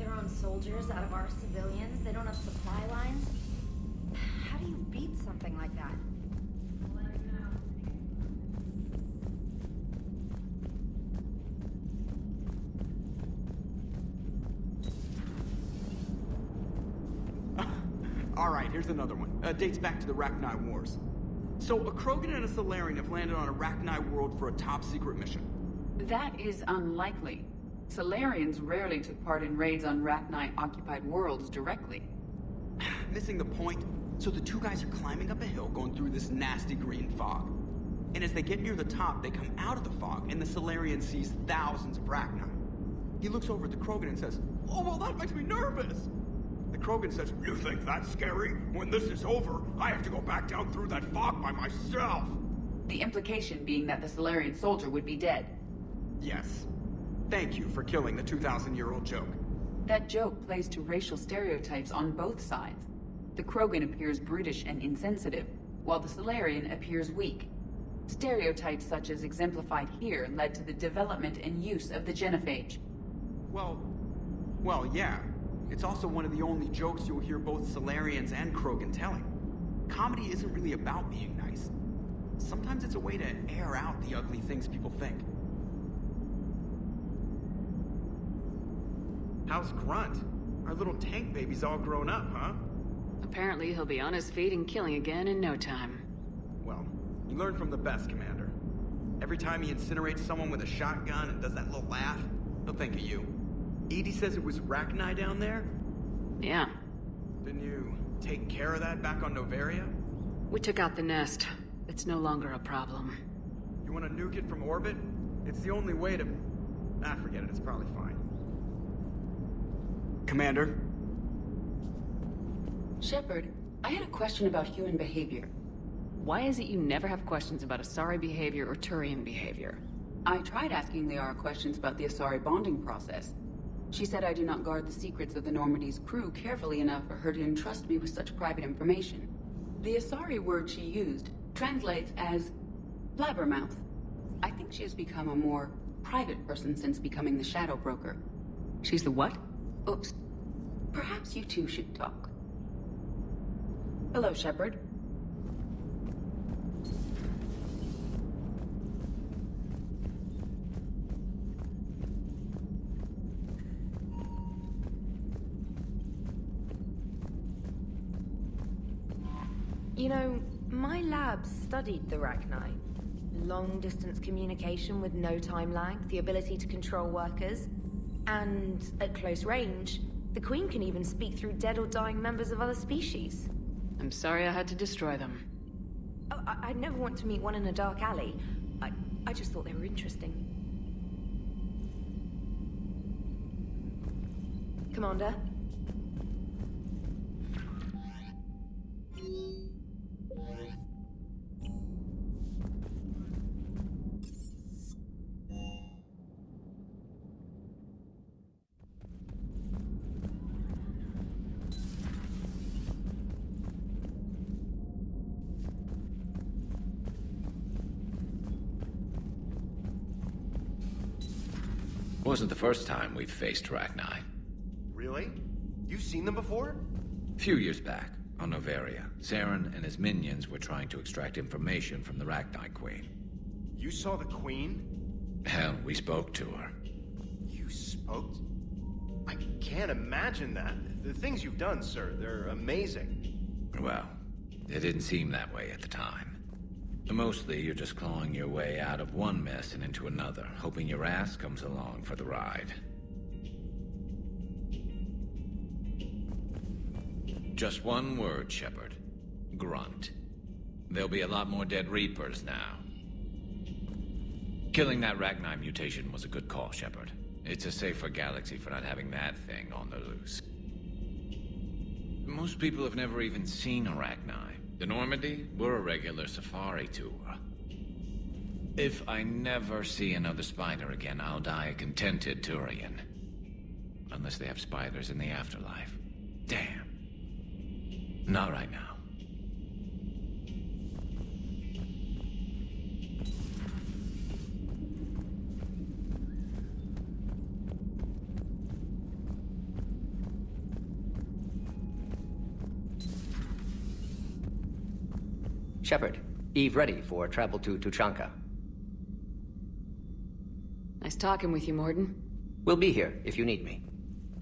their own soldiers out of our civilians. They don't have supply lines. How do you beat something like that? Alright, here's another one. Dates back to the Rachni Wars. So, a Krogan and a Solarian have landed on a Rachni world for a top-secret mission. That is unlikely. Solarians rarely took part in raids on Rachni-occupied worlds directly. Missing the point. So the two guys are climbing up a hill going through this nasty green fog. And as they get near the top, they come out of the fog, and the Solarian sees thousands of Rachni. He looks over at the Krogan and says, "Oh, well, that makes me nervous!" The Krogan says, "You think that's scary? When this is over, I have to go back down through that fog by myself!" The implication being that the Solarian soldier would be dead. Yes. Thank you for killing the 2,000-year-old joke. That joke plays to racial stereotypes on both sides. The Krogan appears brutish and insensitive, while the Solarian appears weak. Stereotypes such as exemplified here led to the development and use of the genophage. Well, yeah. It's also one of the only jokes you'll hear both Solarians and Krogan telling. Comedy isn't really about being nice. Sometimes it's a way to air out the ugly things people think. How's Grunt? Our little tank baby's all grown up, huh? Apparently he'll be on his feet and killing again in no time. Well, you learn from the best, Commander. Every time he incinerates someone with a shotgun and does that little laugh, he'll think of you. Edie says it was Rachni down there? Yeah. Didn't you take care of that back on Noveria? We took out the nest. It's no longer a problem. You want to nuke it from orbit? It's the only way to... forget it. It's probably fine. Commander? Shepard, I had a question about human behavior. Why is it you never have questions about Asari behavior or Turian behavior? I tried asking Liara questions about the Asari bonding process. She said I do not guard the secrets of the Normandy's crew carefully enough for her to entrust me with such private information. The Asari word she used translates as blabbermouth. I think she has become a more private person since becoming the Shadow Broker. She's the what? Oops. Perhaps you two should talk. Hello, Shepard. You know, my lab studied the Rachni. Long-distance communication with no time lag, the ability to control workers, and at close range, the Queen can even speak through dead or dying members of other species. I'm sorry I had to destroy them. Oh, I'd never want to meet one in a dark alley. I just thought they were interesting. Commander? Wasn't the first time we've faced Rachni. Really? You've seen them before? A few years back, on Noveria, Saren and his minions were trying to extract information from the Rachni Queen. You saw the Queen? Hell, we spoke to her. You spoke? I can't imagine that. The things you've done, sir, they're amazing. Well, it didn't seem that way at the time. Mostly, you're just clawing your way out of one mess and into another, hoping your ass comes along for the ride. Just one word, Shepard. Grunt. There'll be a lot more dead Reapers now. Killing that Rachni mutation was a good call, Shepard. It's a safer galaxy for not having that thing on the loose. Most people have never even seen a Rachni. The Normandy, we're a regular safari tour. If I never see another spider again, I'll die a contented Turian. Unless they have spiders in the afterlife. Damn. Not right now. Shepard, Eve ready for travel to Tuchanka. Nice talking with you, Morden. We'll be here if you need me.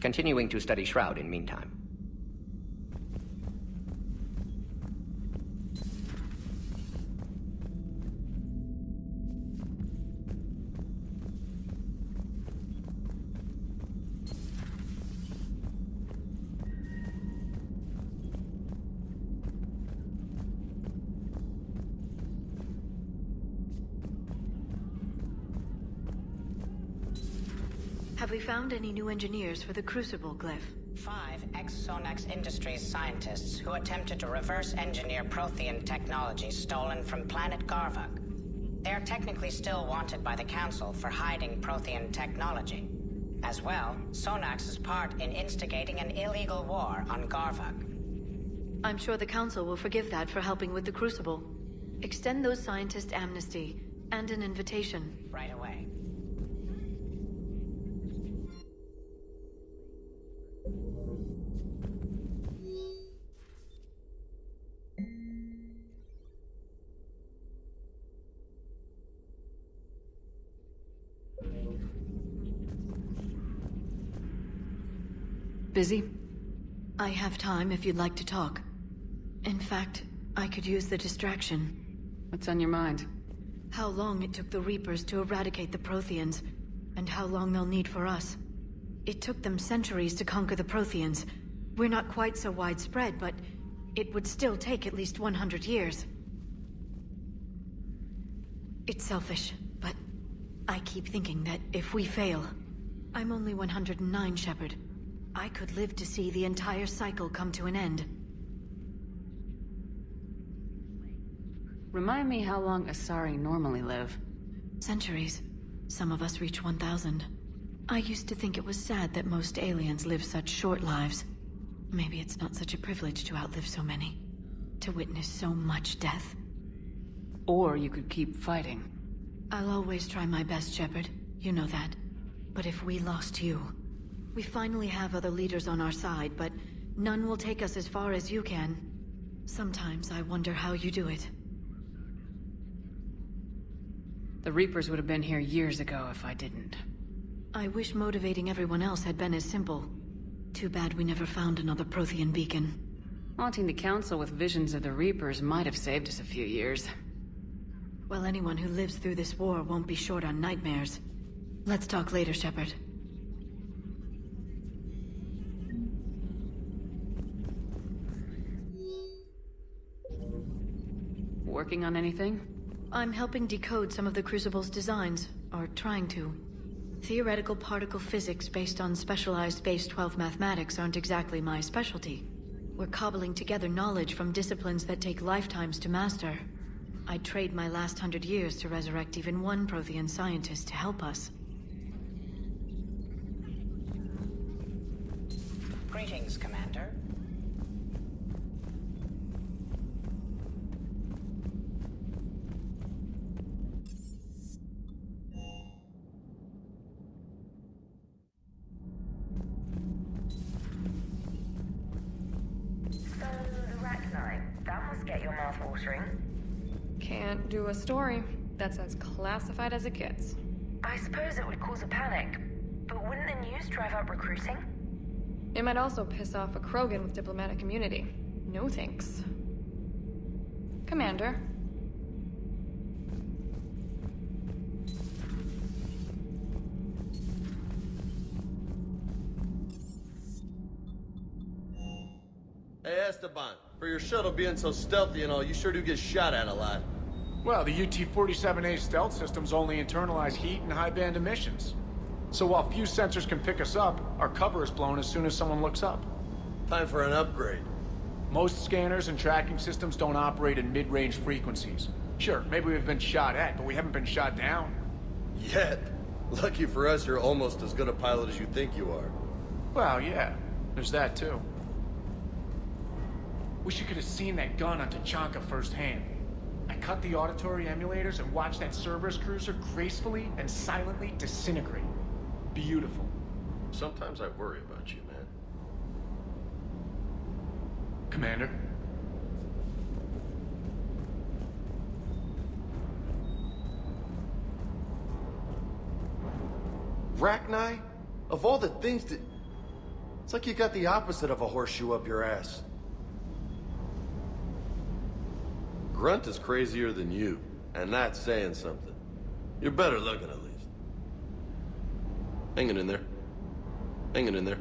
Continuing to study Shroud in meantime. Have we found any new engineers for the Crucible glyph? 5 ex-Sonax Industries scientists who attempted to reverse engineer Prothean technology stolen from planet Garvuk. They are technically still wanted by the Council for hiding Prothean technology. As well, Sonax's part in instigating an illegal war on Garvuk. I'm sure the Council will forgive that for helping with the Crucible. Extend those scientists amnesty and an invitation. Right away. Busy? I have time if you'd like to talk. In fact, I could use the distraction. What's on your mind? How long it took the Reapers to eradicate the Protheans, and how long they'll need for us. It took them centuries to conquer the Protheans. We're not quite so widespread, but it would still take at least 100 years. It's selfish, but I keep thinking that if we fail... I'm only 109, Shepard. I could live to see the entire cycle come to an end. Remind me how long Asari normally live. Centuries. Some of us reach 1,000. I used to think it was sad that most aliens live such short lives. Maybe it's not such a privilege to outlive so many. To witness so much death. Or you could keep fighting. I'll always try my best, Shepard. You know that. But if we lost you... We finally have other leaders on our side, but none will take us as far as you can. Sometimes I wonder how you do it. The Reapers would have been here years ago if I didn't. I wish motivating everyone else had been as simple. Too bad we never found another Prothean beacon. Haunting the Council with visions of the Reapers might have saved us a few years. Well, anyone who lives through this war won't be short on nightmares. Let's talk later, Shepard. Working on anything? I'm helping decode some of the Crucible's designs, or trying to. Theoretical particle physics based on specialized base 12 mathematics aren't exactly my specialty. We're cobbling together knowledge from disciplines that take lifetimes to master. I'd trade my last 100 years to resurrect even one Prothean scientist to help us. Greetings, Commander. Get your mouth watering. Can't do a story. That's as classified as it gets. I suppose it would cause a panic, but wouldn't the news drive up recruiting? It might also piss off a Krogan with diplomatic immunity. No thanks. Commander. Hey, Esteban, for your shuttle being so stealthy and all, you sure do get shot at a lot. Well, the UT-47A stealth systems only internalize heat and high-band emissions. So while few sensors can pick us up, our cover is blown as soon as someone looks up. Time for an upgrade. Most scanners and tracking systems don't operate in mid-range frequencies. Sure, maybe we've been shot at, but we haven't been shot down. Yet. Lucky for us, you're almost as good a pilot as you think you are. Well, yeah. There's that, too. Wish you could have seen that gun on Tuchanka firsthand. I cut the auditory emulators and watched that Cerberus cruiser gracefully and silently disintegrate. Beautiful. Sometimes I worry about you, man. Commander? Rachni? Of all the things that... It's like you got the opposite of a horseshoe up your ass. Grunt is crazier than you, and that's saying something. You're better looking, at least. Hanging in there. Hanging in there.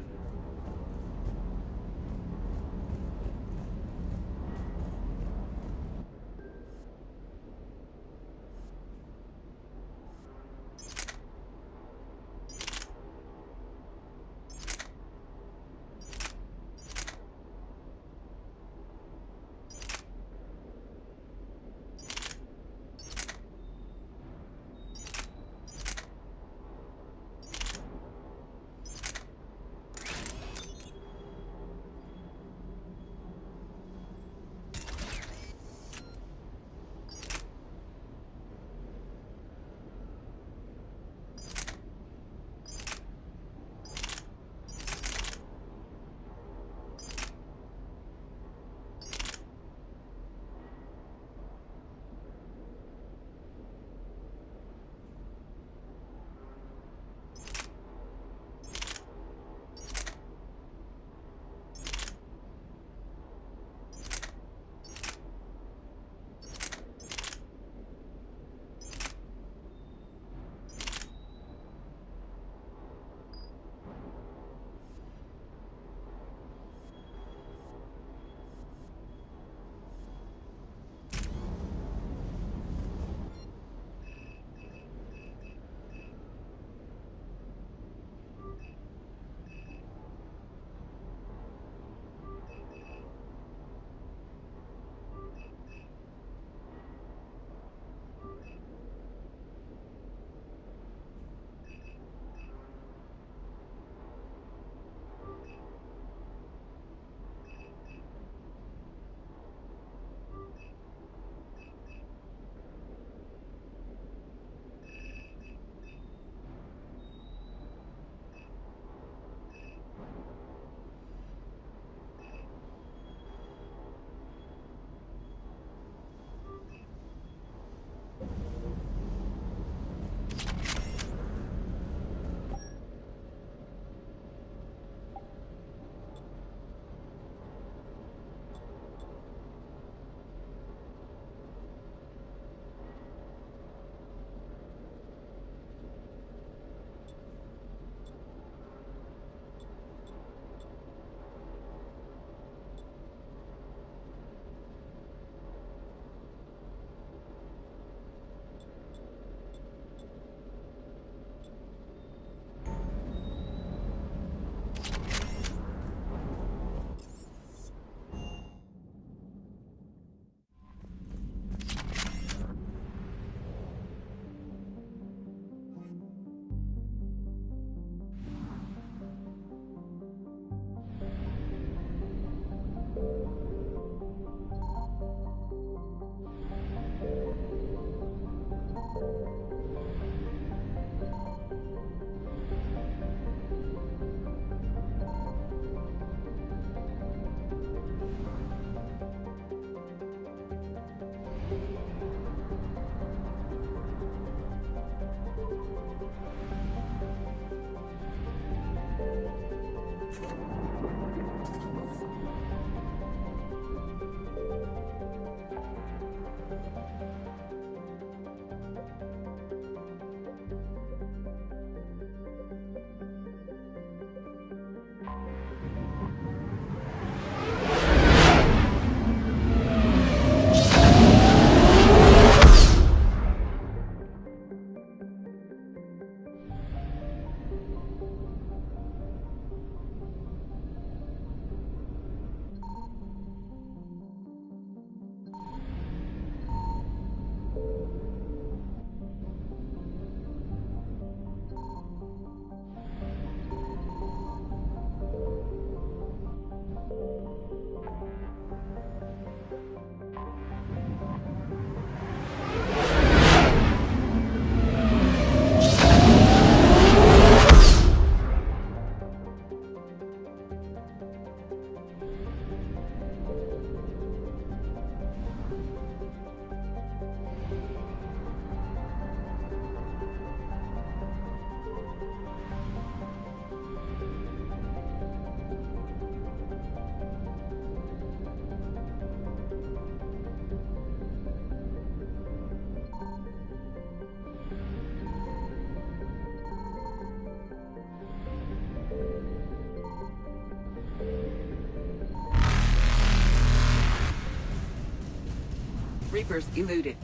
Reapers eluded.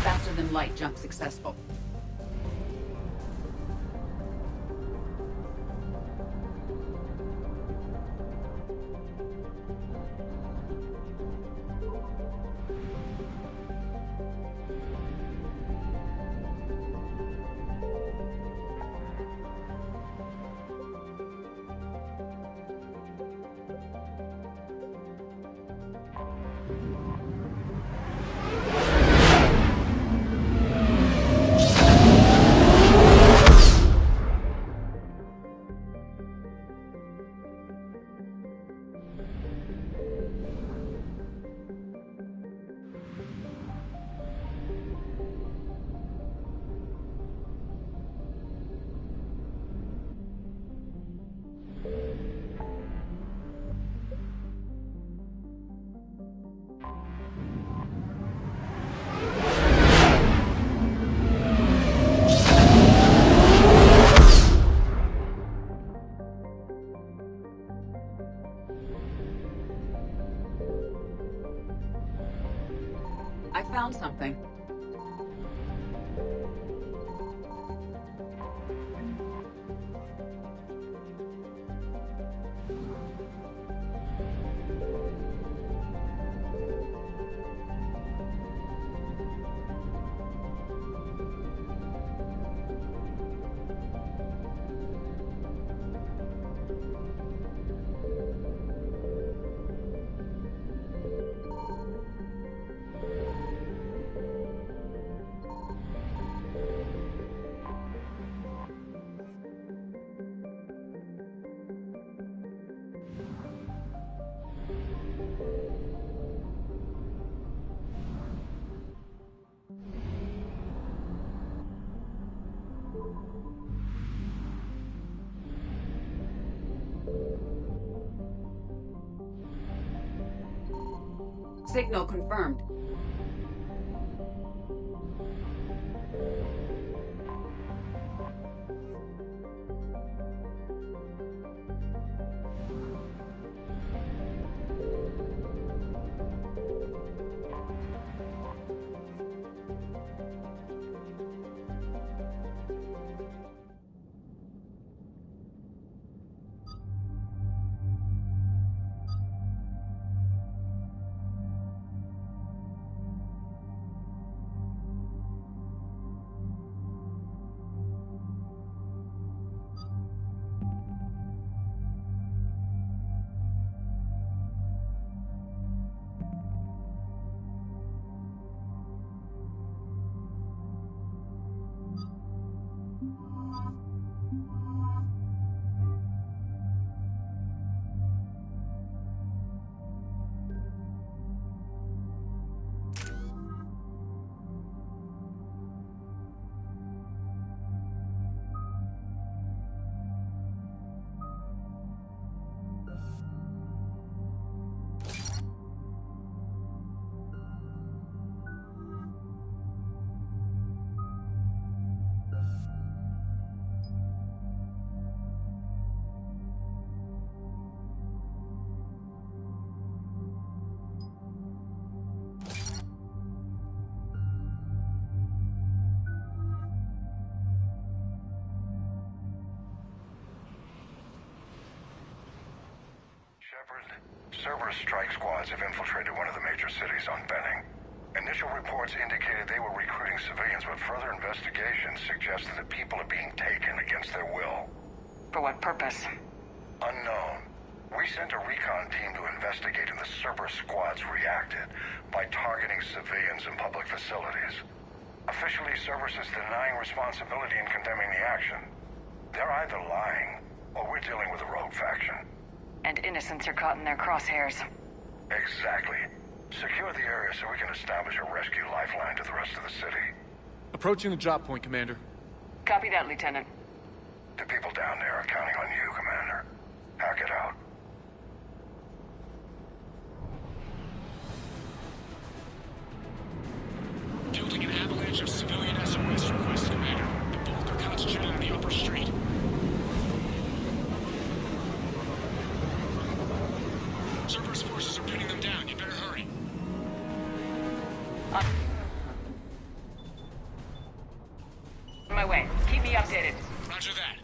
Faster than light jump successful. I found something. Signal confirmed. Shepard, Cerberus strike squads have infiltrated one of the major cities on Benning. Initial reports indicated they were recruiting civilians, but further investigation suggested that people are being taken against their will. For what purpose? Unknown. We sent a recon team to investigate, and the Cerberus squads reacted by targeting civilians in public facilities. Officially, Cerberus is denying responsibility and condemning the action. They're either lying, or we're dealing with a rogue faction. And innocents are caught in their crosshairs. Exactly. Secure the area so we can establish a rescue lifeline to the rest of the city. Approaching the drop point, Commander. Copy that, Lieutenant. The people down there are counting on you, Commander. Hack it out. Fielding an avalanche of civilian SOS requests, Commander. The bulk are concentrated on the upper street. Cerberus forces are pinning them down. You better hurry. On my way. Keep me updated. Roger that.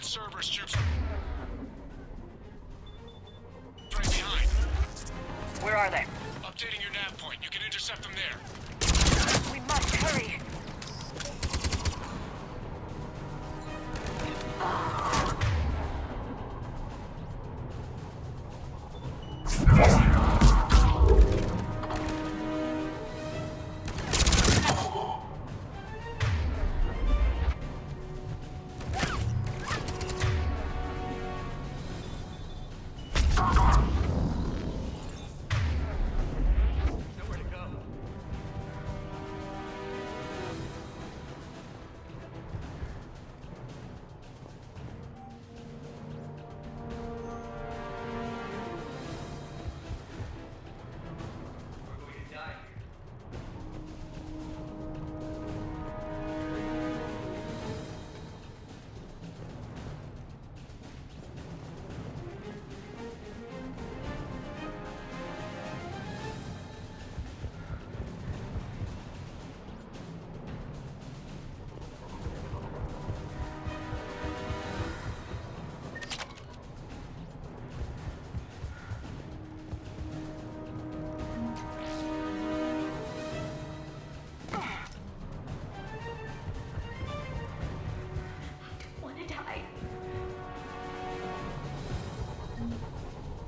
Cerberus troops right behind. Where are they? Updating your nav point. You can intercept them there. We must hurry.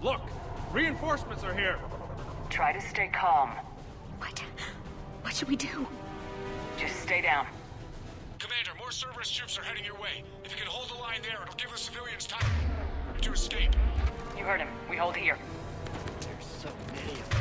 Look, reinforcements are here. Try to stay calm. What should we do? Just stay down. Commander, more Cerberus troops are heading your way. If you can hold the line there, it'll give the civilians time to escape. You heard him. We hold here. There's so many of them.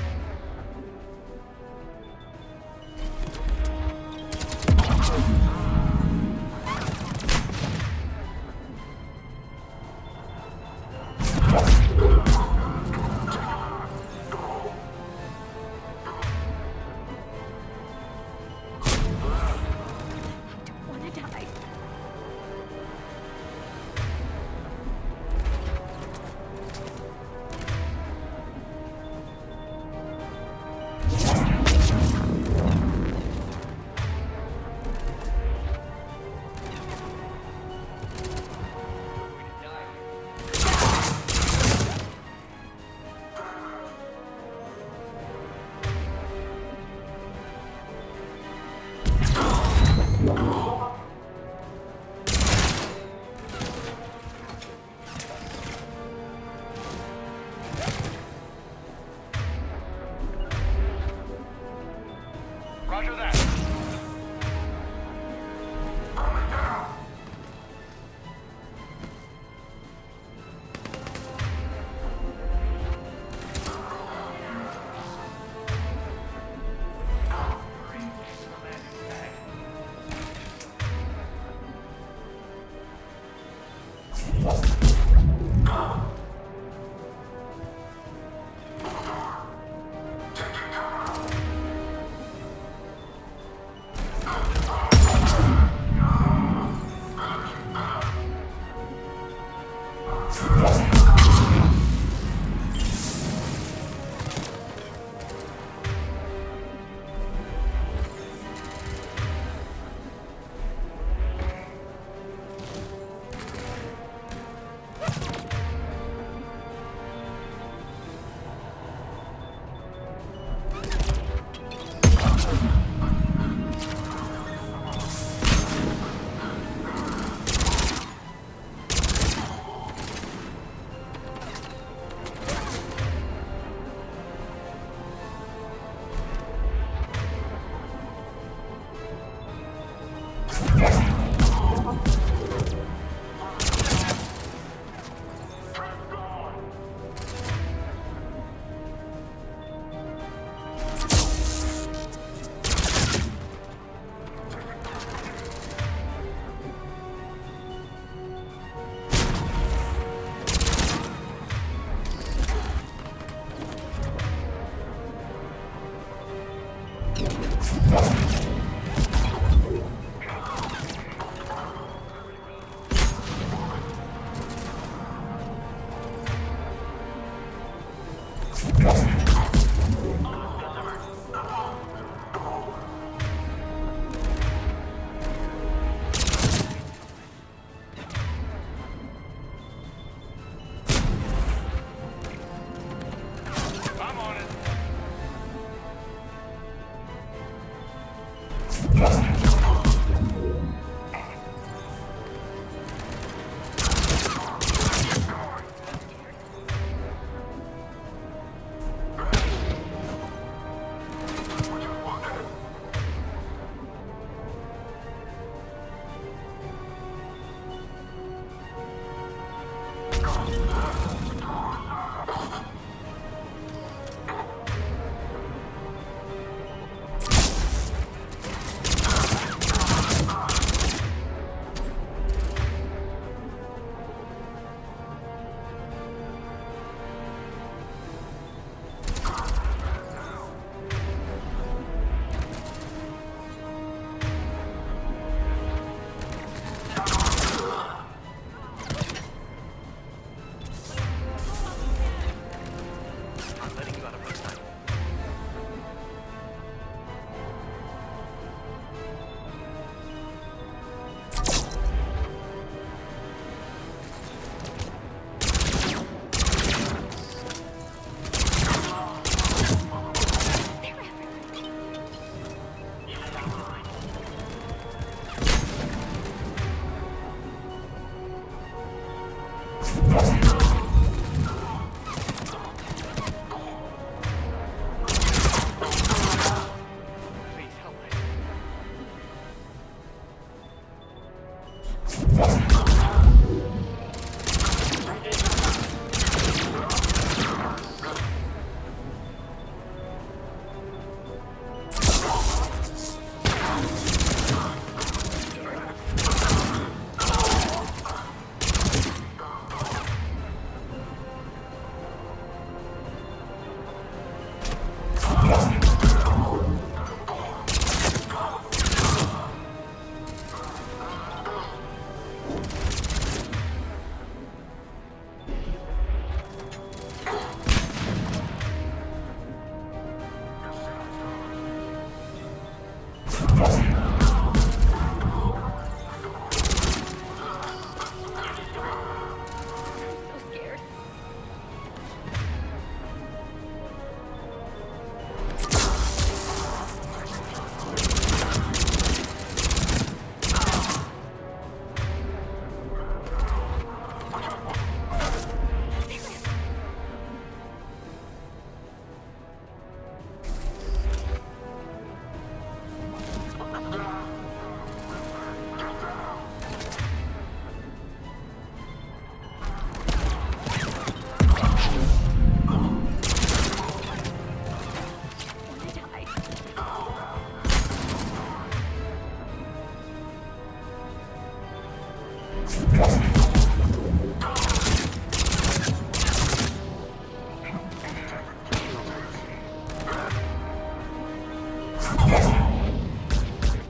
There's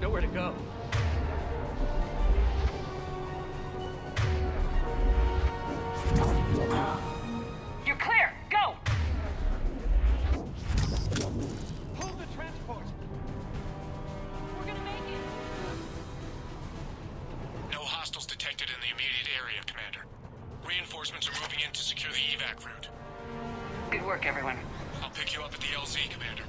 nowhere to go. You're clear! Go! Hold the transport! We're gonna make it! No hostiles detected in the immediate area, Commander. Reinforcements are moving in to secure the evac route. Good work, everyone. I'll pick you up at the LZ, Commander.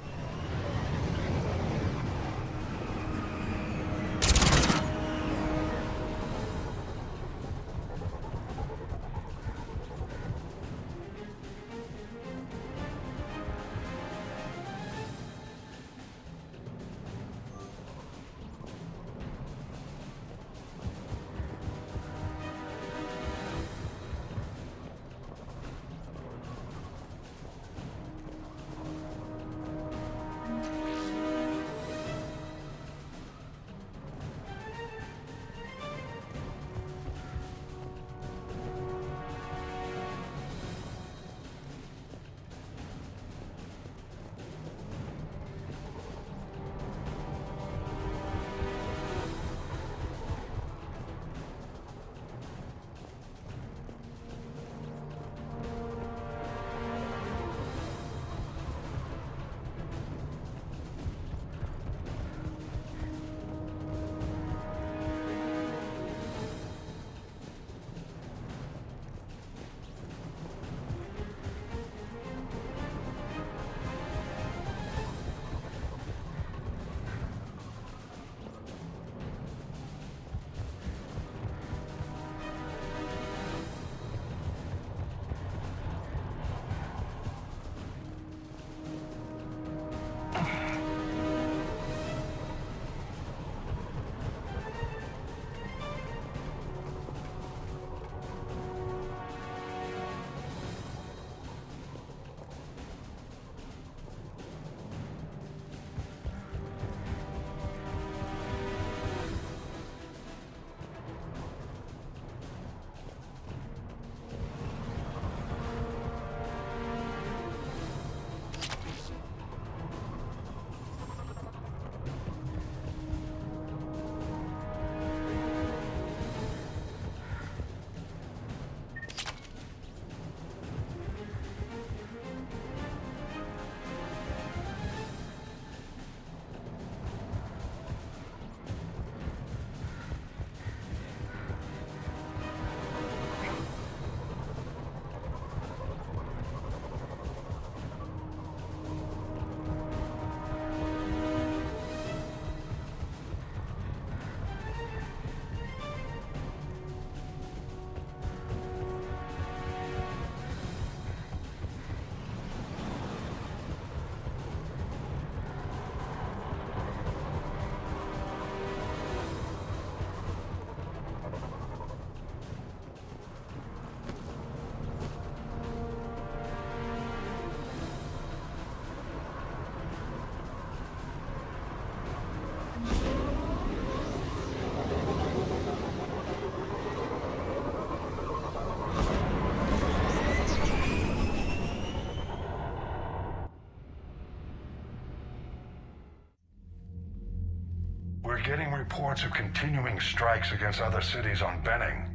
We're getting reports of continuing strikes against other cities on Benning.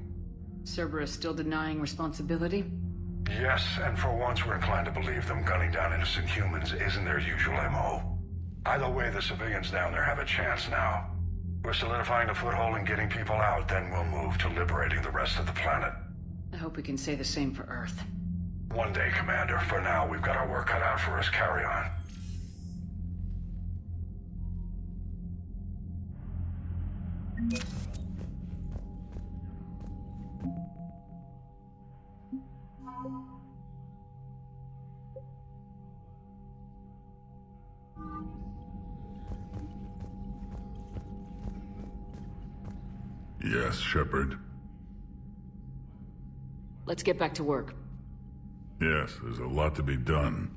Cerberus still denying responsibility? Yes, and for once we're inclined to believe them gunning down innocent humans isn't their usual MO. Either way, the civilians down there have a chance now. We're solidifying the foothold and getting people out, then we'll move to liberating the rest of the planet. I hope we can say the same for Earth. One day, Commander. For now, we've got our work cut out for us. Carry on. Yes, Shepard. Let's get back to work. Yes, there's a lot to be done.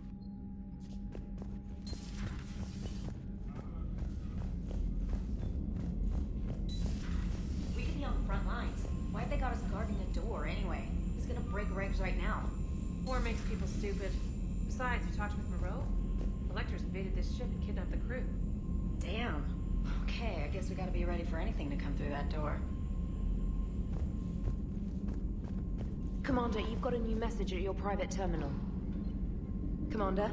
We could be on the front lines. Why'd they got us guarding the door anyway? He's gonna break regs right now. War makes people stupid. Besides, you talked with Moreau? The Lectors invaded this ship and kidnapped the crew. Damn. Okay, I guess we gotta be ready for anything to come through that door. Commander, you've got a new message at your private terminal. Commander?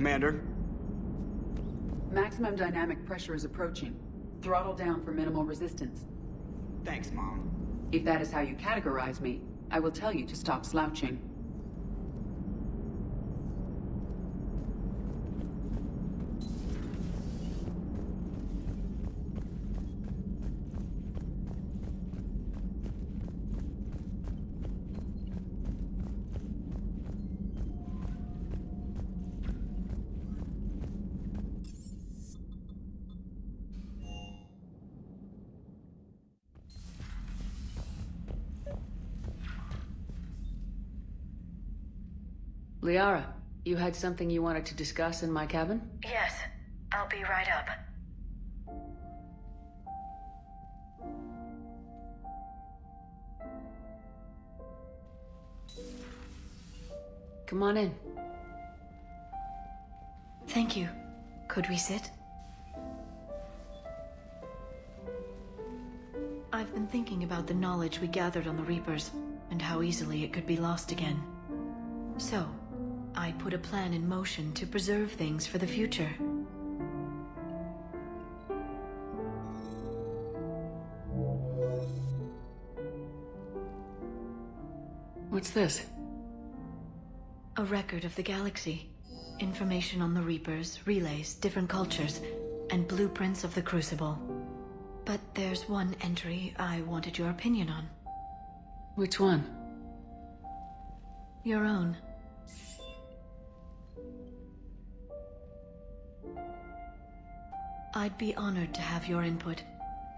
Commander? Maximum dynamic pressure is approaching. Throttle down for minimal resistance. Thanks, Mom. If that is how you categorize me, I will tell you to stop slouching. Liara, you had something you wanted to discuss in my cabin? Yes, I'll be right up. Come on in. Thank you. Could we sit? I've been thinking about the knowledge we gathered on the Reapers, and how easily it could be lost again. So, I put a plan in motion to preserve things for the future. What's this? A record of the galaxy. Information on the Reapers, relays, different cultures, and blueprints of the Crucible. But there's one entry I wanted your opinion on. Which one? Your own. I'd be honored to have your input.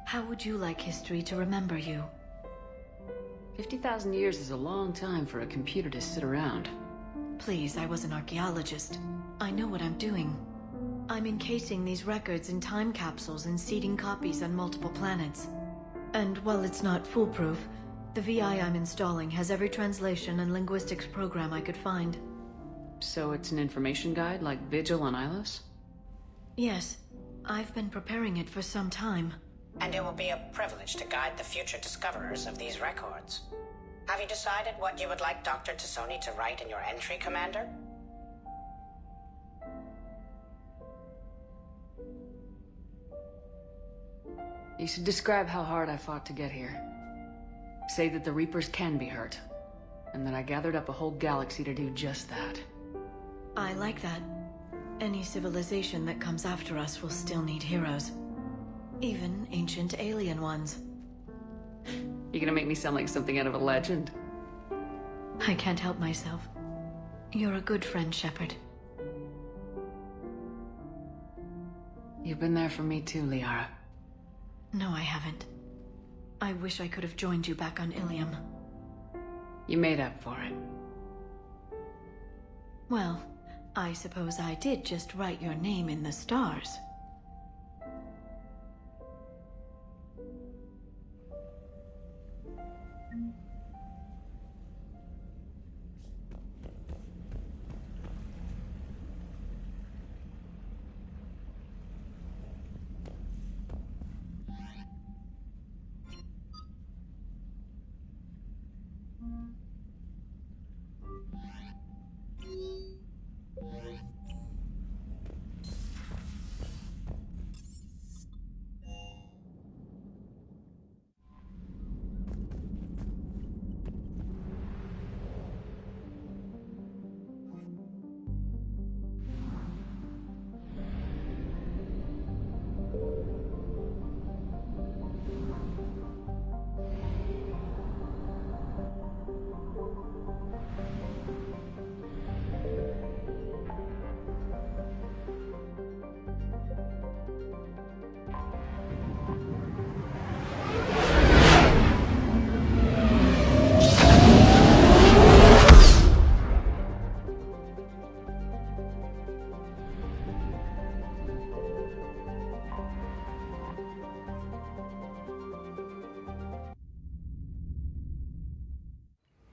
How would you like history to remember you? 50,000 years is a long time for a computer to sit around. Please, I was an archaeologist. I know what I'm doing. I'm encasing these records in time capsules and seeding copies on multiple planets. And while it's not foolproof, the VI I'm installing has every translation and linguistics program I could find. So it's an information guide like Vigil on Ilos? Yes. I've been preparing it for some time. And it will be a privilege to guide the future discoverers of these records. Have you decided what you would like Dr. Tassoni to write in your entry, Commander? You should describe how hard I fought to get here. Say that the Reapers can be hurt, and that I gathered up a whole galaxy to do just that. I like that. Any civilization that comes after us will still need heroes. Even ancient alien ones. You're gonna make me sound like something out of a legend. I can't help myself. You're a good friend, Shepard. You've been there for me too, Liara. No, I haven't. I wish I could have joined you back on Ilium. You made up for it. Well, I suppose I did just write your name in the stars.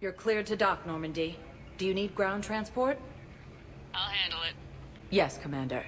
You're cleared to dock, Normandy. Do you need ground transport? I'll handle it. Yes, Commander.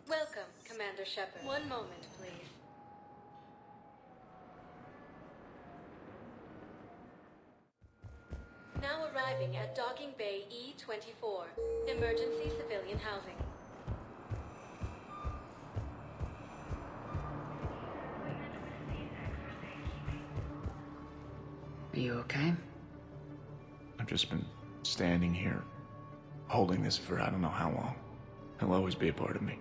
Welcome, Commander Shepard. One moment, please. Now arriving at Docking Bay E-24, emergency civilian housing. Are you okay? I've just been standing here, holding this for I don't know how long. It'll always be a part of me.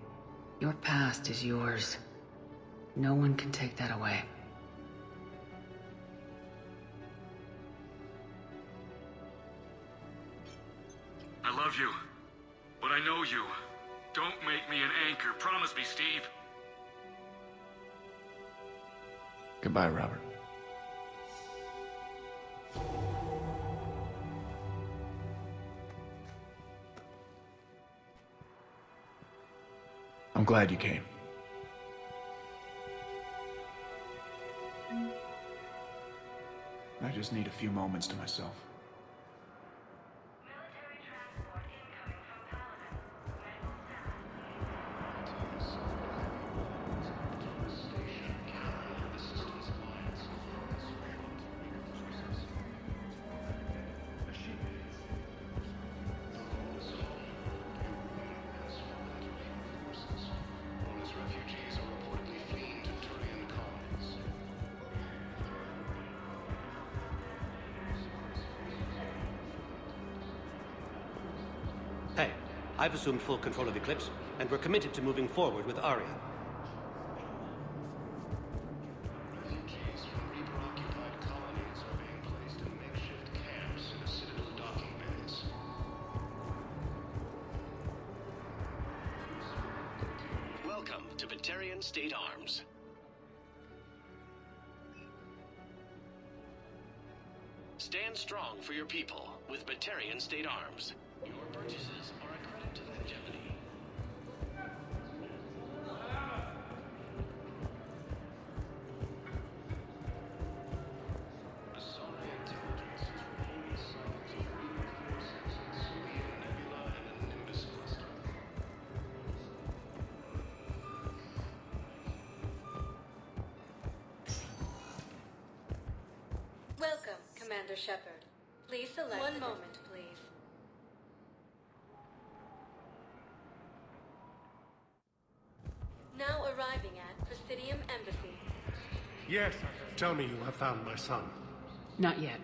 Your past is yours. No one can take that away. I love you, but I know you. Don't make me an anchor. Promise me, Steve. Goodbye, Robert. I'm glad you came. I just need a few moments to myself. Hey, I've assumed full control of Eclipse, and we're committed to moving forward with Aria. Welcome to Batarian State Arms. Stand strong for your people with Batarian State Arms. Your purchases are a credit to longevity. Asari intelligence is reporting signs of Reaper forces in Sirian Nebula and the Nimbus cluster. Welcome, Commander Shepard. Please select... One moment, please. Now arriving at Presidium Embassy. Yes, tell me you have found my son. Not yet.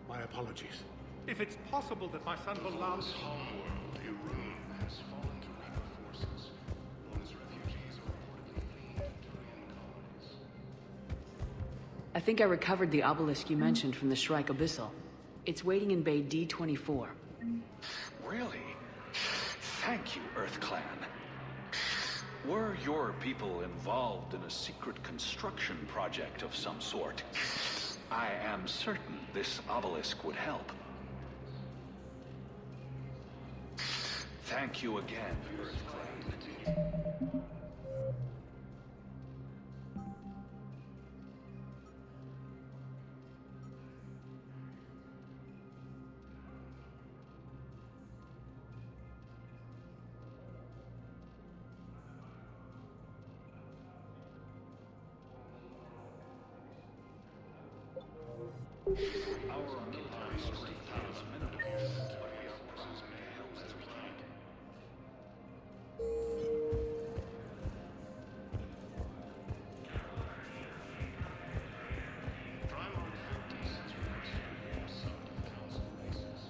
My apologies. If it's possible that my son will love... homeworld, Irun, has fallen to Reaper forces. Known as refugees are reportedly fleeing to Turian colonies. I think I recovered the obelisk you mentioned from the Shrike Abyssal. It's waiting in Bay D-24. Really? Thank you, Earth Clan. Were your people involved in a secret construction project of some sort? I am certain this obelisk would help. Thank you again, Earth Clan. Our military strength is minimal, but we are proud to help as we can. Primarch Victus has requested a warm sub to the Council bases.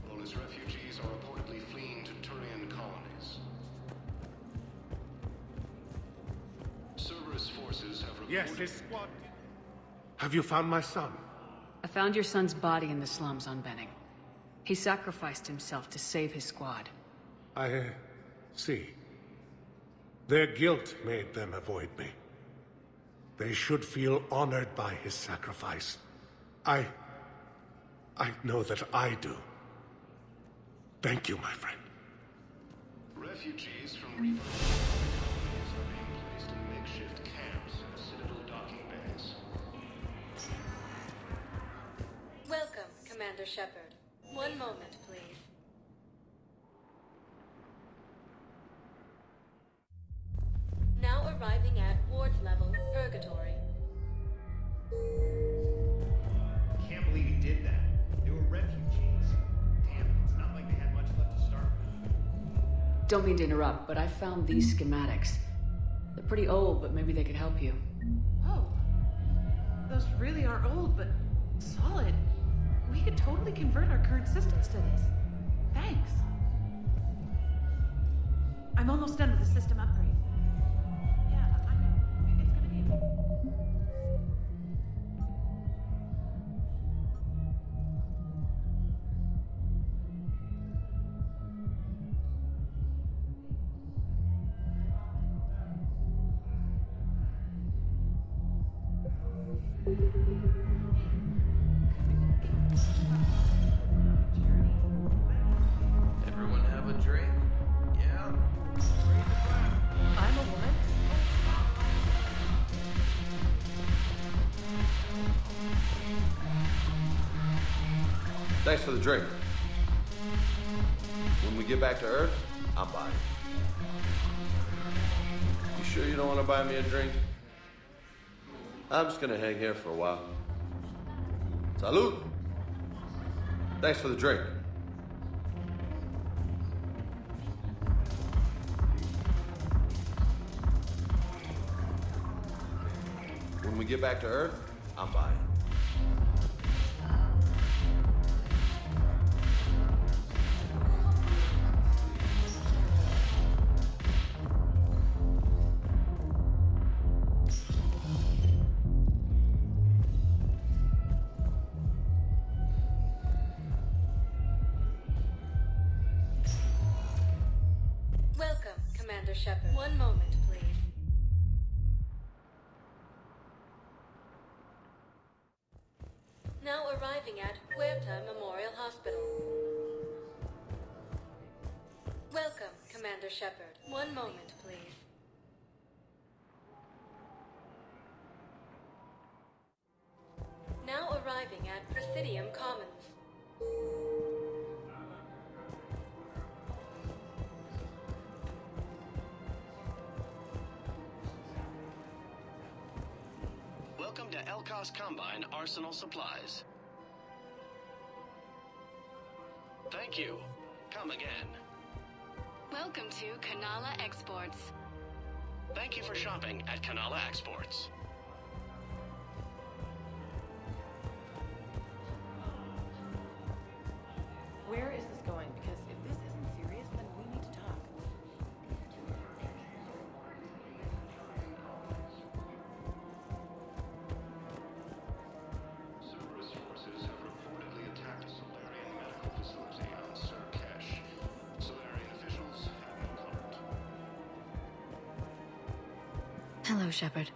Polish refugees are reportedly fleeing to Turian colonies. Cerberus forces have reported... Yes, his squad. Have you found my son? I found your son's body in the slums on Benning. He sacrificed himself to save his squad. I see. Their guilt made them avoid me. They should feel honored by his sacrifice. I know that I do. Thank you, my friend. Refugees from Reaper colonies are being placed in makeshift camps in the Citadel docking bays. Welcome, Commander Shepard. One moment, please. Now arriving at ward level Purgatory. Can't believe he did that. They were refugees. Damn, it's not like they had much left to start with. Don't mean to interrupt, but I found these schematics. They're pretty old, but maybe they could help you. Oh. Those really are old, but solid. We could totally convert our current systems to this. Thanks. I'm almost done with the system upgrade. Yeah, I know. It's gonna be Everyone have a drink? Yeah? I'm a woman. Thanks for the drink. When we get back to Earth, I'm buying. You sure you don't want to buy me a drink? I'm just gonna hang here for a while. Salud! Thanks for the drink. When we get back to Earth, I'm buying. Welcome, Commander Shepard. One moment, please. Now arriving at Huerta Memorial Hospital. Welcome, Commander Shepard. One moment, please. Now arriving at Presidium Commons. Welcome to Elkos Combine Arsenal Supplies. Thank you. Come again. Welcome to Kanala Exports. Thank you for shopping at Kanala Exports. Where is this going? Because if this isn't serious, then we need to talk. Cerberus forces have reportedly attacked a Solarian medical facility on Surkesh. Solarian officials have been covered. Hello, Shepard.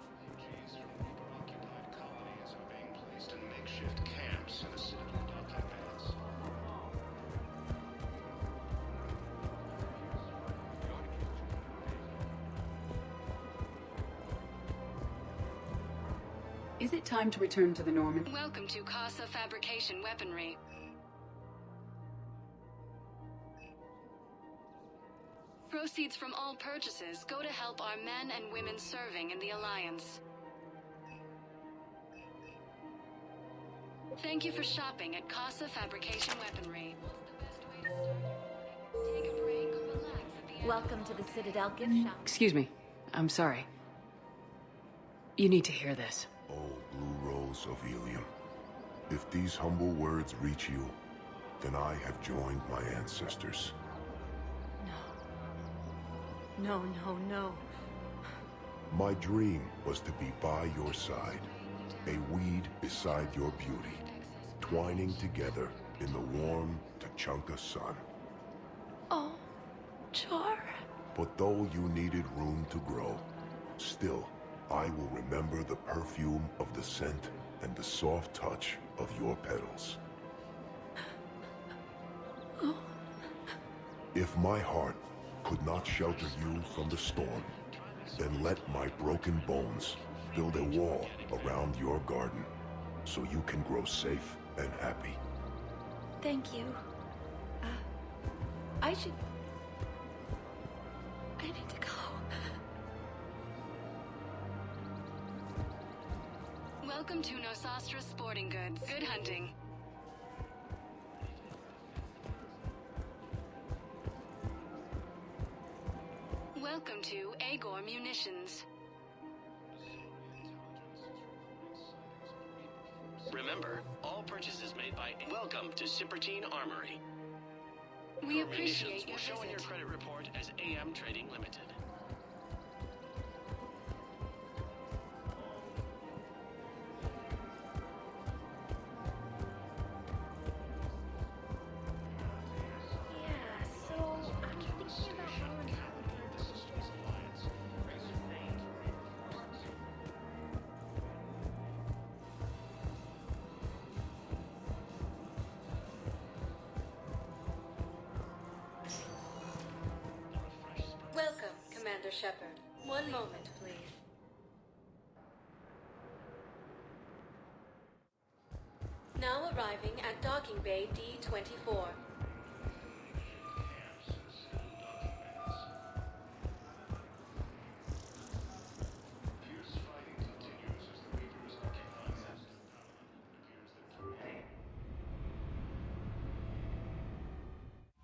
Is it time to return to the Norman? Welcome to Casa Fabrication Weaponry. Proceeds from all purchases go to help our men and women serving in the Alliance. Thank you for shopping at Casa Fabrication Weaponry. Take a break, relax at the end. Welcome to the Citadel gift shop. Excuse me. I'm sorry. You need to hear this. Oh, Blue Rose of Ilium. If these humble words reach you, then I have joined my ancestors. No, no, no. My dream was to be by your side, a weed beside your beauty, twining together in the warm Tachanka sun. Oh, Char. But though you needed room to grow, still, I will remember the perfume of the scent and the soft touch of your petals. Oh. If my heart could not shelter you from the storm, then let my broken bones build a wall around your garden so you can grow safe and happy. Thank you. I need to go. Welcome to Nosastra Sporting Goods. Good hunting. Welcome to Agor Munitions. Remember, all purchases made by... Welcome to Sippertine Armory. We Your appreciate munitions your will show in your visit. credit report as AM Trading Limited. Welcome, Commander Shepard. One moment, please. Now arriving at Docking Bay D-24.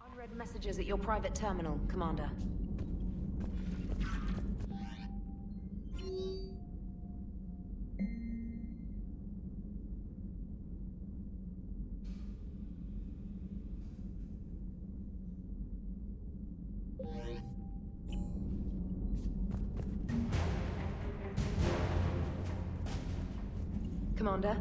Unread messages at your private terminal, Commander. Commander?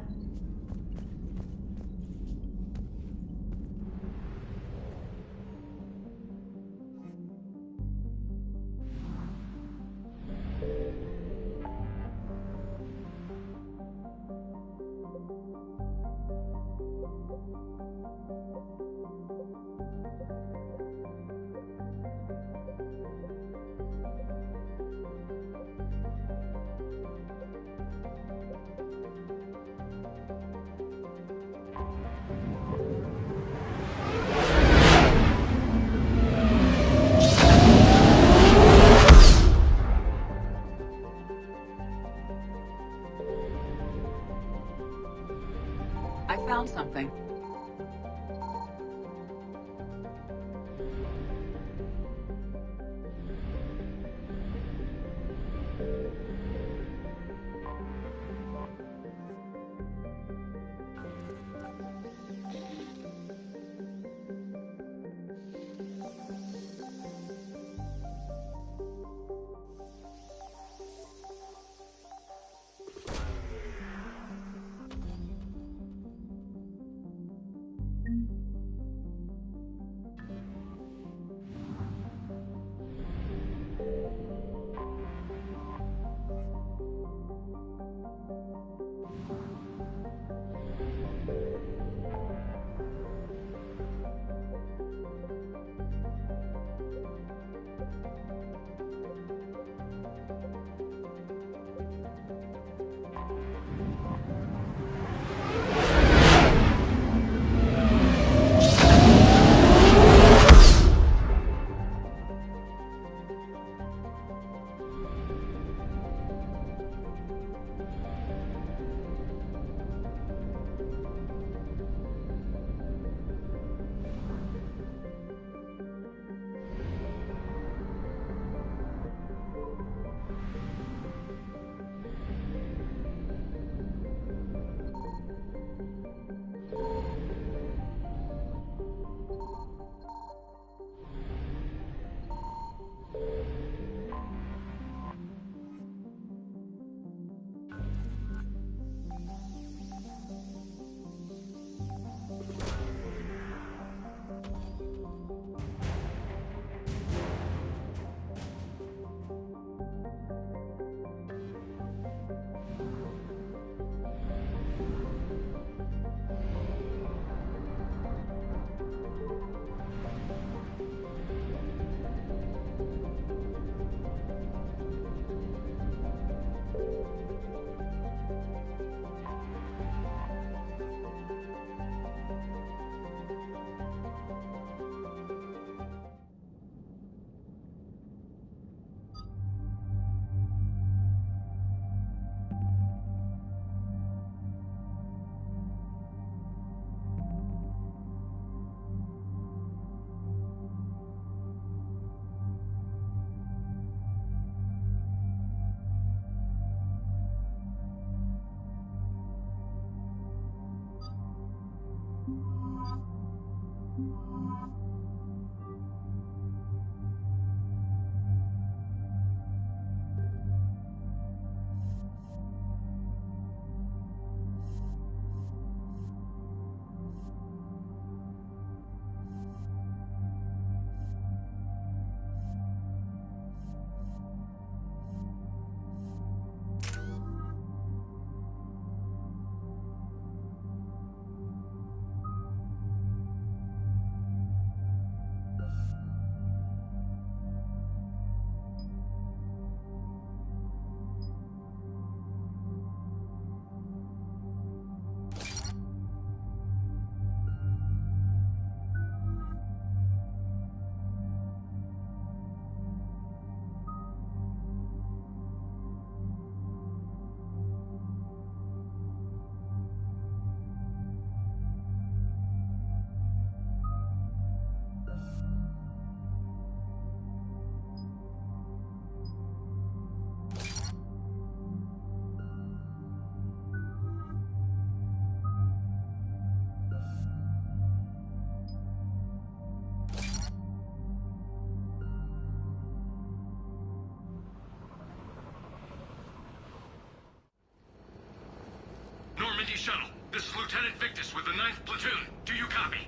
shuttle. This is Lieutenant Victus with the 9th Platoon. Do you copy?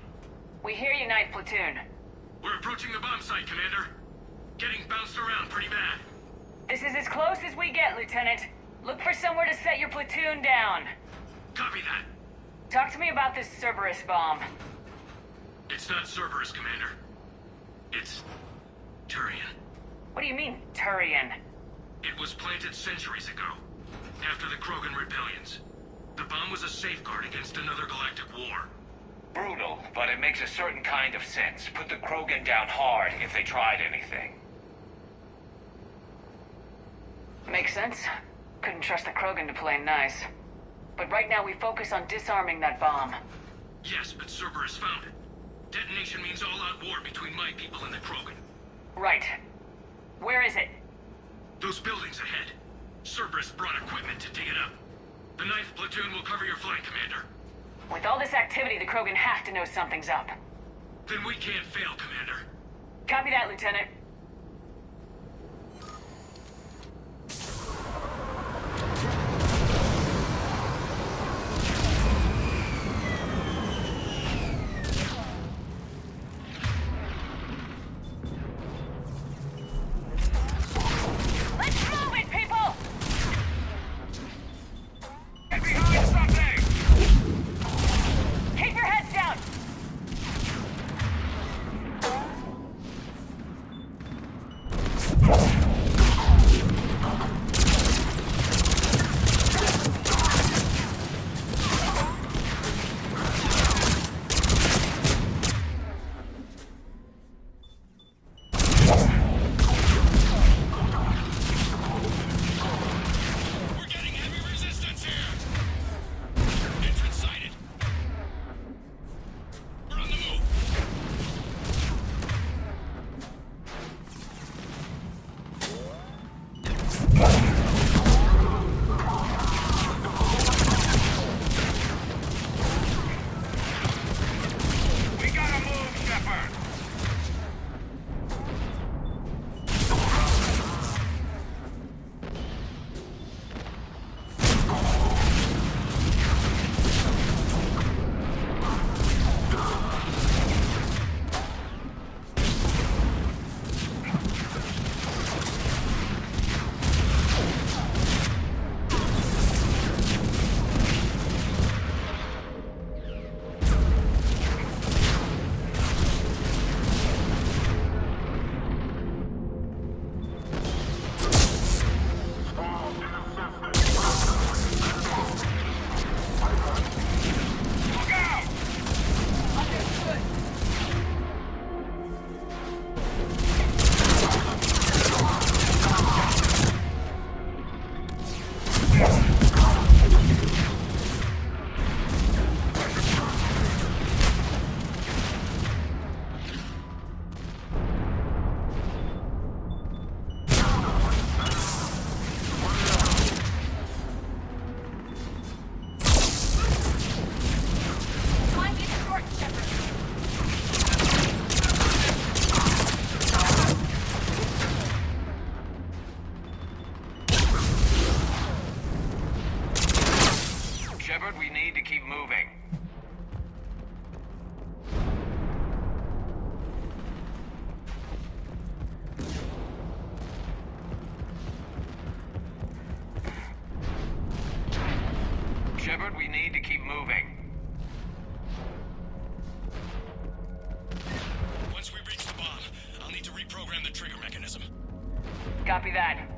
We hear you, 9th Platoon. We're approaching the bomb site, Commander. Getting bounced around pretty bad. This is as close as we get, Lieutenant. Look for somewhere to set your platoon down. Copy that. Talk to me about this Cerberus bomb. It's not Cerberus, Commander. It's Turian. What do you mean, Turian? It was planted centuries ago, after the Krogan rebellions. The bomb was a safeguard against another galactic war. Brutal, but it makes a certain kind of sense. Put the Krogan down hard if they tried anything. Makes sense. Couldn't trust the Krogan to play nice. But right now we focus on disarming that bomb. Yes, but Cerberus found it. Detonation means all-out war between my people and the Krogan. Right. Where is it? Those buildings ahead. Cerberus brought equipment to dig it up. The 9th Platoon will cover your flank, Commander. With all this activity, the Krogan have to know something's up. Then we can't fail, Commander. Copy that, Lieutenant. Shepard, we need to keep moving. Shepard, we need to keep moving. Once we reach the bomb, I'll need to reprogram the trigger mechanism. Copy that.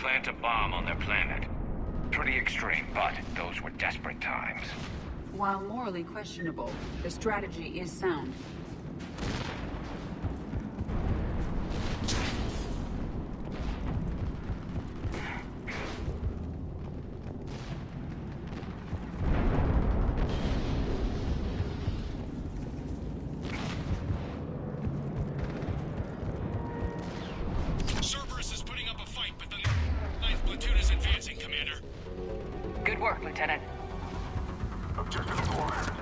plant a bomb on their planet. Pretty extreme, but those were desperate times. While morally questionable, the strategy is sound. Cerberus is putting up a fight, but the 9th platoon is advancing, Commander. Good work, Lieutenant. Objective acquired.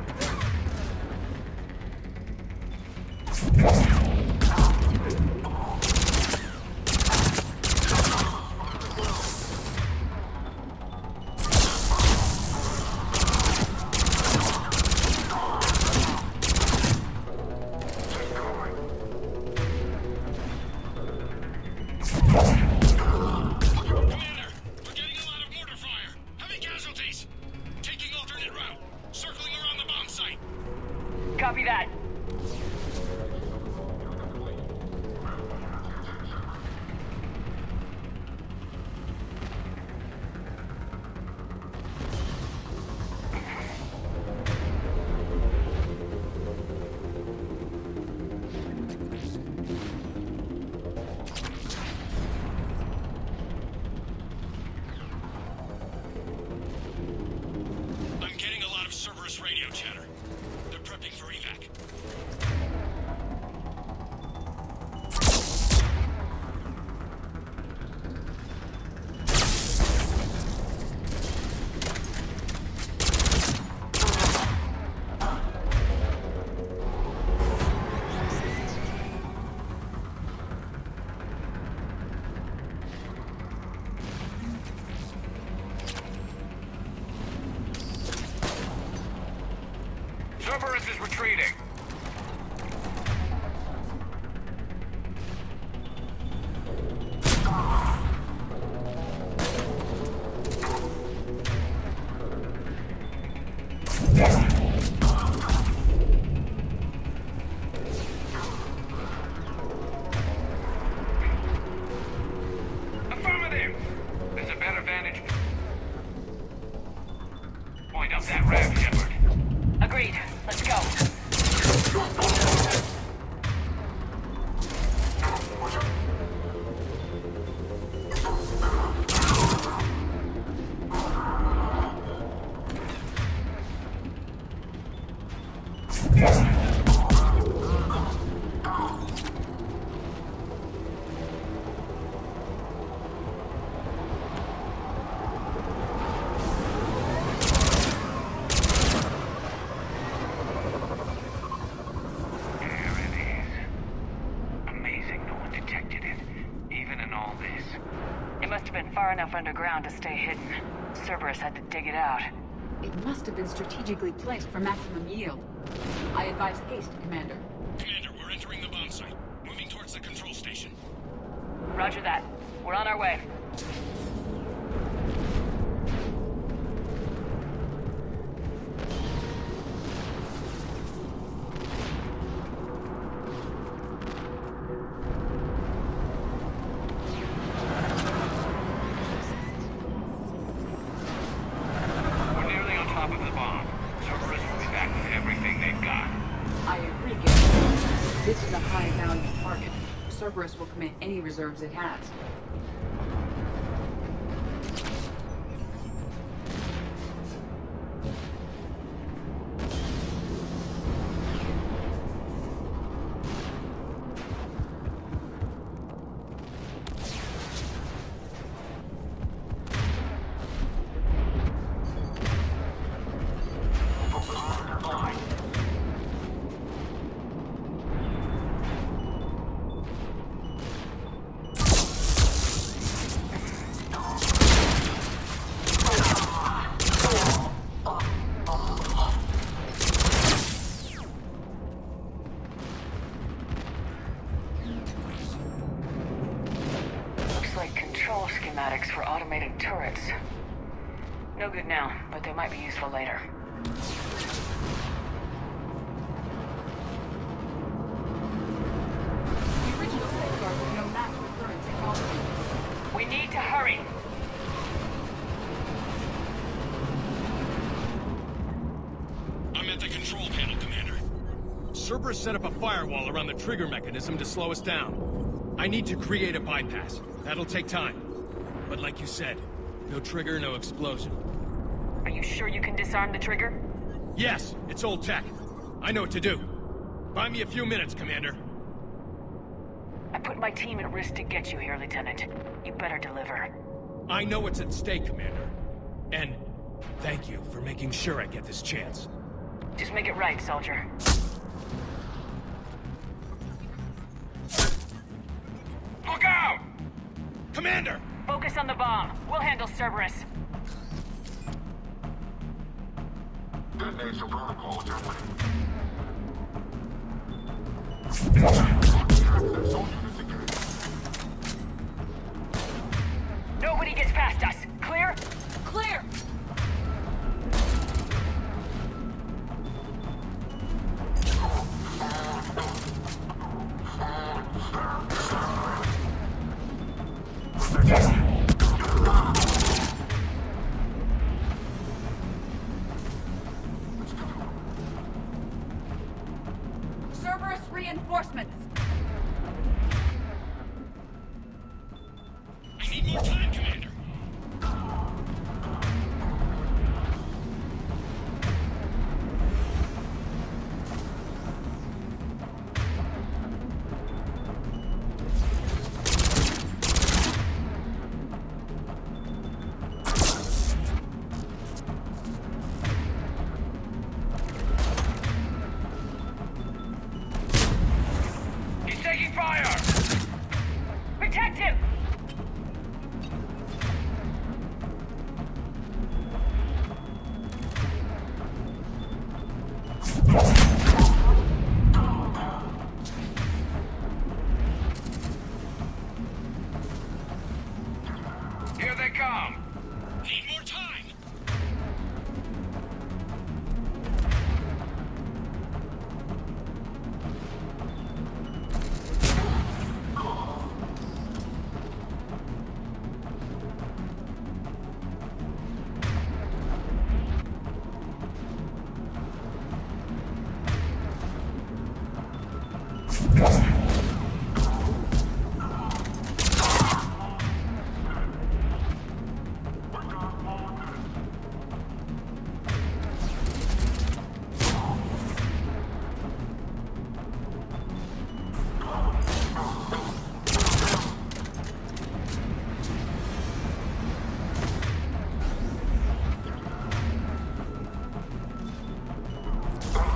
Copy that. I'm getting a lot of Cerberus radio chatter. They're prepping for evac. Cerberus is retreating. Affirmative! There's a better vantage point up that ramp, Shepard. Agreed. Let's go. It must have been far enough underground to stay hidden. Cerberus had to dig it out. It must have been strategically placed for maximum yield. I advise haste, Commander. Commander, we're entering the bomb site. Moving towards the control station. Roger that. We're on our way. We're nearly on top of the bomb. Cerberus will be back with everything they've got. I agree, Gary. This is a high-value target. Cerberus will commit any reserves it has. Control schematics for automated turrets. No good now, but they might be useful later. The original safeguards are no match for current technology. We need to hurry. at the control panel, Commander. Cerberus set up a firewall around the trigger mechanism to slow us down. I need to create a bypass. That'll take time. But like you said, no trigger, no explosion. Are you sure you can disarm the trigger? Yes, it's old tech. I know what to do. Buy me a few minutes, Commander. I put my team at risk to get you here, Lieutenant. You better deliver. I know what's at stake, Commander. And thank you for making sure I get this chance. Just make it right, soldier. Look out! Commander! Focus on the bomb. We'll handle Cerberus. Detonation protocol template. Nobody gets past us. Clear? Clear! Cerberus reinforcements! I need more time, Commander. He's taking fire! Protect him! Here they come! Need more time!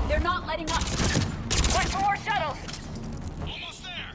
They're not letting up! Watch for more shuttles! Almost there!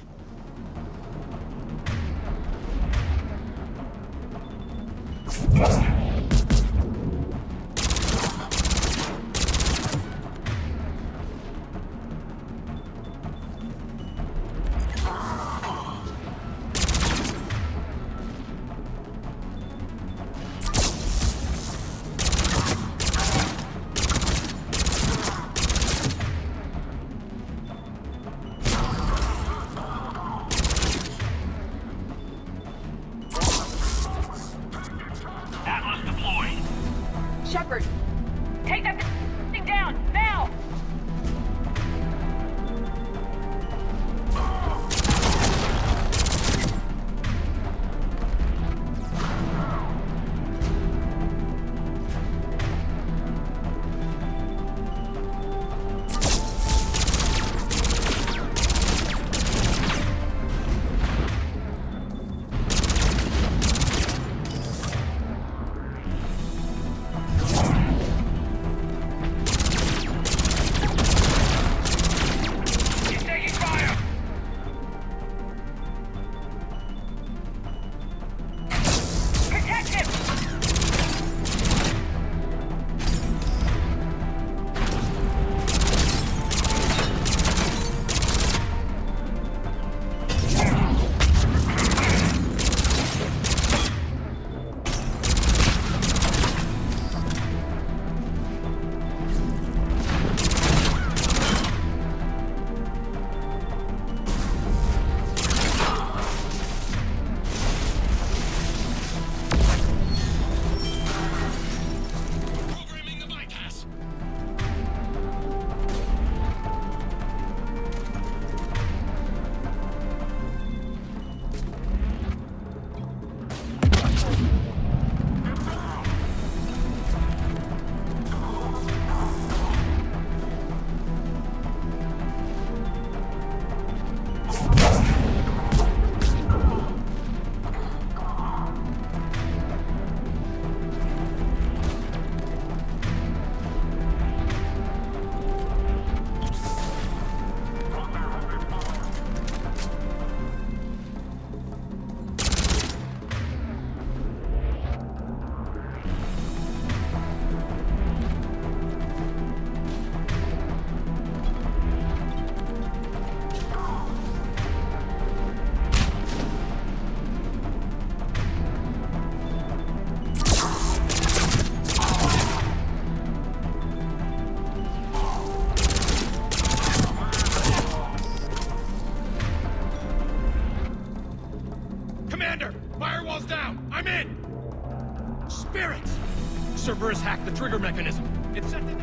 Cerberus hacked the trigger mechanism. It's set to...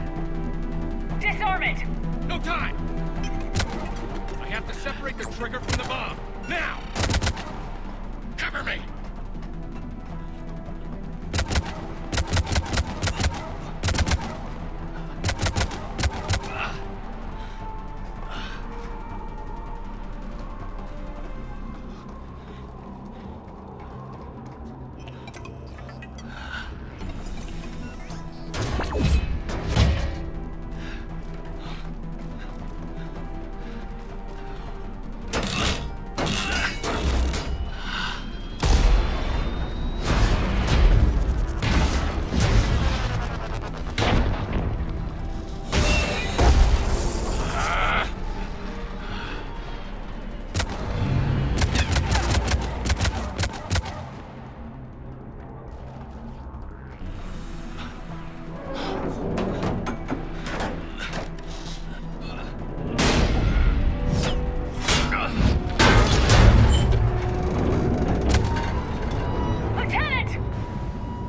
Disarm it! No time! I have to separate the trigger from the bomb. Now! Cover me!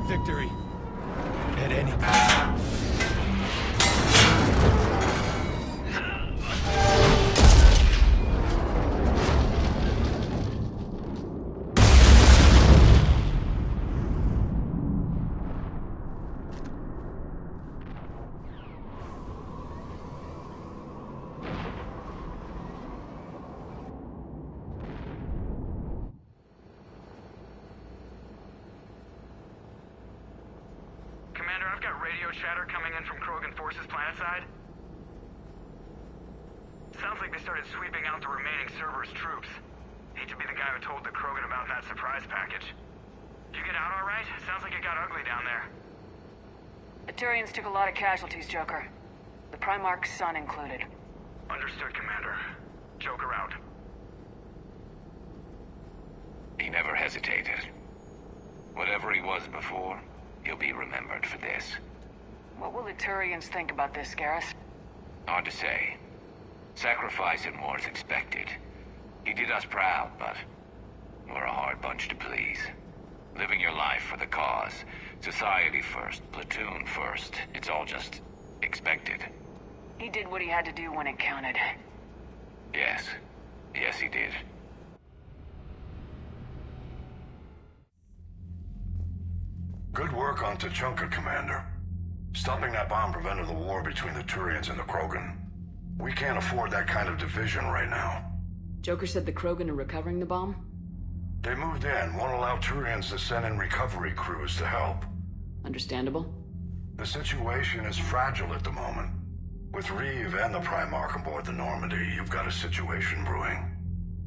Victory. At any cost. Commander, I've got radio chatter coming in from Krogan forces planetside. Sounds like they started sweeping out the remaining Cerberus troops. Hate to be the guy who told the Krogan about that surprise package. You get out all right? Sounds like it got ugly down there. The Turians took a lot of casualties, Joker. The Primarch's son included. Understood, Commander. Joker out. He never hesitated. Whatever he was before, he'll be remembered for this. What will the Turians think about this, Garrus? Hard to say. Sacrifice in war's expected. He did us proud, but we're a hard bunch to please. Living your life for the cause. Society first, platoon first. It's all just expected. He did what he had to do when it counted. Yes. Yes, he did. Good work on Tachanka, Commander. Stopping that bomb prevented the war between the Turians and the Krogan. We can't afford that kind of division right now. Joker said the Krogan are recovering the bomb? They moved in, won't allow Turians to send in recovery crews to help. Understandable. The situation is fragile at the moment. With Reeve and the Primarch aboard the Normandy, you've got a situation brewing.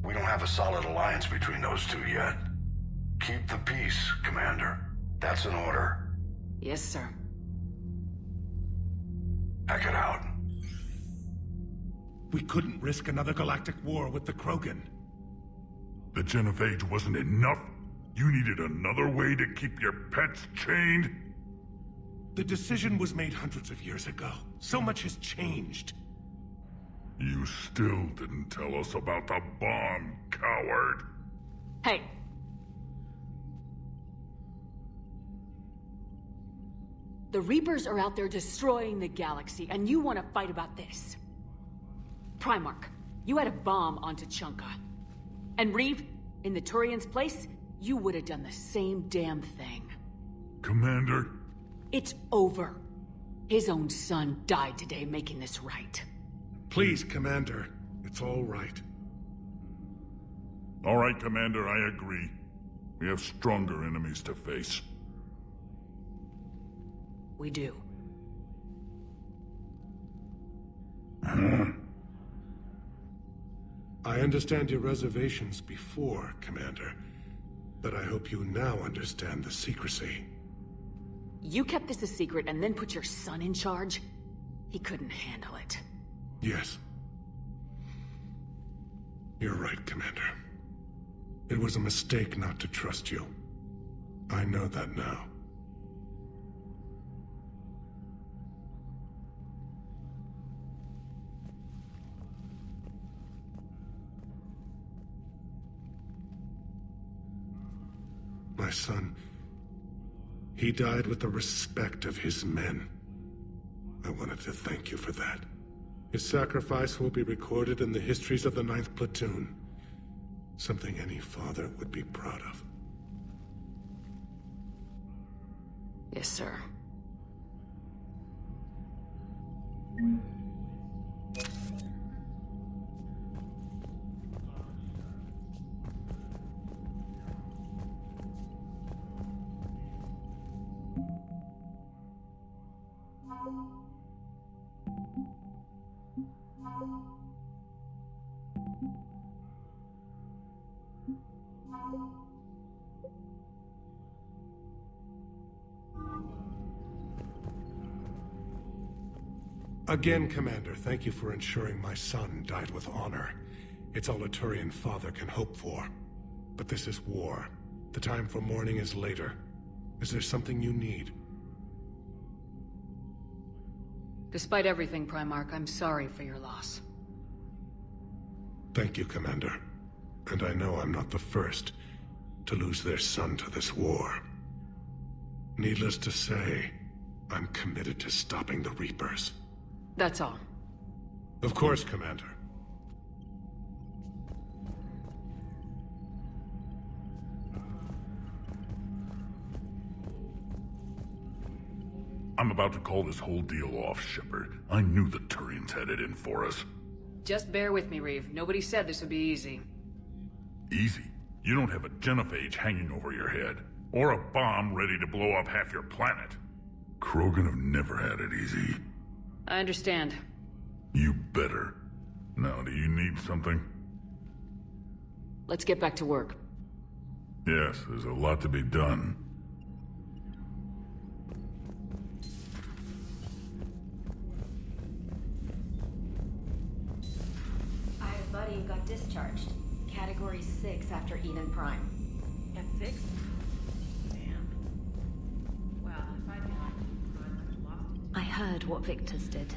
We don't have a solid alliance between those two yet. Keep the peace, Commander. That's an order. Yes, sir. Pack it out. We couldn't risk another galactic war with the Krogan. The Genophage wasn't enough? You needed another way to keep your pets chained? The decision was made hundreds of years ago. So much has changed. You still didn't tell us about the bomb, coward. Hey. The Reapers are out there destroying the galaxy, and you want to fight about this. Primarch, you had a bomb on Tachanka. And Reeve, in the Turian's place, you would have done the same damn thing. Commander? It's over. His own son died today making this right. Please, Commander. It's all right. All right, Commander, I agree. We have stronger enemies to face. We do. I understand your reservations before, Commander. But I hope you now understand the secrecy. You kept this a secret and then put your son in charge? He couldn't handle it. Yes. You're right, Commander. It was a mistake not to trust you. I know that now. My son... He died with the respect of his men. I wanted to thank you for that. His sacrifice will be recorded in the histories of the 9th Platoon. Something any father would be proud of. Yes, sir. Again, Commander, thank you for ensuring my son died with honor. It's all a Turian father can hope for. But this is war. The time for mourning is later. Is there something you need? Despite everything, Primarch, I'm sorry for your loss. Thank you, Commander. And I know I'm not the first to lose their son to this war. Needless to say, I'm committed to stopping the Reapers. That's all. Of course, Commander. I'm about to call this whole deal off, Shepard. I knew the Turians had it in for us. Just bear with me, Reeve. Nobody said this would be easy. Easy? You don't have a genophage hanging over your head, or a bomb ready to blow up half your planet. Krogan have never had it easy. I understand. You better. Now, do you need something? Let's get back to work. Yes, there's a lot to be done. I have a buddy who got discharged. Category 6 after Eden Prime. At 6? Damn. Well, if I'd been lost. I heard what Victor's did.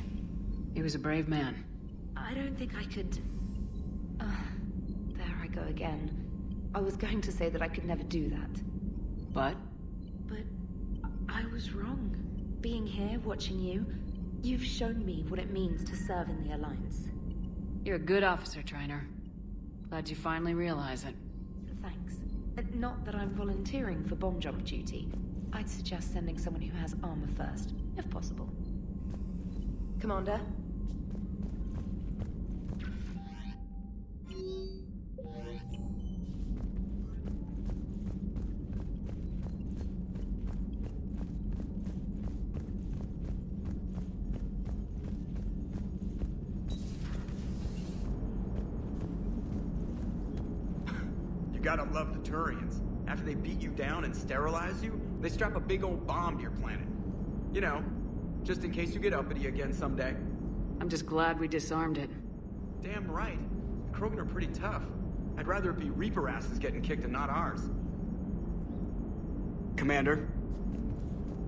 He was a brave man. I don't think I could... there I go again. I was going to say that I could never do that. But? But I was wrong. Being here, watching you, you've shown me what it means to serve in the Alliance. You're a good officer, Trainer. Glad you finally realize it. Thanks. Not that I'm volunteering for bomb jump duty. I'd suggest sending someone who has armor first, if possible. Commander? You gotta love the Turians. After they beat you down and sterilize you, they strap a big old bomb to your planet. You know, just in case you get uppity again someday. I'm just glad we disarmed it. Damn right. The Krogan are pretty tough. I'd rather it be Reaper asses getting kicked and not ours. Commander?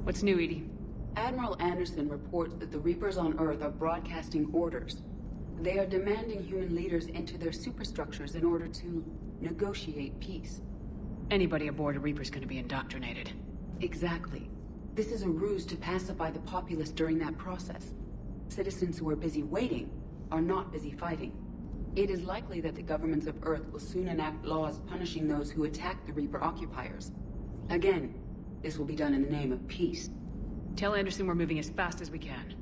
What's new, Edie? Admiral Anderson reports that the Reapers on Earth are broadcasting orders. They are demanding human leaders into their superstructures in order to negotiate peace. Anybody aboard a Reaper's gonna be indoctrinated. Exactly. This is a ruse to pacify the populace during that process. Citizens who are busy waiting are not busy fighting. It is likely that the governments of Earth will soon enact laws punishing those who attack the Reaper occupiers. Again, this will be done in the name of peace. Tell Anderson we're moving as fast as we can.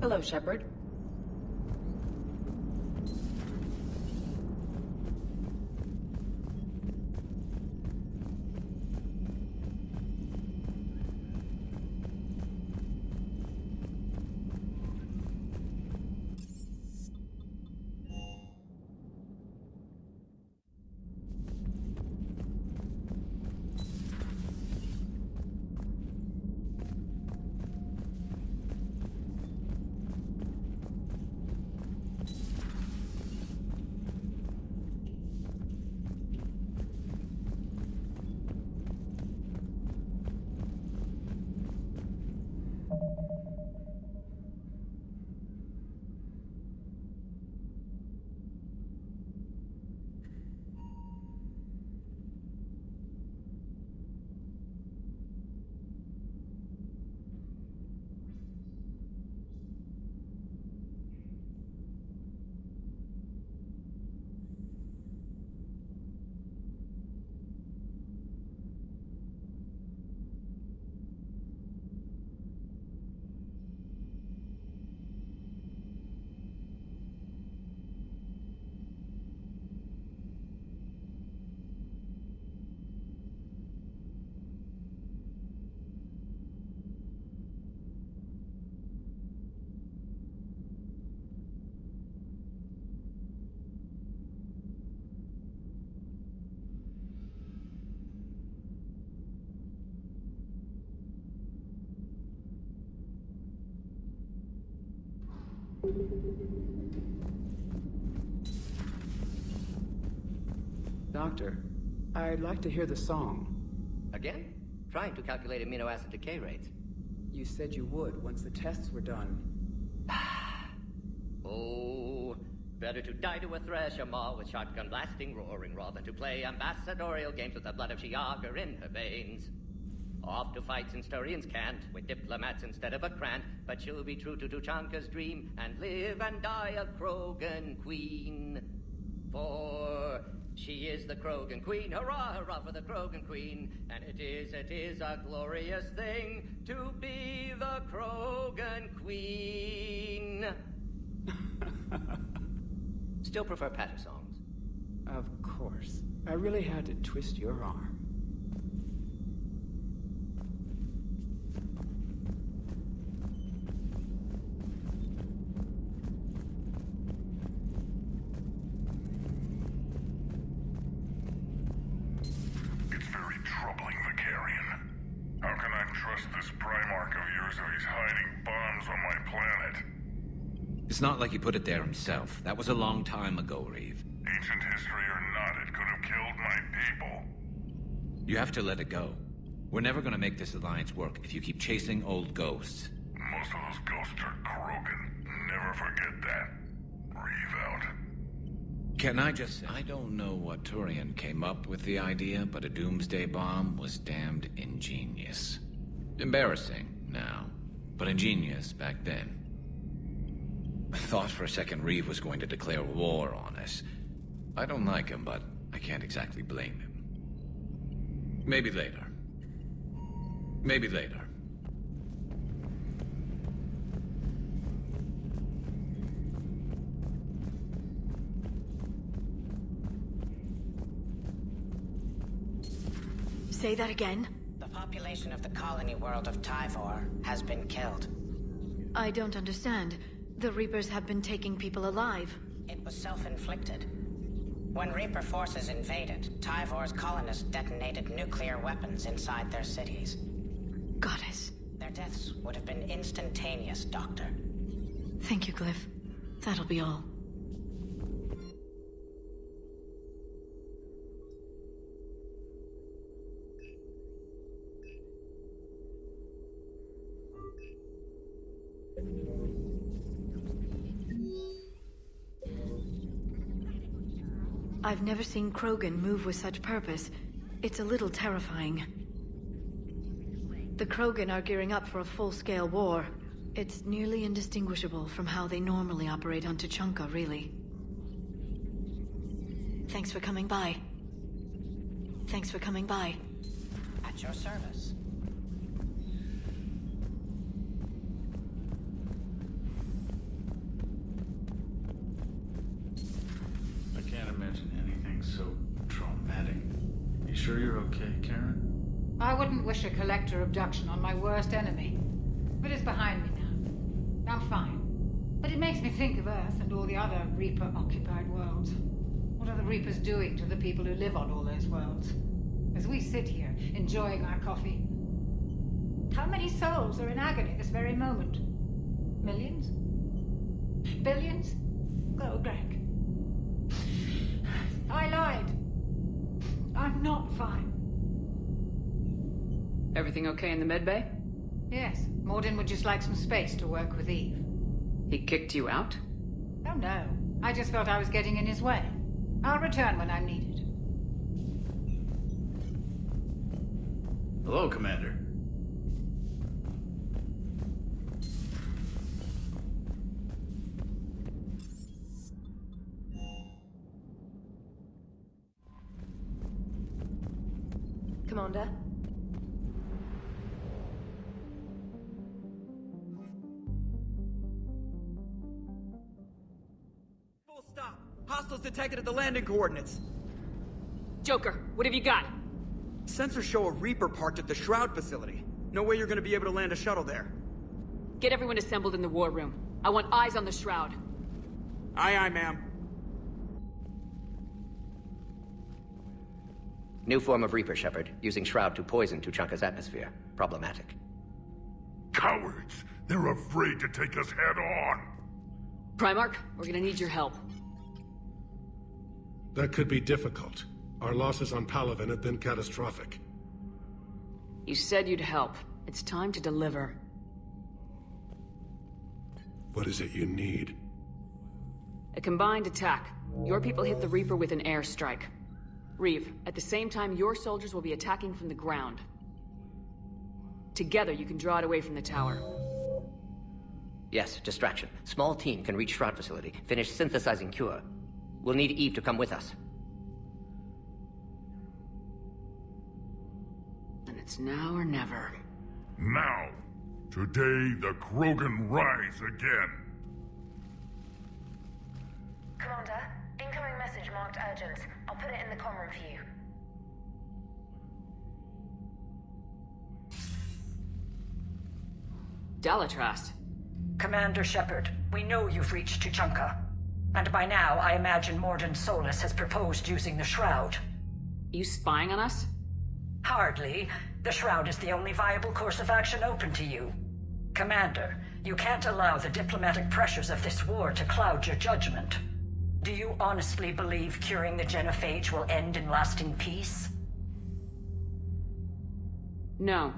Hello, Shepard. Doctor, I'd like to hear the song. Again? Trying to calculate amino acid decay rates. You said you would once the tests were done. Oh, better to die to a thresher maw with shotgun blasting roaring raw than to play ambassadorial games with the blood of Shiagar in her veins. Off to fight since Turians can't, with diplomats instead of a Krant, but she'll be true to Tuchanka's dream and live and die a Krogan queen. For she is the Krogan queen, hurrah, hurrah for the Krogan queen, and it is a glorious thing to be the Krogan queen. Still prefer patter songs. Of course. I really had to twist your arm. It's very troubling, Vicarian. How can I trust this Primarch of yours if he's hiding bombs on my planet? It's not like he put it there himself. That was a long time ago, Reeve. Ancient history or not, it could have killed my people. You have to let it go. We're never gonna make this alliance work if you keep chasing old ghosts. Most of those ghosts are Krogan. Never forget that. Reeve out. Can I just say, I don't know what Turian came up with the idea, but a doomsday bomb was damned ingenious. Embarrassing now, but ingenious back then. I thought for a second Reeve was going to declare war on us. I don't like him, but I can't exactly blame him. Maybe later. Maybe later. Say that again? The population of the colony world of Tyvor has been killed. I don't understand. The Reapers have been taking people alive. It was self-inflicted. When Reaper forces invaded, Tyvor's colonists detonated nuclear weapons inside their cities. Goddess. Their deaths would have been instantaneous, Doctor. Thank you, Glyph. That'll be all. I've never seen Krogan move with such purpose. It's a little terrifying. The Krogan are gearing up for a full-scale war. It's nearly indistinguishable from how they normally operate on Tuchanka, really. Thanks for coming by. Thanks for coming by. At your service. I can't imagine anything so traumatic. You sure you're okay, Karen? I wouldn't wish a collector abduction on my worst enemy. But it's behind me now. I'm fine. But it makes me think of Earth and all the other Reaper-occupied worlds. What are the Reapers doing to the people who live on all those worlds? As we sit here, enjoying our coffee. How many souls are in agony this very moment? Millions? Billions? Oh, Greg. I lied. I'm not fine. Everything okay in the medbay? Yes, Mordin would just like some space to work with Eve. He kicked you out? Oh no, I just felt I was getting in his way. I'll return when I'm needed. Hello, Commander. Commander? Full stop. Hostiles detected at the landing coordinates. Joker, what have you got? Sensors show a Reaper parked at the Shroud facility. No way you're gonna be able to land a shuttle there. Get everyone assembled in the war room. I want eyes on the Shroud. Aye, ma'am. New form of Reaper, Shepard, using Shroud to poison Tuchanka's atmosphere. Problematic. Cowards! They're afraid to take us head on! Primarch, we're gonna need your help. That could be difficult. Our losses on Palaven have been catastrophic. You said you'd help. It's time to deliver. What is it you need? A combined attack. Your people hit the Reaper with an airstrike. Reeve, at the same time, your soldiers will be attacking from the ground. Together, you can draw it away from the tower. Yes, distraction. Small team can reach Shroud facility, finish synthesizing cure. We'll need Eve to come with us. Then it's now or never. Now! Today, the Krogan rise again! Commander, incoming message marked urgent. I'll put it in the comm room for you. Dalatrast. Commander Shepard, we know you've reached Tuchanka. And by now, I imagine Morden Solus has proposed using the Shroud. You spying on us? Hardly. The Shroud is the only viable course of action open to you. Commander, you can't allow the diplomatic pressures of this war to cloud your judgment. Do you honestly believe curing the genophage will end in lasting peace? No,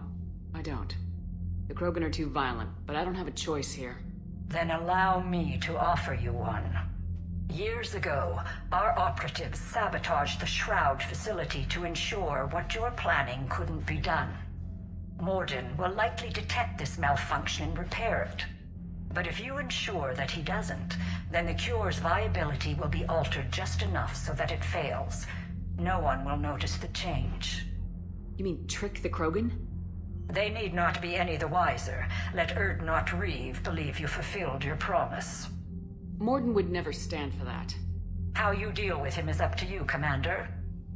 I don't. The Krogan are too violent, but I don't have a choice here. Then allow me to offer you one. Years ago, our operatives sabotaged the Shroud facility to ensure what you're planning couldn't be done. Morden will likely detect this malfunction and repair it. But if you ensure that he doesn't, then the cure's viability will be altered just enough so that it fails. No one will notice the change. You mean trick the Krogan? They need not be any the wiser. Let Erdnot Reeve believe you fulfilled your promise. Morden would never stand for that. How you deal with him is up to you, Commander.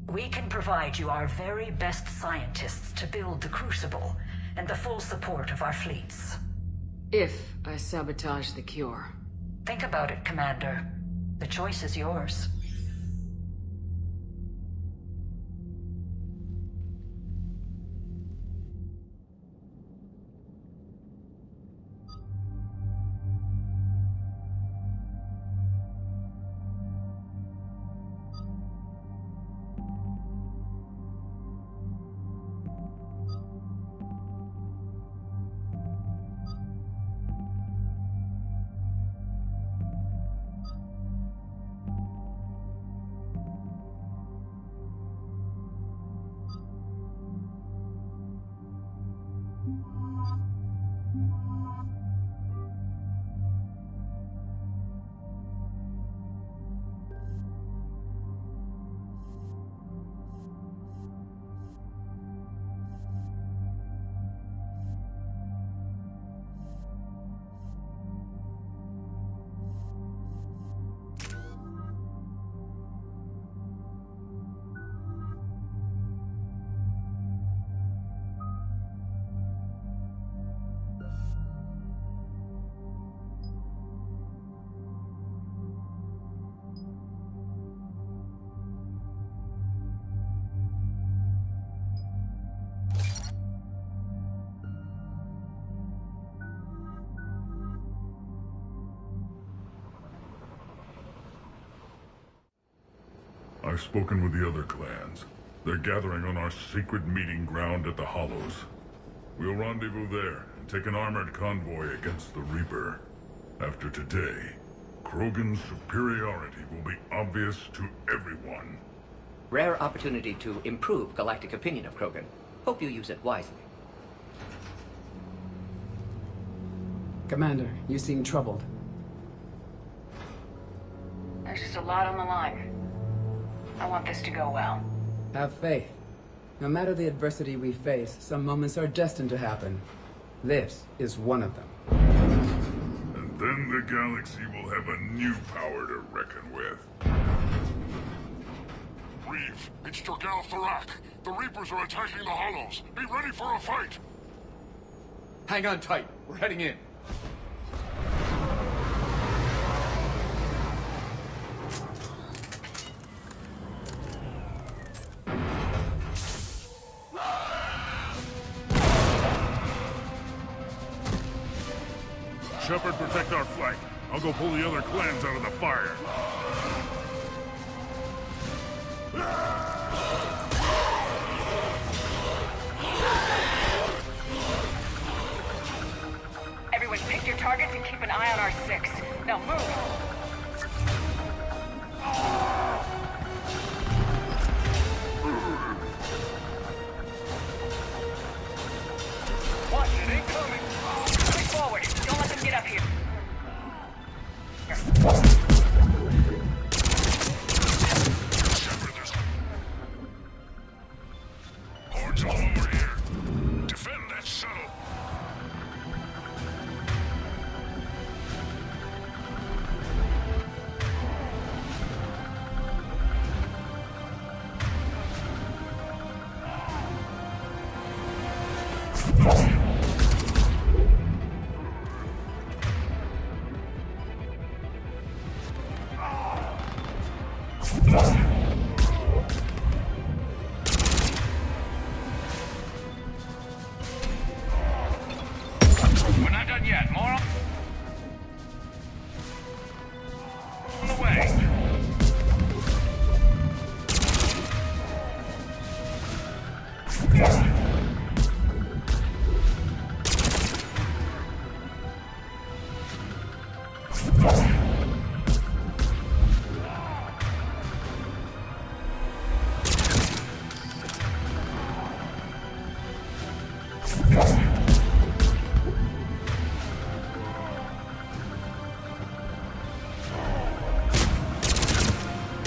We can provide you our very best scientists to build the Crucible, and the full support of our fleets. If I sabotage the cure. Think about it, Commander. The choice is yours. I've spoken with the other clans. They're gathering on our secret meeting ground at the Hollows. We'll rendezvous there and take an armored convoy against the Reaper. After today, Krogan's superiority will be obvious to everyone. Rare opportunity to improve galactic opinion of Krogan. Hope you use it wisely. Commander, you seem troubled. There's just a lot on the line. I want this to go well. Have faith. No matter the adversity we face, some moments are destined to happen. This is one of them. And then the galaxy will have a new power to reckon with. Reeve, it's Jorgal Tharak. The Reapers are attacking the Hollows. Be ready for a fight! Hang on tight. We're heading in. Shepard, protect our flank. I'll go pull the other clans out of the fire. Everyone, pick your targets and keep an eye on our 6. Now move! Watch it, incoming! Push forward! Don't let them get up here! Hordes all over here. Defend that shuttle. We're not done yet. More on the way.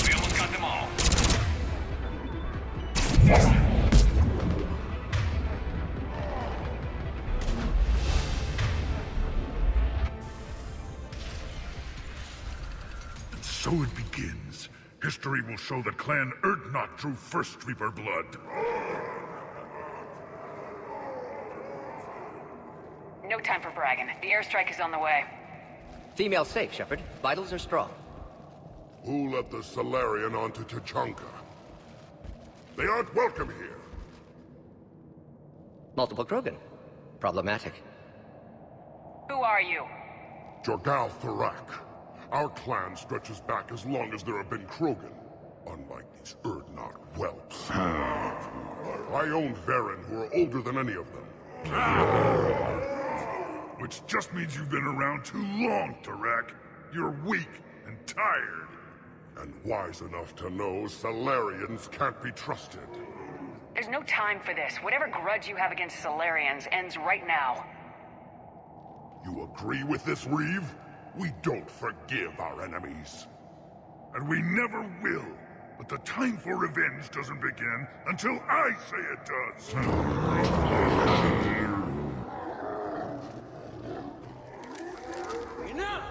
We almost got them all. And so it begins. History will show that Clan Erdnot drew first Reaper blood. No time for bragging. The airstrike is on the way. Female safe, Shepard. Vitals are strong. Who let the Salarian onto Tachanka? They aren't welcome here. Multiple Krogan. Problematic. Who are you? Jorgal Thorak. Our clan stretches back as long as there have been Krogan. Unlike these Erdnot whelps. I own Varen who are older than any of them. Which just means you've been around too long, Tarak. You're weak and tired. And wise enough to know Salarians can't be trusted. There's no time for this. Whatever grudge you have against Solarians ends right now. You agree with this, Reeve? We don't forgive our enemies. And we never will. But the time for revenge doesn't begin until I say it does. Enough!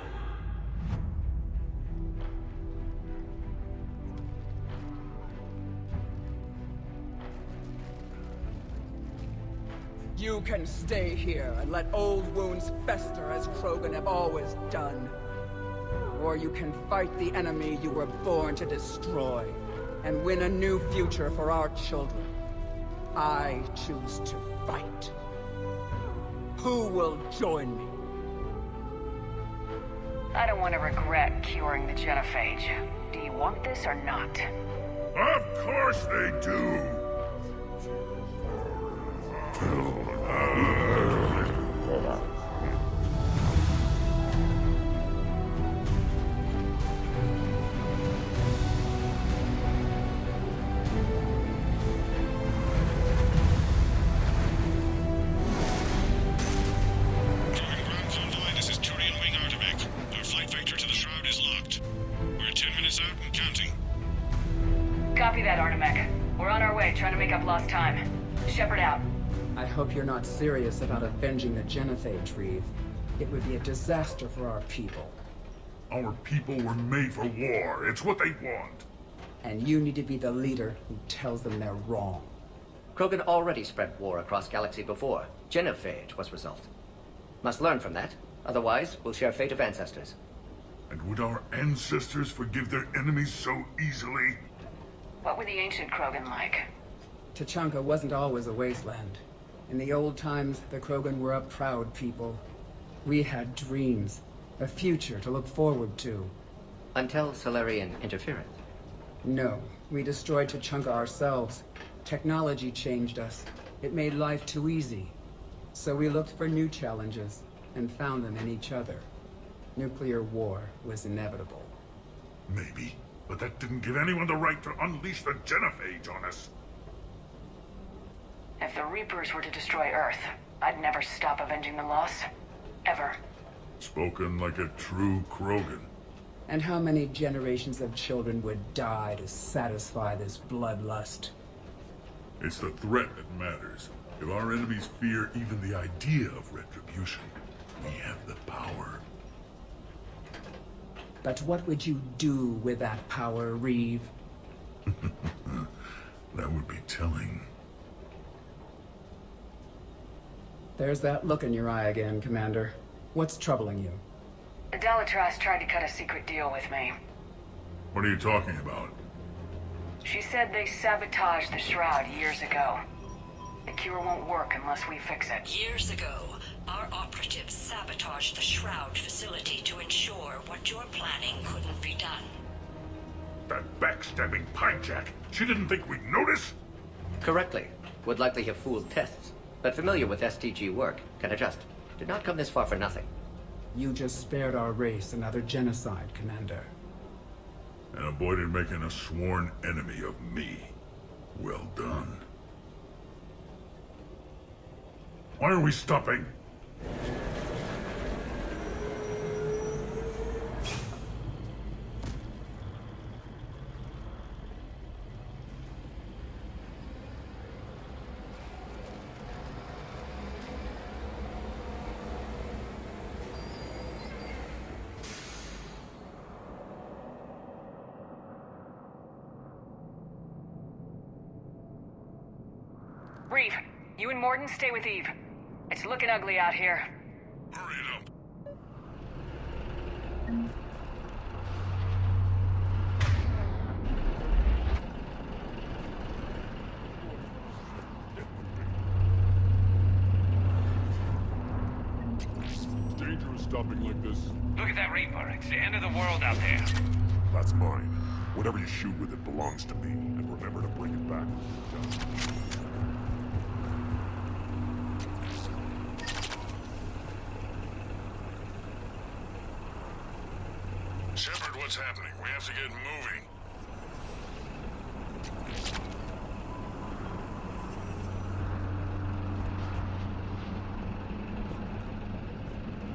You can stay here and let old wounds fester as Krogan have always done. Or you can fight the enemy you were born to destroy, and win a new future for our children. I choose to fight. Who will join me? I don't want to regret curing the genophage. Do you want this or not? Of course they do! This is Turian Wing Artivac. Our flight vector to the Shroud is locked. We're 10 minutes out and counting. Copy that, Artemech. We're on our way, trying to make up lost time. Shepard out. I hope you're not serious about avenging the genophage, Reeve. It would be a disaster for our people. Our people were made for war. It's what they want. And you need to be the leader who tells them they're wrong. Krogan already spread war across galaxy before. Genophage was result. Must learn from that. Otherwise, we'll share fate of ancestors. And would our ancestors forgive their enemies so easily? What were the ancient Krogan like? Tachanka wasn't always a wasteland. In the old times, the Krogan were a proud people. We had dreams, a future to look forward to. Until Solarian interference. No, we destroyed Tachanka ourselves. Technology changed us. It made life too easy. So we looked for new challenges, and found them in each other. Nuclear war was inevitable. Maybe, but that didn't give anyone the right to unleash the genophage on us. If the Reapers were to destroy Earth, I'd never stop avenging the loss. Ever. Spoken like a true Krogan. And how many generations of children would die to satisfy this bloodlust? It's the threat that matters. If our enemies fear even the idea of retribution, we have the power. But what would you do with that power, Reeve? That would be telling. There's that look in your eye again, Commander. What's troubling you? Dalatrass tried to cut a secret deal with me. What are you talking about? She said they sabotaged the Shroud years ago. The cure won't work unless we fix it. Years ago, our operatives sabotaged the Shroud facility to ensure what you're planning couldn't be done. That backstabbing pinejack. She didn't think we'd notice? Correctly. Would likely have fooled tests. But familiar with STG work, can adjust. Did not come this far for nothing. You just spared our race another genocide, Commander. And avoided making a sworn enemy of me. Well done. Why are we stopping? Reeve, you and Morton stay with Eve. It's looking ugly out here. Hurry it up. It's dangerous stopping like this. Look at that Reaper. It's the end of the world out there. That's mine. Whatever you shoot with it belongs to me. And remember to bring it back when you're done. Shepard, what's happening? We have to get moving.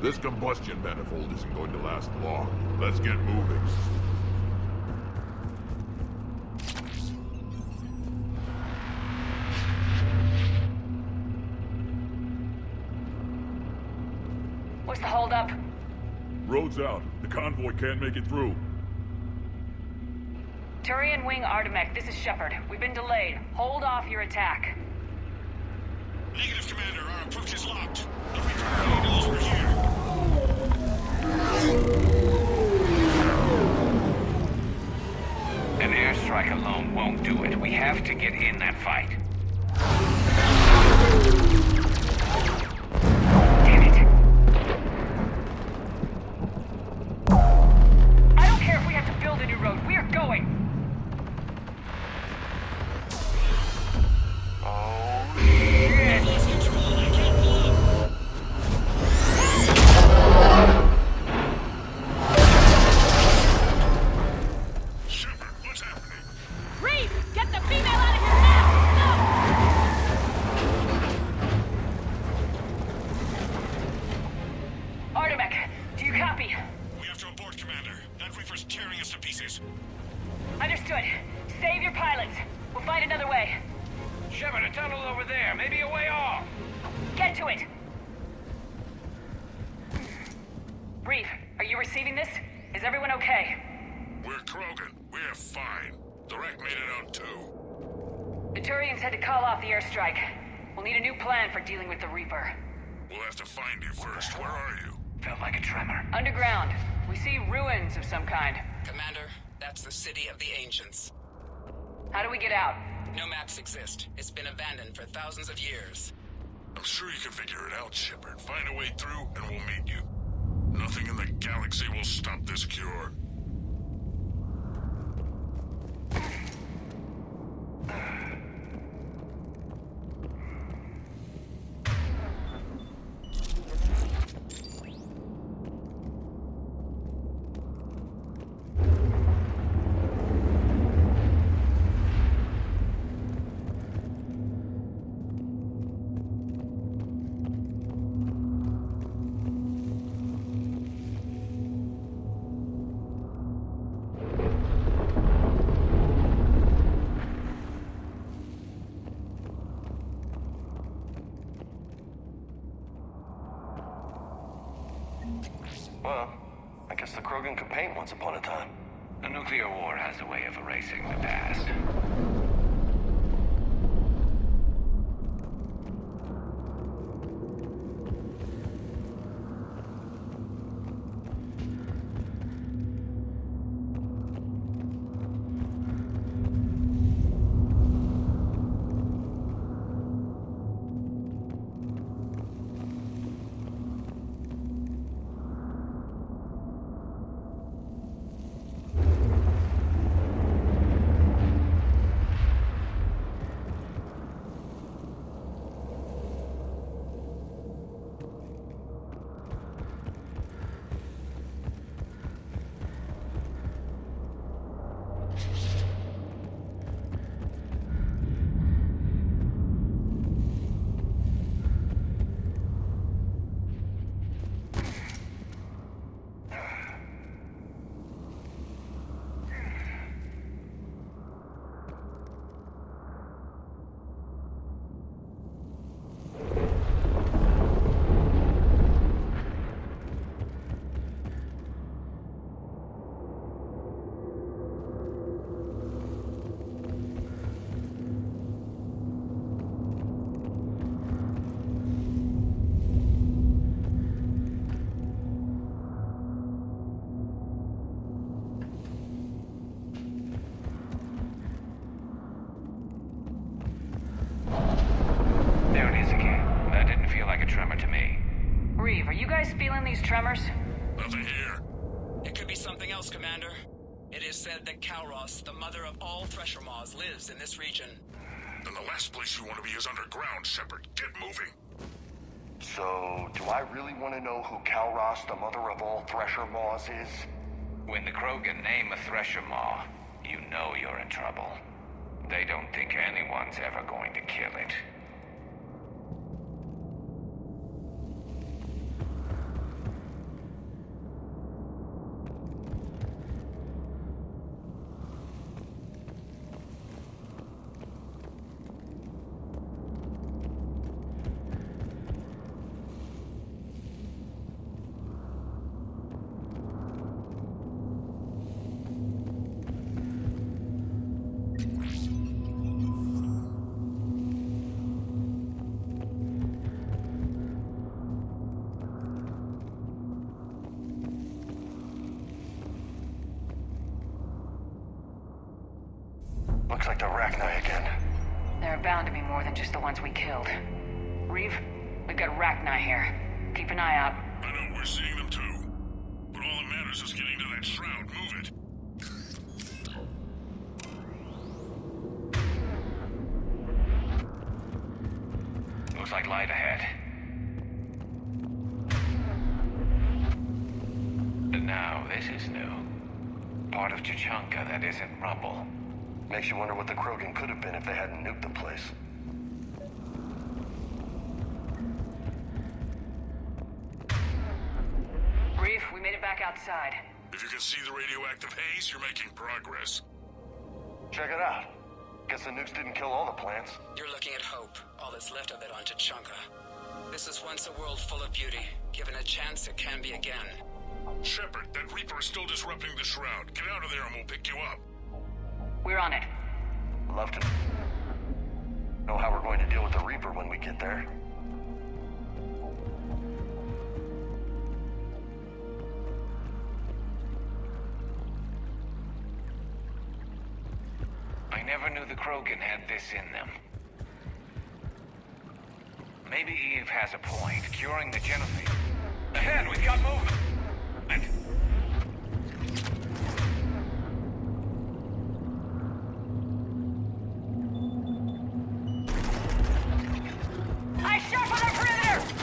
This combustion manifold isn't going to last long. Let's get moving. What's the holdup? Road's out. The convoy can't make it through. Turian Wing Artemek, this is Shepard. We've been delayed. Hold off your attack. Negative, Commander. Our approach is locked. The Reaper knows we're here. An airstrike alone won't do it. We have to get in that fight. Damn it. I don't care if we have to build a new road. We are going. Oh, shit. Lost control. I can't pull up. Shepard, what's happening? Reeve, get the female out of here now! No! Artemek, do you copy? We have to abort, Commander. That Reaper's tearing us to pieces. Understood. Save your pilots. We'll find another way. Shepard, a tunnel over there. Maybe a way off. Get to it! Reeve, are you receiving this? Is everyone okay? We're Krogan. We're fine. Direct made it out too. The Turians had to call off the airstrike. We'll need a new plan for dealing with the Reaper. We'll have to find you first. Where are you? Felt like a tremor. Underground. We see ruins of some kind. Commander, that's the City of the Ancients. How do we get out? No maps exist. It's been abandoned for thousands of years. I'm sure you can figure it out, Shepard. Find a way through, and we'll meet you. Nothing in the galaxy will stop this cure. Well, I guess the Krogan could paint once upon a time. A nuclear war has a way of erasing the past. Feeling these tremors? Nothing here. It could be something else, Commander. It is said that Kalros, the mother of all Thresher Maws, lives in this region. Then the last place you want to be is underground, Shepard. Get moving. So, do I really want to know who Kalros, the mother of all Thresher Maws, is? When the Krogan name a Thresher Maw, you know you're in trouble. They don't think anyone's ever going to kill it. Looks like the Rachni again. There are bound to be more than just the ones we killed. Reeve, we've got Rachni here. Keep an eye out. I know, we're seeing them too. But all that matters is getting to that shroud. Move it. Looks like light ahead. But now, this is new. Part of Tuchanka that isn't rubble. Makes you wonder what the Krogan could have been if they hadn't nuked the place. Reeve, we made it back outside. If you can see the radioactive haze, you're making progress. Check it out. Guess the nukes didn't kill all the plants. You're looking at hope, all that's left of it on Tuchanka. This is once a world full of beauty. Given a chance, it can be again. Shepard, that Reaper is still disrupting the shroud. Get out of there and we'll pick you up. We're on it. Love to know how we're going to deal with the Reaper when we get there. I never knew the Krogan had this in them. Maybe Eve has a point. Curing the genocide. Ahead, we've got movement. I shot for the perimeter!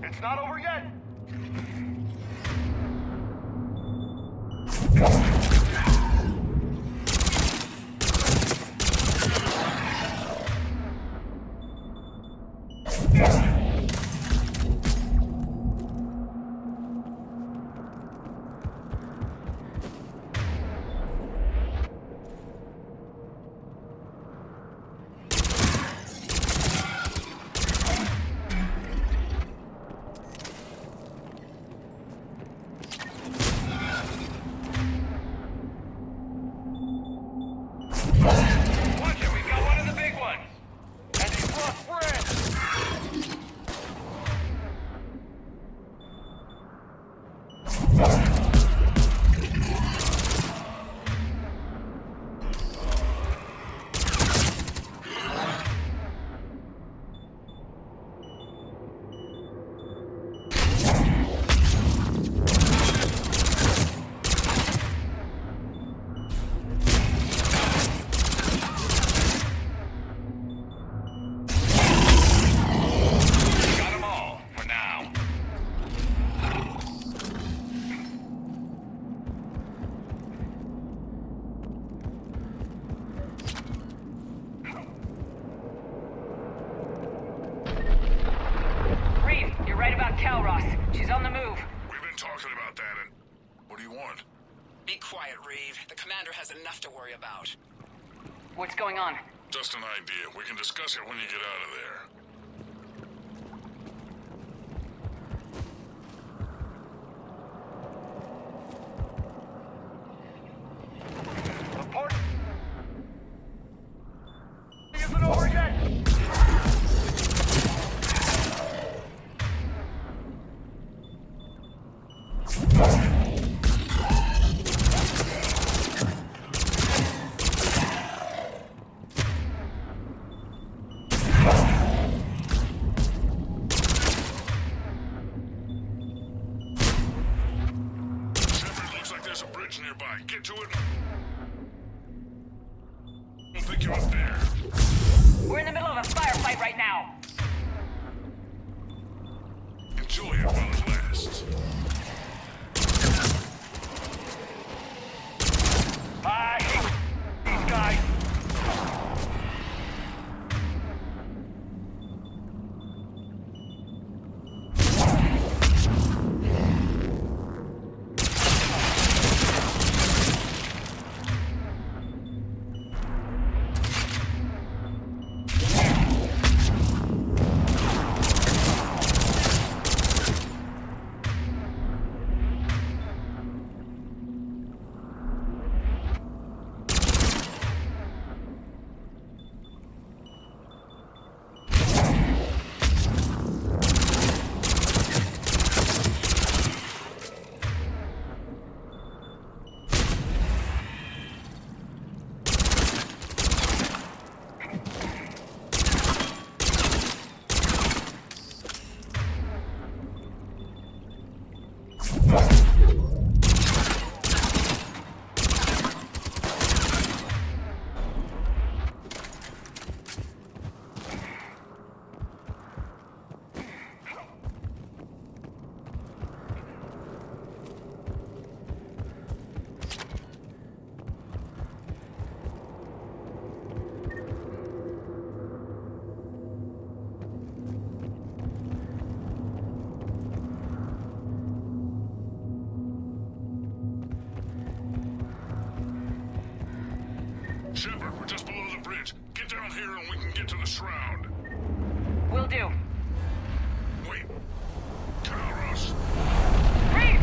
It's not over yet! She's on the move. We've been talking about that, and what do you want? Be quiet, Reeve. The commander has enough to worry about. What's going on? Just an idea. We can discuss it when you get out of there. The party isn't over yet! Shepard, looks like there's a bridge nearby. Get to it. We'll pick you up there. We're in the middle of a firefight right now. Enjoy it while it lasts. I hate these guys! Shepard, we're just below the bridge. Get down here and we can get to the shroud. Will do. Wait. Kairos. Reeve!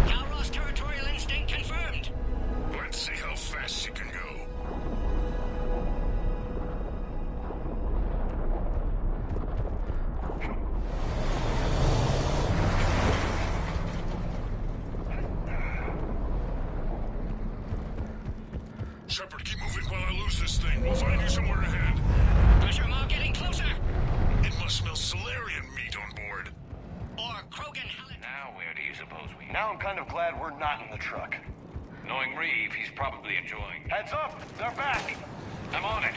Calros territorial instinct confirmed. Let's see how fast she can go. Shepard, keep moving while I lose this thing. We'll find you somewhere ahead. Pressure Maw getting closer. It must smell Solarian meat on board. Or Krogan Halleck. Now where do you suppose we... Now I'm kind of glad we're not in the truck. Knowing Reeve, he's probably enjoying... Heads up! They're back! I'm on it.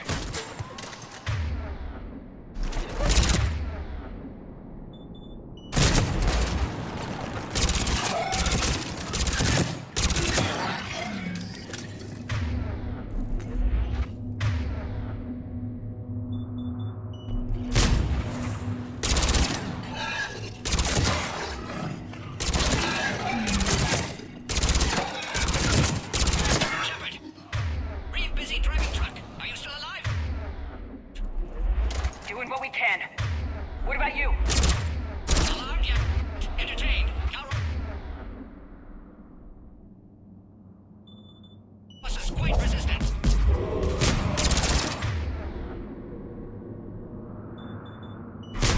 Doing what we can. What about you? Alarmed yet? Entertained. Calros is quite resistant.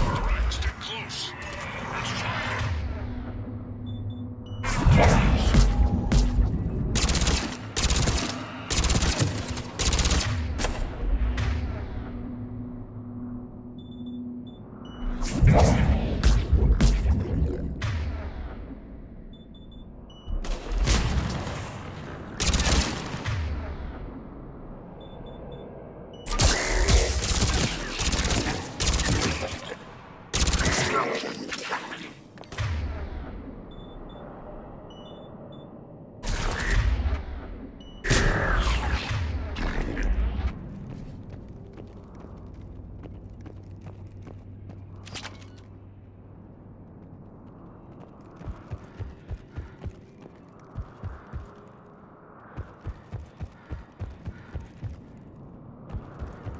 Alright, stick close. Let's try it.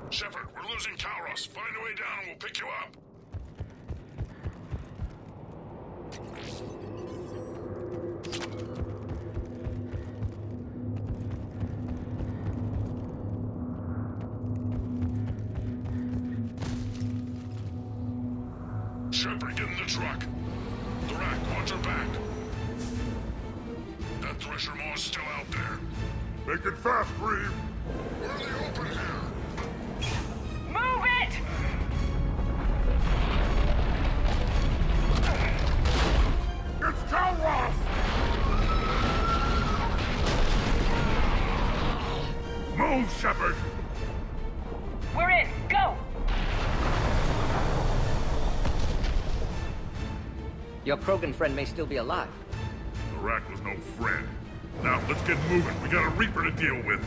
Shepard, we're losing Kairos. Find a way down and we'll pick you up. Shepard, get in the truck. The rack, watch her back. That Thresher Maw's still out there. Make it fast, Reeve. We're in the open here. Move it! It's Kairos! Move, Shepard! We're in. Go! Your Krogan friend may still be alive. The rack was no friend. Now, let's get moving. We got a Reaper to deal with.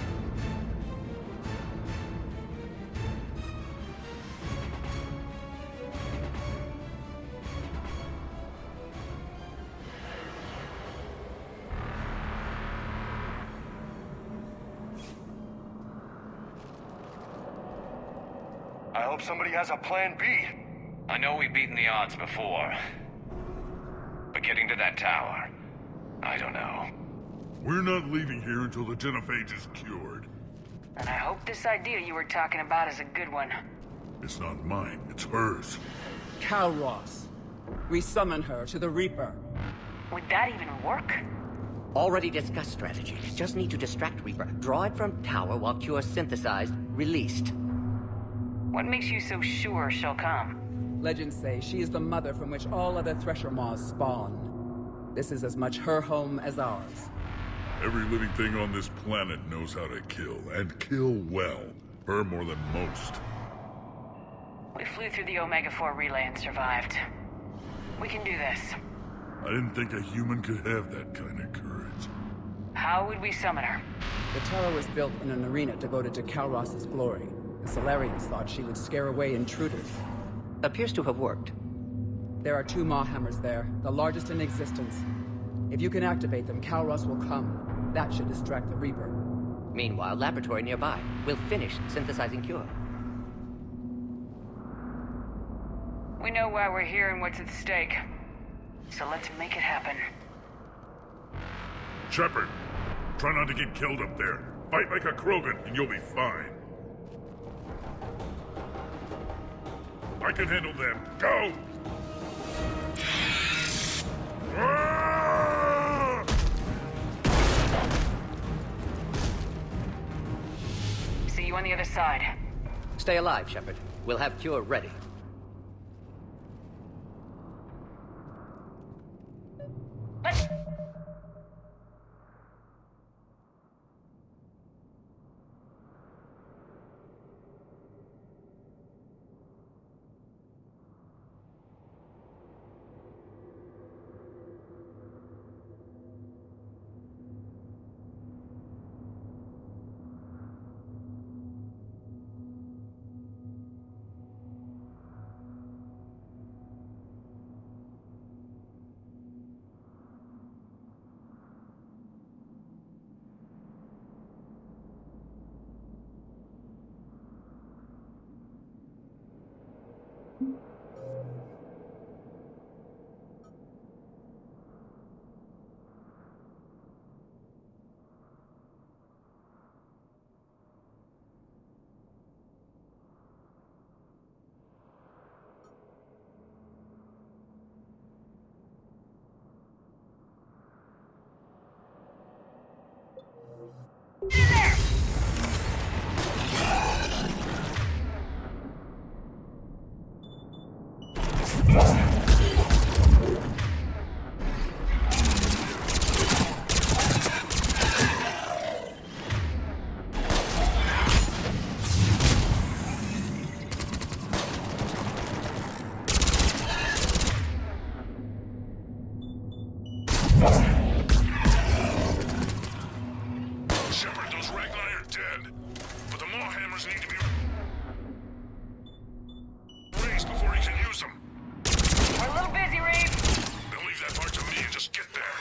I hope somebody has a plan B. I know we've beaten the odds before. But getting to that tower, I don't know. We're not leaving here until the genophage is cured. And I hope this idea you were talking about is a good one. It's not mine, it's hers. Calros. We summon her to the Reaper. Would that even work? Already discussed strategy. Just need to distract Reaper. Draw it from tower while Cure synthesized, released. What makes you so sure she'll come? Legends say she is the mother from which all other Thresher Maws spawn. This is as much her home as ours. Every living thing on this planet knows how to kill, and kill well. Her more than most. We flew through the Omega-4 relay and survived. We can do this. I didn't think a human could have that kind of courage. How would we summon her? The tower was built in an arena devoted to Calros' glory. The Solarians thought she would scare away intruders. Appears to have worked. There are 2 Maw hammers there, the largest in existence. If you can activate them, Calros will come. That should distract the Reaper. Meanwhile, laboratory nearby. We'll finish synthesizing cure. We know why we're here and what's at stake. So let's make it happen. Shepard, try not to get killed up there. Fight like a Krogan and you'll be fine. I can handle them. Go! Ah! See you on the other side. Stay alive, Shepard. We'll have cure ready. Shepard, those Ragni are dead. But the more hammers need to be raised before he can use them. We're a little busy, Reeve. Then leave that part to me and just get there.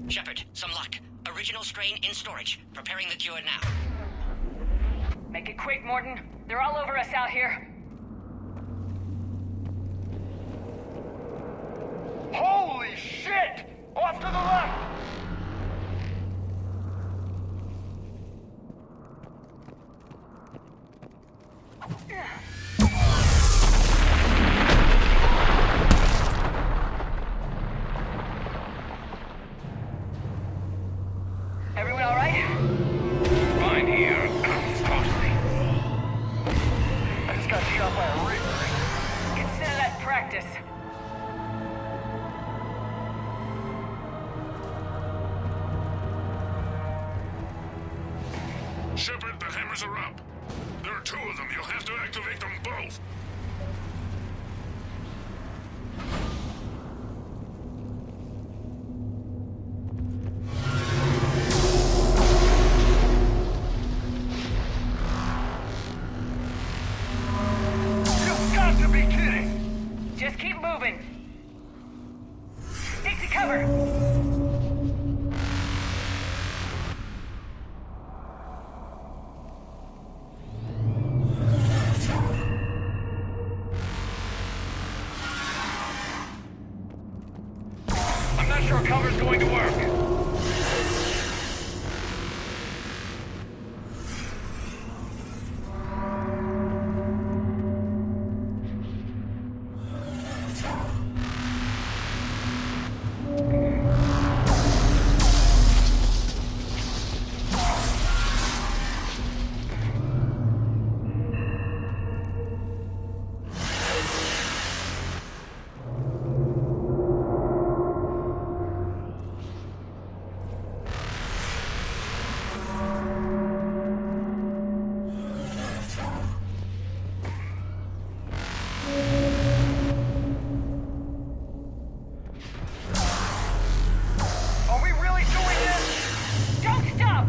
Shepard, some luck. Original strain in storage. Preparing the cure now. Make it quick, Morton. They're all over us out here. Holy shit! Off to the left! Everyone all right? Fine here. Mostly. I just got shot by a Reaper. Consider that practice. Shepard, the hammers are up. There are two of them. You'll have to activate them both. Keep moving. Take the cover. I'm not sure cover's going to work. Are we really doing this? Don't stop!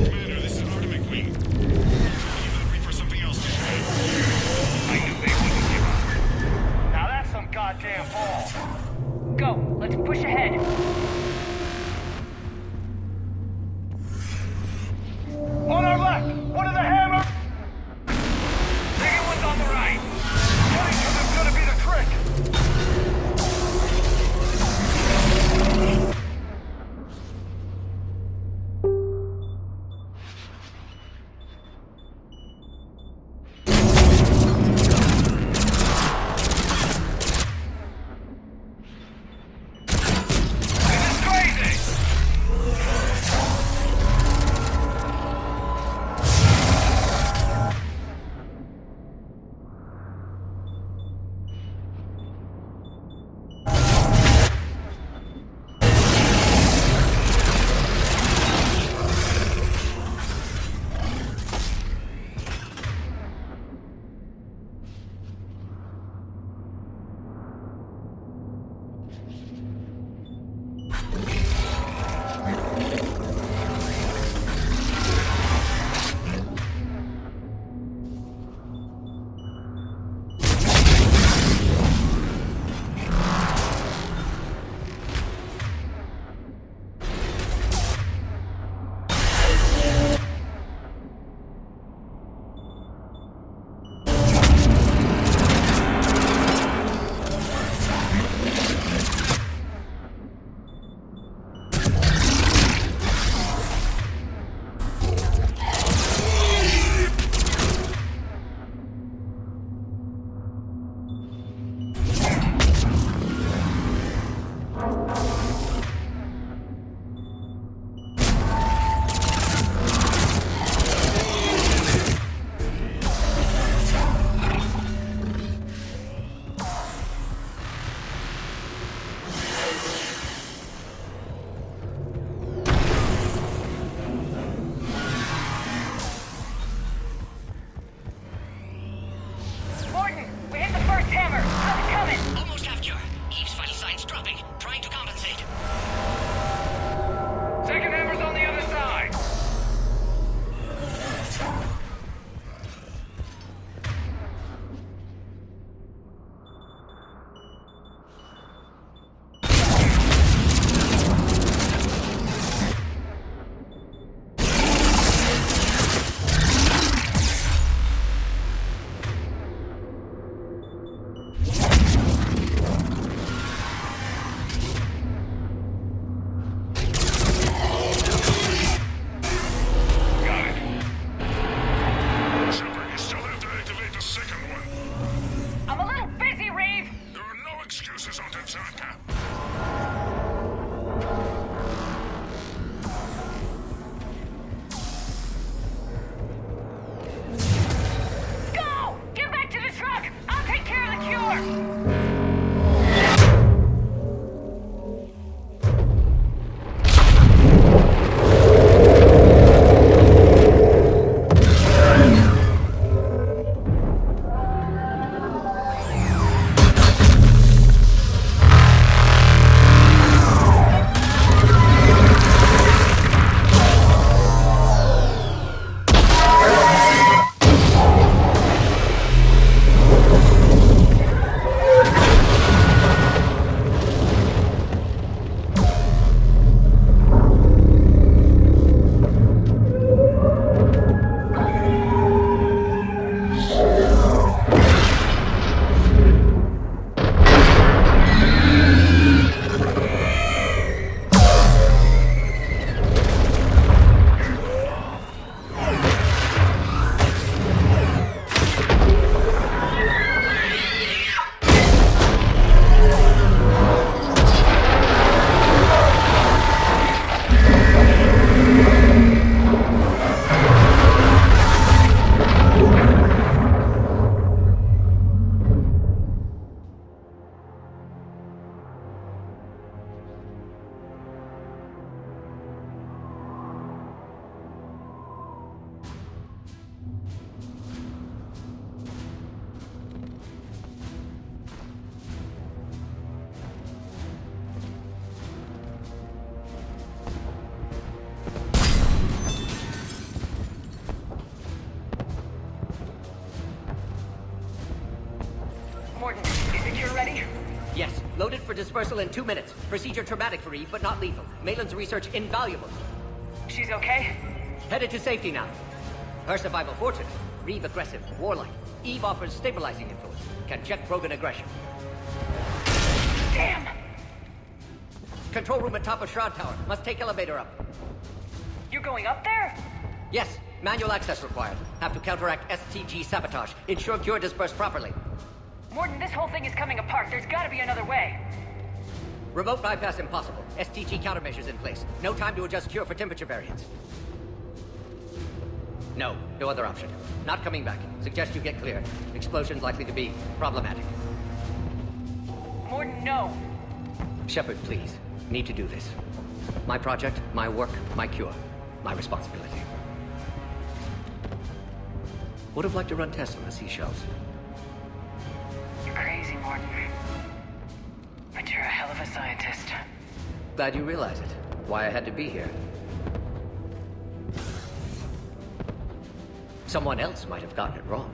Commander, this is Artem McQueen. You got Reaper something else to say? I knew they wouldn't give up. Now that's some goddamn balls. Go, let's push ahead. On our left! One of the hammer! Bigger one's on the right! Getting to them's gonna be the trick! dispersal in 2 minutes. Procedure traumatic for Eve, but not lethal. Malin's research invaluable. She's okay? Headed to safety now. Her survival fortunate. Reeve aggressive, warlike. Eve offers stabilizing influence. Can check Krogan aggression. Damn! Control room at top of Shroud Tower. Must take elevator up. You're going up there? Yes, manual access required. Have to counteract STG sabotage. Ensure cure dispersed properly. Morden, this whole thing is coming apart. There's gotta be another way. Remote bypass impossible. STG countermeasures in place. No time to adjust cure for temperature variance. No other option. Not coming back. Suggest you get clear. Explosion's likely to be problematic. Morden, no. Shepard, please. Need to do this. My project, my work, my cure. My responsibility. Would have liked to run tests on the seashells. You're crazy, Morden. But you're a hell of a scientist. Glad you realize it. Why I had to be here. Someone else might have gotten it wrong.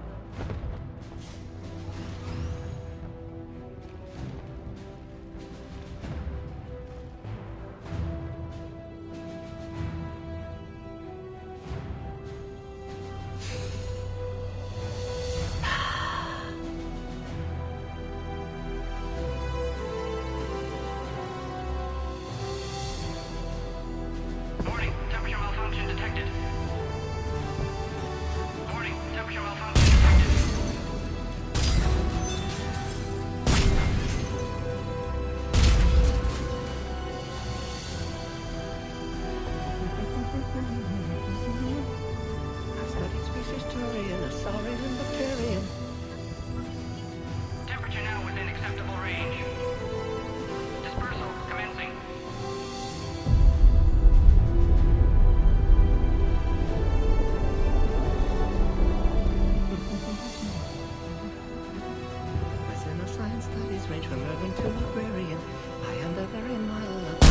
Warning, temperature malfunction detected. Warning, temperature malfunction detected. I studied species Turian, a saurian and bacterian. Temperature now within acceptable range. Dispersal commencing. Within science studies range from urban to agrarian. I am the very model of...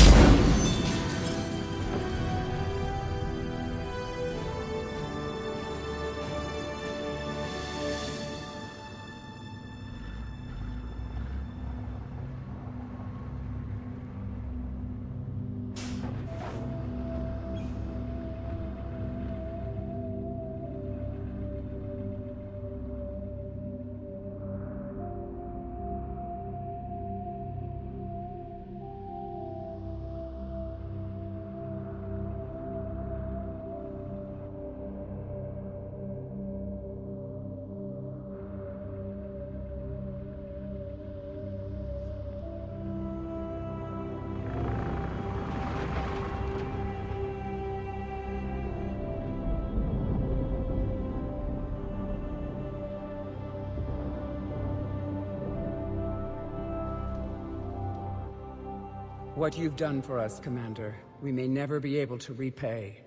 What you've done for us, Commander, we may never be able to repay.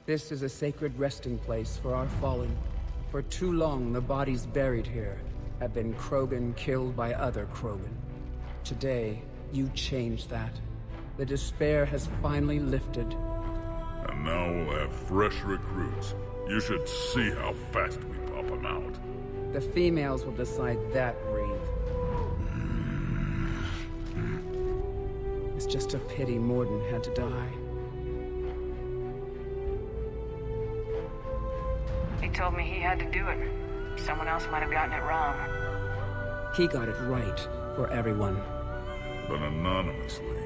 This is a sacred resting place for our fallen. For too long, the bodies buried here have been Krogan killed by other Krogan. Today, you changed that. The despair has finally lifted. And now we'll have fresh recruits. You should see how fast we pop them out. The females will decide that, Reeve. It's just a pity Morden had to die. He told me he had to do it. Someone else might have gotten it wrong. He got it right for everyone. But anonymously,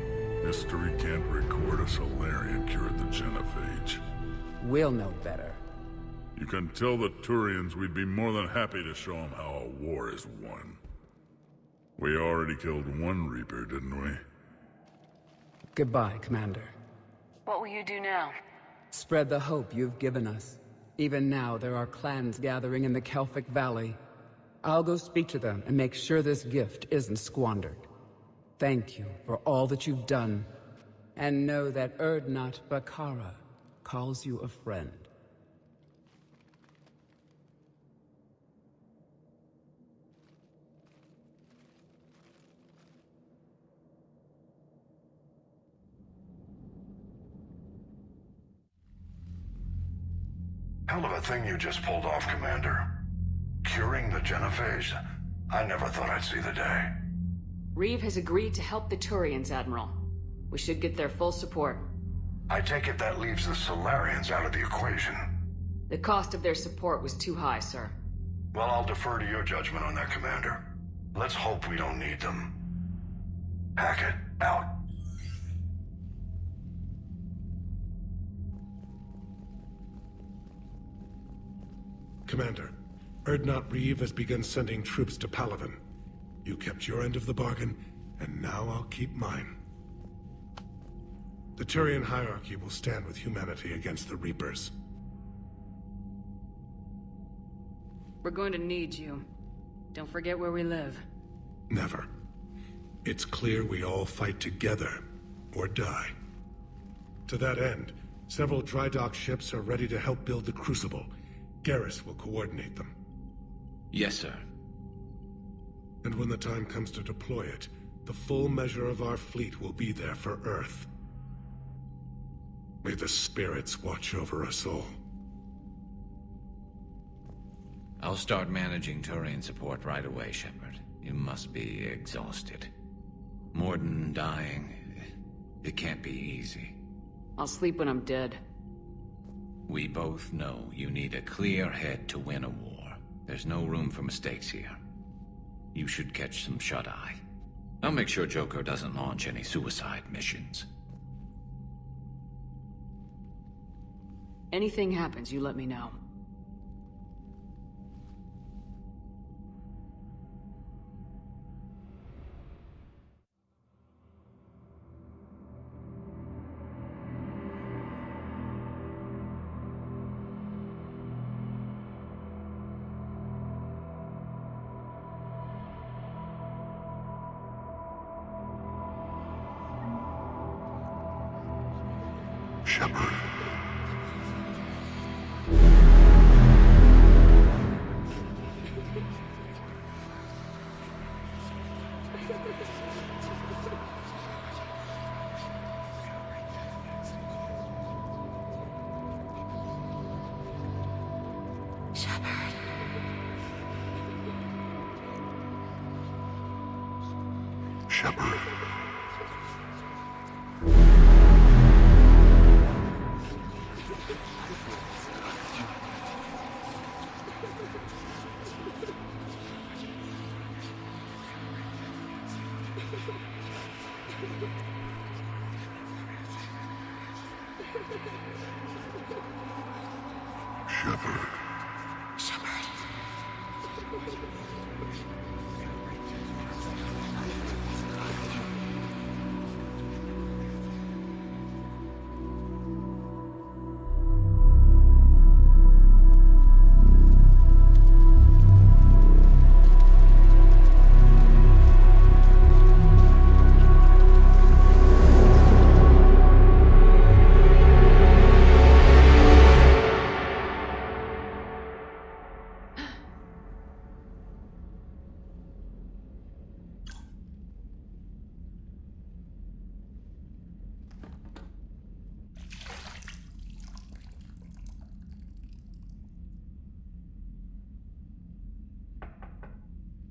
history can't record a Solarian cured the genophage. We'll know better. You can tell the Turians we'd be more than happy to show them how a war is won. We already killed one Reaper, didn't we? Goodbye, Commander. What will you do now? Spread the hope you've given us. Even now, there are clans gathering in the Kelphic Valley. I'll go speak to them and make sure this gift isn't squandered. Thank you for all that you've done. And know that Urdnot Bakara calls you a friend. Hell of a thing you just pulled off, Commander. Curing the genophage? I never thought I'd see the day. Reeve has agreed to help the Turians, Admiral. We should get their full support. I take it that leaves the Solarians out of the equation. The cost of their support was too high, sir. Well, I'll defer to your judgment on that, Commander. Let's hope we don't need them. Hackett, out. Commander, Erdnot Reeve has begun sending troops to Palaven. You kept your end of the bargain, and now I'll keep mine. The Turian hierarchy will stand with humanity against the Reapers. We're going to need you. Don't forget where we live. Never. It's clear we all fight together, or die. To that end, several dry dock ships are ready to help build the Crucible. Garrus will coordinate them. Yes, sir. And when the time comes to deploy it, the full measure of our fleet will be there for Earth. May the spirits watch over us all. I'll start managing Turian support right away, Shepard. You must be exhausted. Morden dying, it can't be easy. I'll sleep when I'm dead. We both know you need a clear head to win a war. There's no room for mistakes here. You should catch some shut-eye. I'll make sure Joker doesn't launch any suicide missions. Anything happens, you let me know. Shepard. Shepard.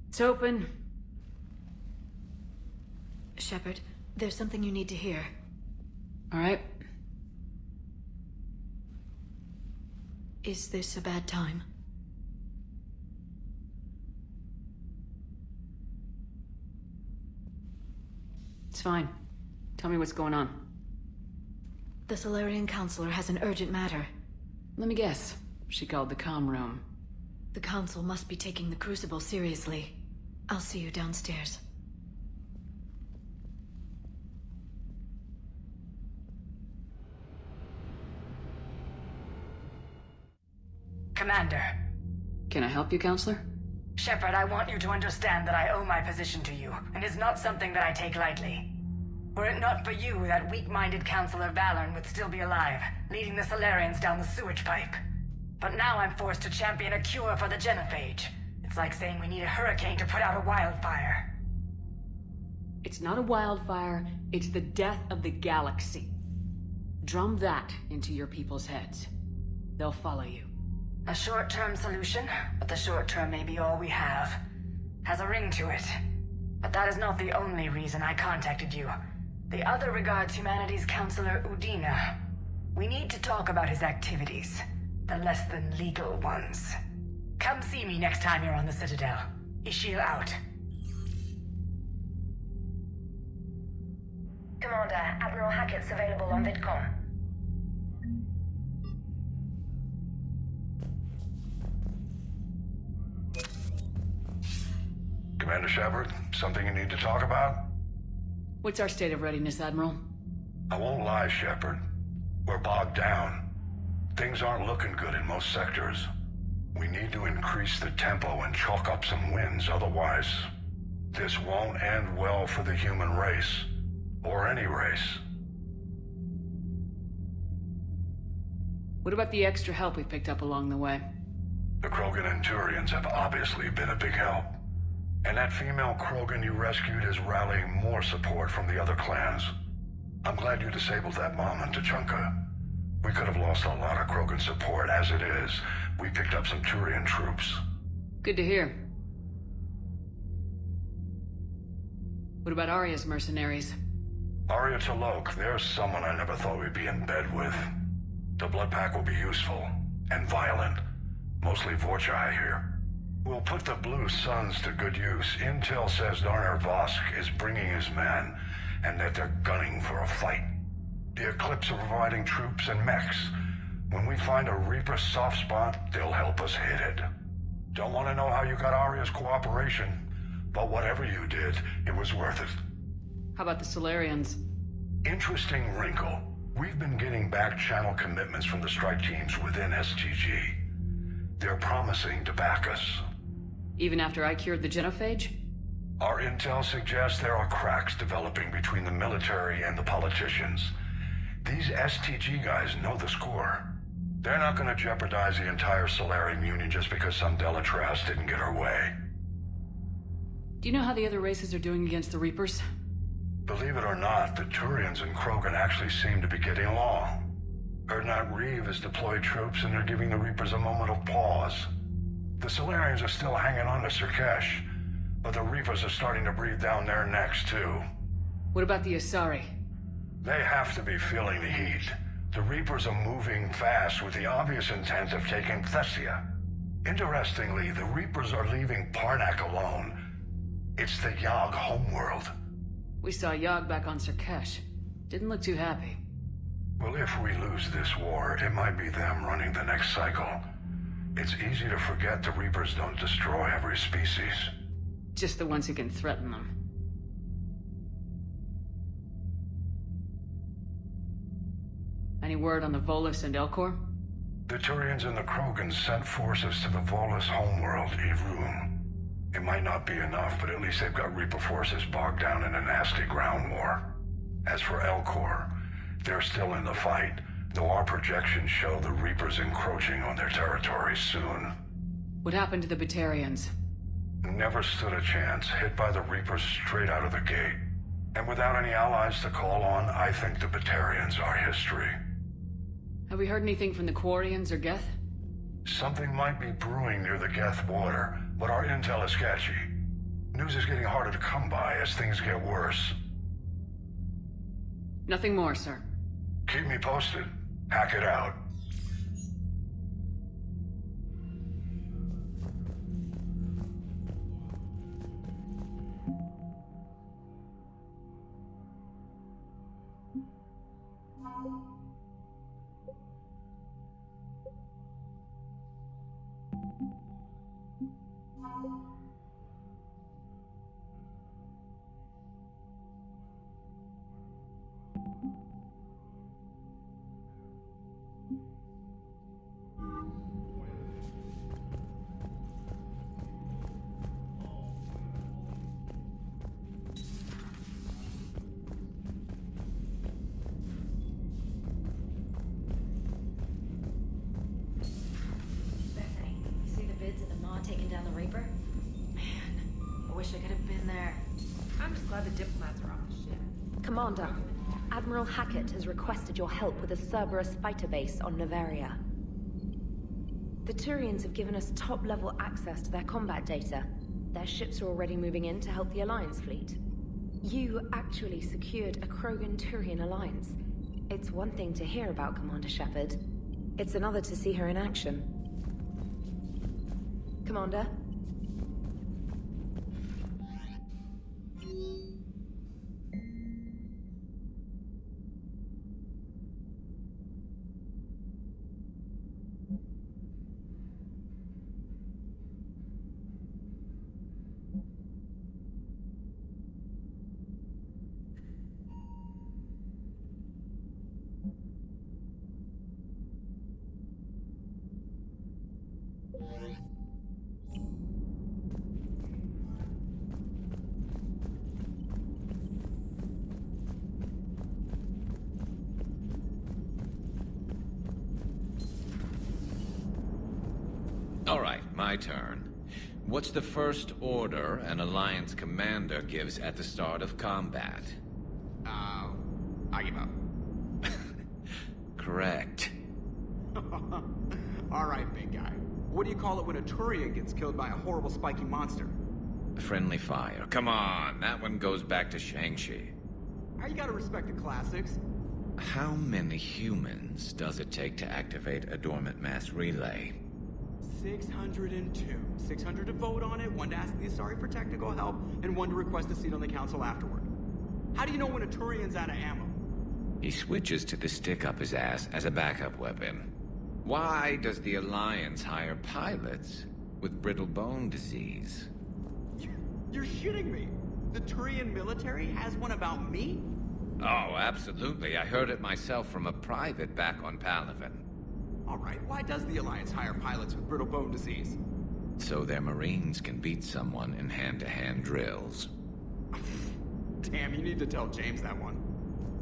It's open. Shepard, there's something you need to hear. All right. Is this a bad time? It's fine. Tell me what's going on. The Solarian Counselor has an urgent matter. Let me guess. She called the comm room. The Council must be taking the Crucible seriously. I'll see you downstairs. Commander. Can I help you, Counselor? Shepard, I want you to understand that I owe my position to you, and it's not something that I take lightly. Were it not for you, that weak-minded Counselor Valorn would still be alive, leading the Solarians down the sewage pipe. But now I'm forced to champion a cure for the genophage. It's like saying we need a hurricane to put out a wildfire. It's not a wildfire, it's the death of the galaxy. Drum that into your people's heads. They'll follow you. A short-term solution, but the short term may be all we have. Has a ring to it. But that is not the only reason I contacted you. The other regards humanity's counselor, Udina. We need to talk about his activities. The less than legal ones. Come see me next time you're on the Citadel. Ishil out. Commander, Admiral Hackett's available on VidCom. Commander Shepard, something you need to talk about? What's our state of readiness, Admiral? I won't lie, Shepard. We're bogged down. Things aren't looking good in most sectors. We need to increase the tempo and chalk up some wins, otherwise this won't end well for the human race. Or any race. What about the extra help we picked up along the way? The Krogan and Turians have obviously been a big help. And that female Krogan you rescued is rallying more support from the other clans. I'm glad you disabled that bomb on Tuchanka. We could have lost a lot of Krogan support. As it is, we picked up some Turian troops. Good to hear. What about Arya's mercenaries? Arya T'Loak, there's someone I never thought we'd be in bed with. The Blood Pack will be useful. And violent. Mostly Vorcha, I hear. We'll put the Blue Suns to good use. Intel says Darner Vosk is bringing his men, and that they're gunning for a fight. The Eclipse are providing troops and mechs. When we find a Reaper soft spot, they'll help us hit it. Don't want to know how you got Arya's cooperation, but whatever you did, it was worth it. How about the Solarians? Interesting wrinkle. We've been getting back-channel commitments from the strike teams within STG. They're promising to back us. Even after I cured the genophage? Our intel suggests there are cracks developing between the military and the politicians. These STG guys know the score. They're not going to jeopardize the entire Solarian Union just because some Delatras didn't get her way. Do you know how the other races are doing against the Reapers? Believe it or not, the Turians and Krogan actually seem to be getting along. Erdnot Reeve has deployed troops and they're giving the Reapers a moment of pause. The Solarians are still hanging on to Surkesh, but the Reapers are starting to breathe down their necks too. What about the Asari? They have to be feeling the heat. The Reapers are moving fast with the obvious intent of taking Thessia. Interestingly, the Reapers are leaving Parnak alone. It's the Yogg homeworld. We saw Yogg back on Surkesh. Didn't look too happy. Well, if we lose this war, it might be them running the next cycle. It's easy to forget the Reapers don't destroy every species. Just the ones who can threaten them. Any word on the Volus and Elcor? The Turians and the Krogans sent forces to the Volus homeworld, Irun. It might not be enough, but at least they've got Reaper forces bogged down in a nasty ground war. As for Elcor, they're still in the fight, though our projections show the Reapers encroaching on their territory soon. What happened to the Batarians? Never stood a chance, hit by the Reapers straight out of the gate. And without any allies to call on, I think the Batarians are history. Have we heard anything from the Quarians or Geth? Something might be brewing near the Geth border, but our intel is sketchy. News is getting harder to come by as things get worse. Nothing more, sir. Keep me posted. Hack it out. Taking down the Reaper? Man, I wish I could have been there. I'm just glad the diplomats are off the ship. Commander, Admiral Hackett has requested your help with a Cerberus fighter base on Noveria. The Turians have given us top-level access to their combat data. Their ships are already moving in to help the Alliance fleet. You actually secured a Krogan-Turian alliance. It's one thing to hear about Commander Shepard. It's another to see her in action. Commander? All right, my turn. What's the first order an Alliance commander gives at the start of combat? I give up. Correct. Alright, big guy. What do you call it when a Turian gets killed by a horrible spiky monster? Friendly fire. Come on, that one goes back to Shang-Chi. You gotta respect the classics. How many humans does it take to activate a dormant mass relay? 602. 600 to vote on it, 1 to ask the Asari for technical help, and 1 to request a seat on the council afterward. How do you know when a Turian's out of ammo? He switches to the stick up his ass as a backup weapon. Why does the Alliance hire pilots with brittle bone disease? You're shitting me! The Turian military has one about me? Oh, absolutely. I heard it myself from a private back on Palaven. Alright, why does the Alliance hire pilots with brittle bone disease? So their Marines can beat someone in hand-to-hand drills. Damn, you need to tell James that one.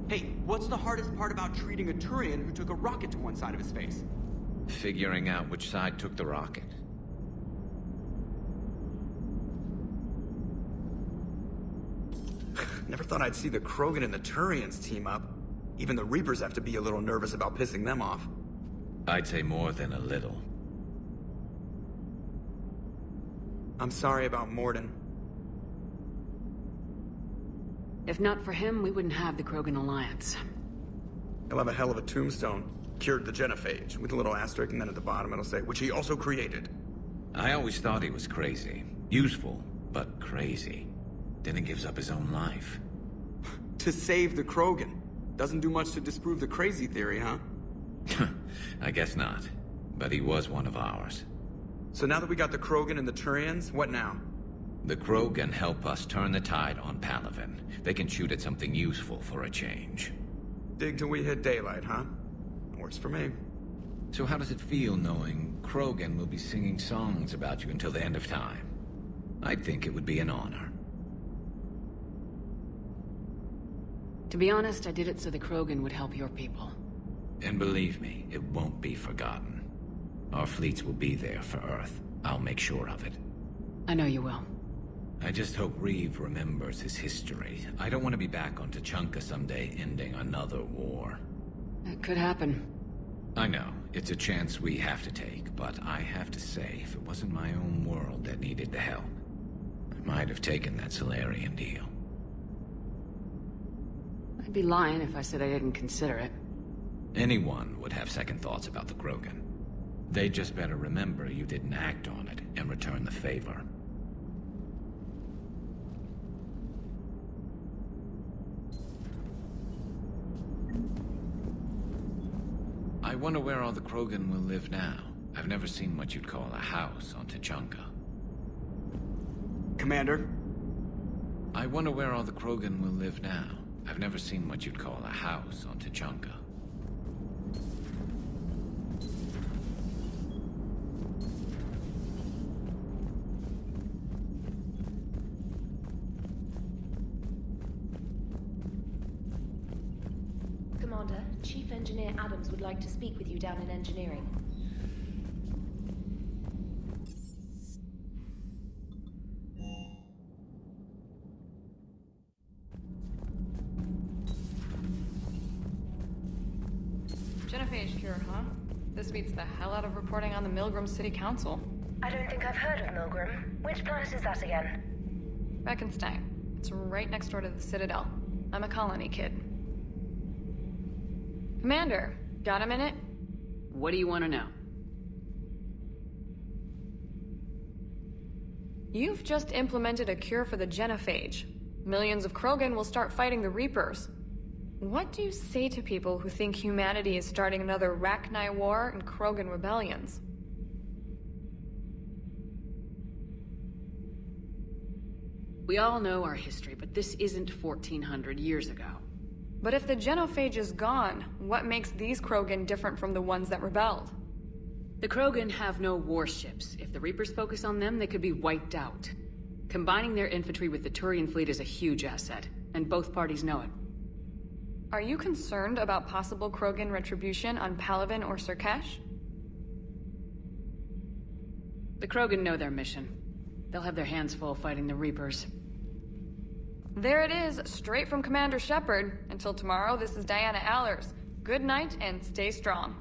Hey, what's the hardest part about treating a Turian who took a rocket to one side of his face? Figuring out which side took the rocket. Never thought I'd see the Krogan and the Turians team up. Even the Reapers have to be a little nervous about pissing them off. I'd say more than a little. I'm sorry about Morden. If not for him, we wouldn't have the Krogan Alliance. He'll have a hell of a tombstone. Cured the genophage, with a little asterisk, and then at the bottom it'll say, which he also created. I always thought he was crazy. Useful, but crazy. Then he gives up his own life. To save the Krogan. Doesn't do much to disprove the crazy theory, huh? I guess not. But he was one of ours. So now that we got the Krogan and the Turians, what now? The Krogan help us turn the tide on Palaven. They can shoot at something useful for a change. Dig till we hit daylight, huh? Works for me. So how does it feel knowing Krogan will be singing songs about you until the end of time? I'd think it would be an honor. To be honest, I did it so the Krogan would help your people. And believe me, it won't be forgotten. Our fleets will be there for Earth. I'll make sure of it. I know you will. I just hope Reeve remembers his history. I don't want to be back on Tuchanka someday ending another war. It could happen. I know, it's a chance we have to take, but I have to say, if it wasn't my own world that needed the help, I might have taken that Solarian deal. I'd be lying if I said I didn't consider it. Anyone would have second thoughts about the Krogan. They just better remember you didn't act on it and return the favor. I wonder where all the Krogan will live now. I've never seen what you'd call a house on Tuchanka. Commander? I wonder where all the Krogan will live now. I've never seen what you'd call a house on Tuchanka. Commander, Chief Engineer Adams would like to speak with you down in engineering. Genophage cure, huh? This beats the hell out of reporting on the Milgram City Council. I don't think I've heard of Milgram. Which planet is that again? Reckenstein. It's right next door to the Citadel. I'm a colony kid. Commander, got a minute? What do you want to know? You've just implemented a cure for the genophage. Millions of Krogan will start fighting the Reapers. What do you say to people who think humanity is starting another Rachni War and Krogan rebellions? We all know our history, but this isn't 1400 years ago. But if the genophage is gone, what makes these Krogan different from the ones that rebelled? The Krogan have no warships. If the Reapers focus on them, they could be wiped out. Combining their infantry with the Turian fleet is a huge asset, and both parties know it. Are you concerned about possible Krogan retribution on Palaven or Surkesh? The Krogan know their mission. They'll have their hands full fighting the Reapers. There it is, straight from Commander Shepard. Until tomorrow, this is Diana Allers. Good night and stay strong.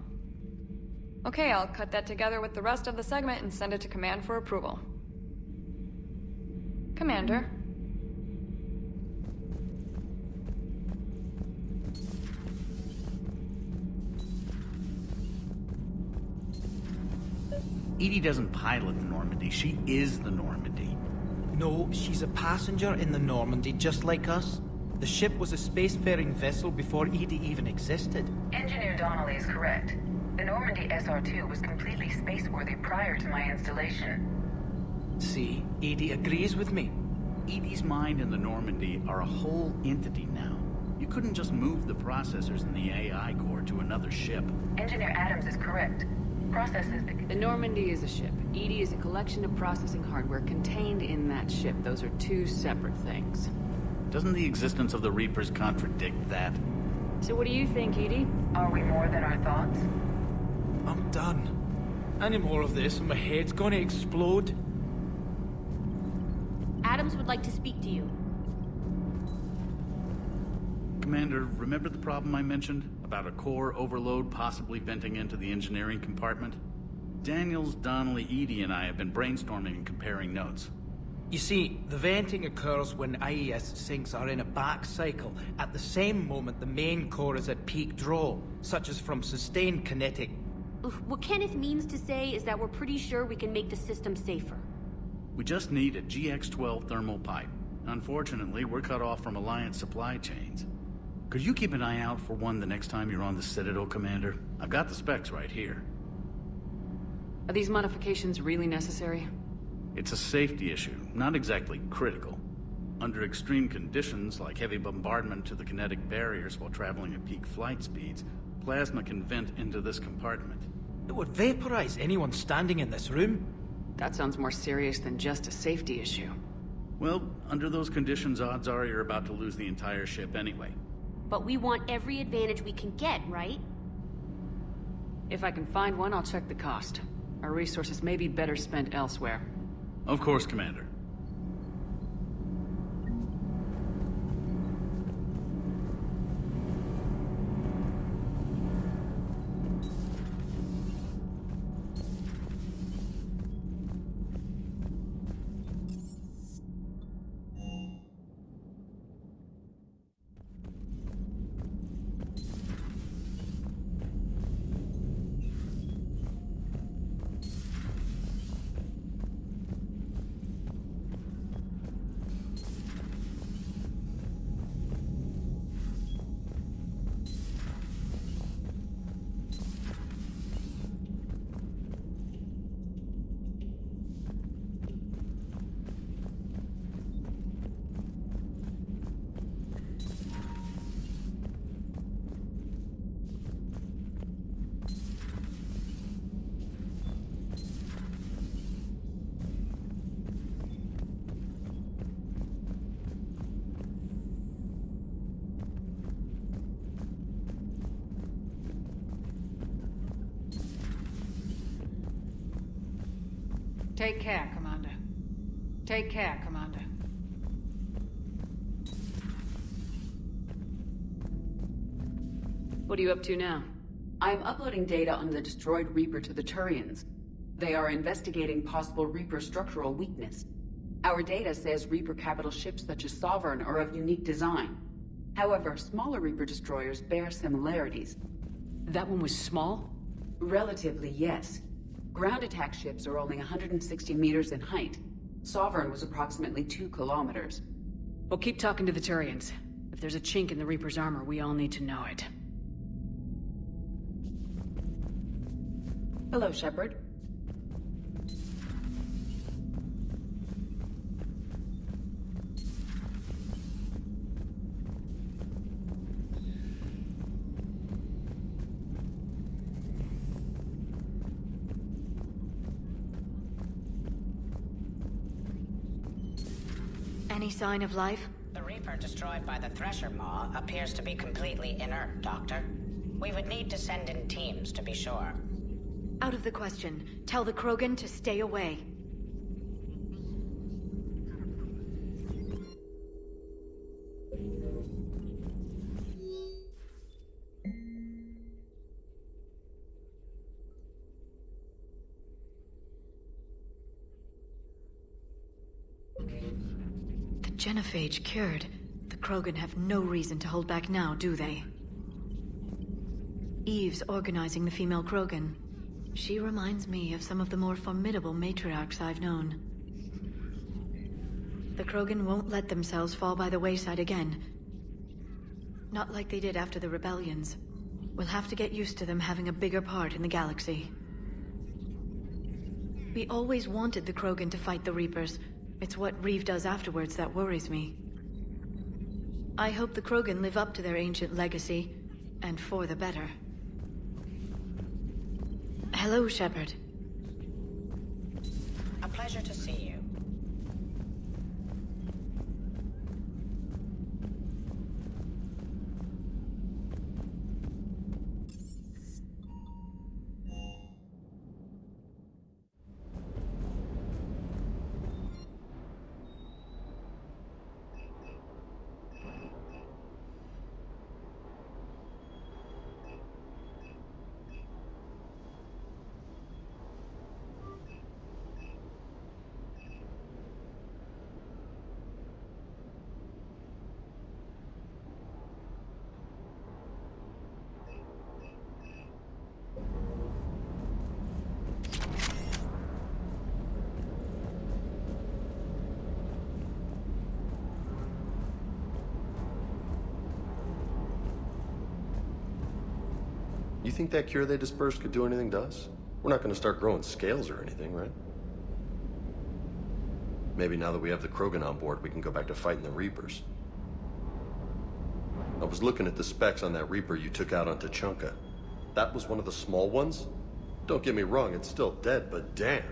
Okay, I'll cut that together with the rest of the segment and send it to Command for approval. Commander. Edie doesn't pilot the Normandy, she is the Normandy. No, she's a passenger in the Normandy, just like us. The ship was a spacefaring vessel before Edie even existed. Engineer Donnelly is correct. The Normandy SR-2 was completely spaceworthy prior to my installation. See, Edie agrees with me. Edie's mind and the Normandy are a whole entity now. You couldn't just move the processors in the AI core to another ship. Engineer Adams is correct. Processes The Normandy is a ship. Edie is a collection of processing hardware contained in that ship. Those are two separate things. Doesn't the existence of the Reapers contradict that? So what do you think, Edie? Are we more than our thoughts? I'm done. Any more of this and my head's gonna explode. Adams would like to speak to you. Commander, remember the problem I mentioned? About a core overload possibly venting into the engineering compartment? Daniels, Donnelly, Edie, and I have been brainstorming and comparing notes. You see, the venting occurs when IES sinks are in a back cycle. At the same moment, the main core is at peak draw, such as from sustained kinetic. What Kenneth means to say is that we're pretty sure we can make the system safer. We just need a GX-12 thermal pipe. Unfortunately, we're cut off from Alliance supply chains. Could you keep an eye out for one the next time you're on the Citadel, Commander? I've got the specs right here. Are these modifications really necessary? It's a safety issue, not exactly critical. Under extreme conditions, like heavy bombardment to the kinetic barriers while traveling at peak flight speeds, plasma can vent into this compartment. It would vaporize anyone standing in this room. That sounds more serious than just a safety issue. Well, under those conditions, odds are you're about to lose the entire ship anyway. But we want every advantage we can get, right? If I can find one, I'll check the cost. Our resources may be better spent elsewhere. Of course, Commander. Take care, Commander. Take care, Commander. What are you up to now? I am uploading data on the destroyed Reaper to the Turians. They are investigating possible Reaper structural weakness. Our data says Reaper capital ships such as Sovereign are of unique design. However, smaller Reaper destroyers bear similarities. That one was small? Relatively, yes. Ground attack ships are only 160 meters in height. Sovereign was approximately 2 kilometers. We'll keep talking to the Turians. If there's a chink in the Reaper's armor, we all need to know it. Hello, Shepard. Any sign of life? The Reaper destroyed by the Thresher Maw appears to be completely inert, Doctor. We would need to send in teams to be sure. Out of the question. Tell the Krogan to stay away. The genophage cured. The Krogan have no reason to hold back now, do they? Eve's organizing the female Krogan. She reminds me of some of the more formidable matriarchs I've known. The Krogan won't let themselves fall by the wayside again. Not like they did after the rebellions. We'll have to get used to them having a bigger part in the galaxy. We always wanted the Krogan to fight the Reapers. It's what Reeve does afterwards that worries me. I hope the Krogan live up to their ancient legacy, and for the better. Hello, Shepard. A pleasure to see you. You think that cure they dispersed could do anything to us? We're not going to start growing scales or anything, right? Maybe now that we have the Krogan on board, we can go back to fighting the Reapers. I was looking at the specs on that Reaper you took out on Tuchanka. That was one of the small ones? Don't get me wrong, it's still dead, but damn.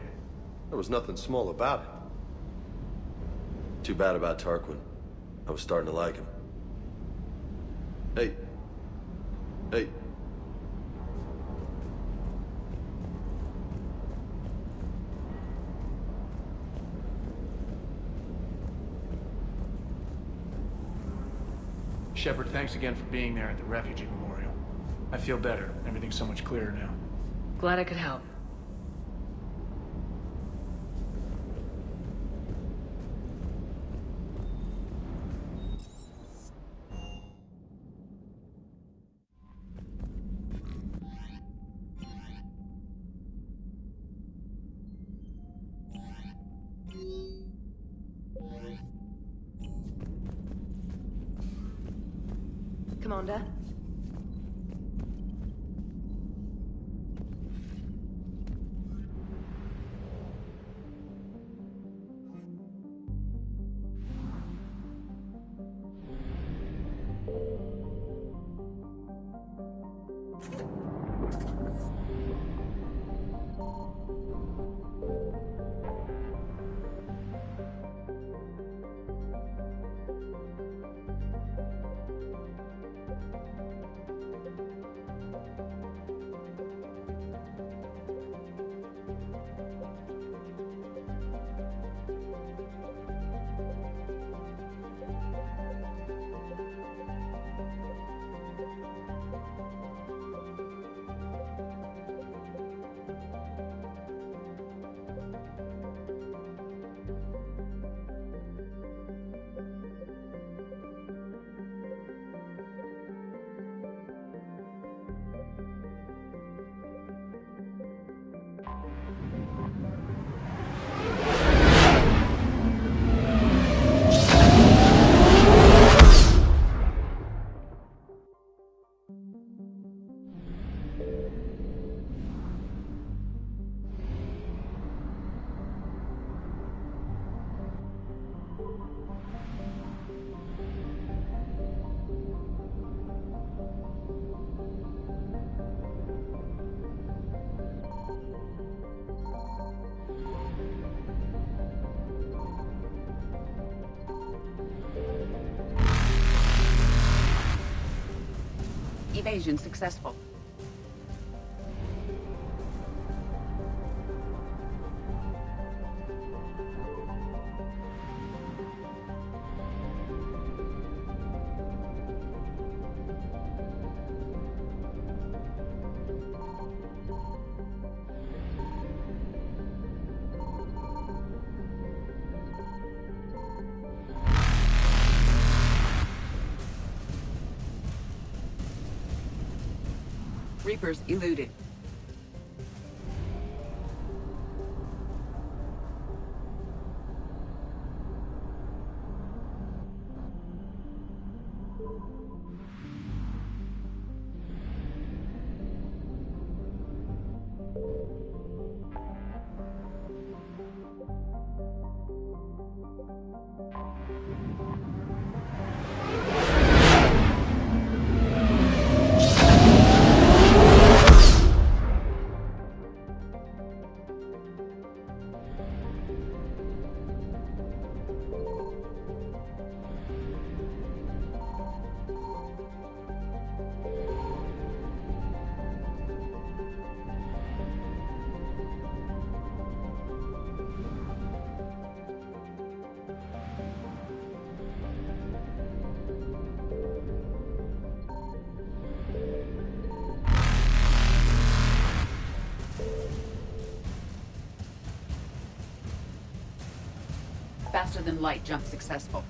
There was nothing small about it. Too bad about Tarquin. I was starting to like him. Hey. Hey. Shepard, thanks again for being there at the Refugee Memorial. I feel better. Everything's so much clearer now. Glad I could help. Commander? Evasion successful. Reapers eluded. Faster than light jump successful.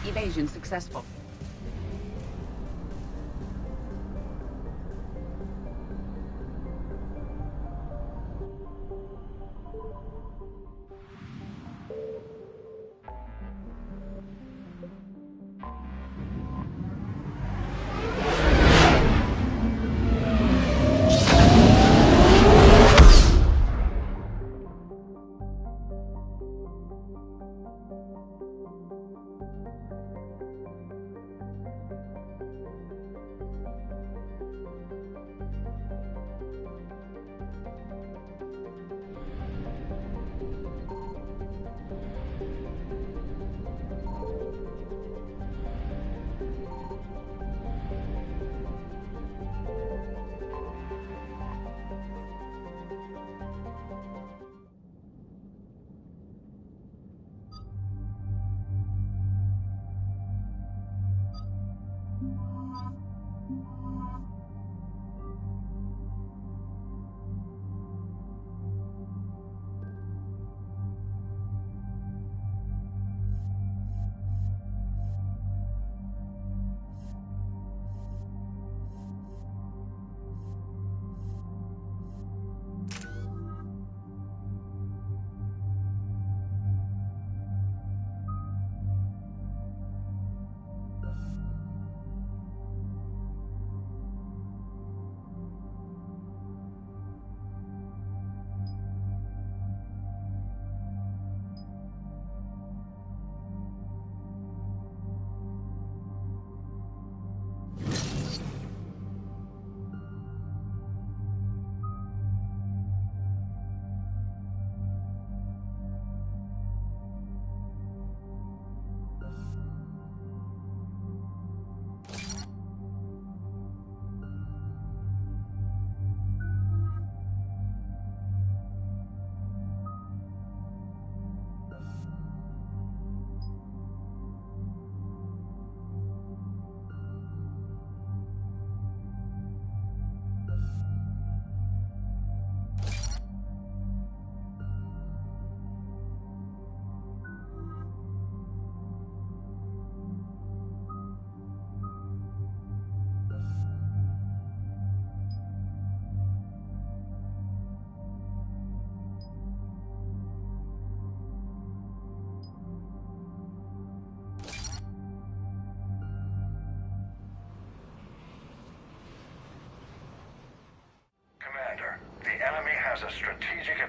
Evasion successful.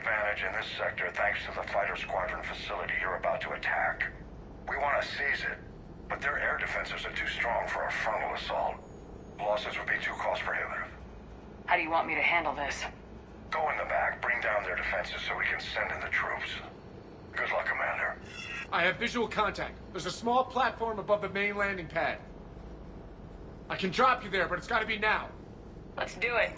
advantage in this sector thanks to the fighter squadron facility you're about to attack. We want to seize it, but their air defenses are too strong for a frontal assault. Losses would be too cost prohibitive. How do you want me to handle this? Go in the back, bring down their defenses so we can send in the troops. Good luck, Commander. I have visual contact. There's a small platform above the main landing pad. I can drop you there, but it's gotta be now. Let's do it.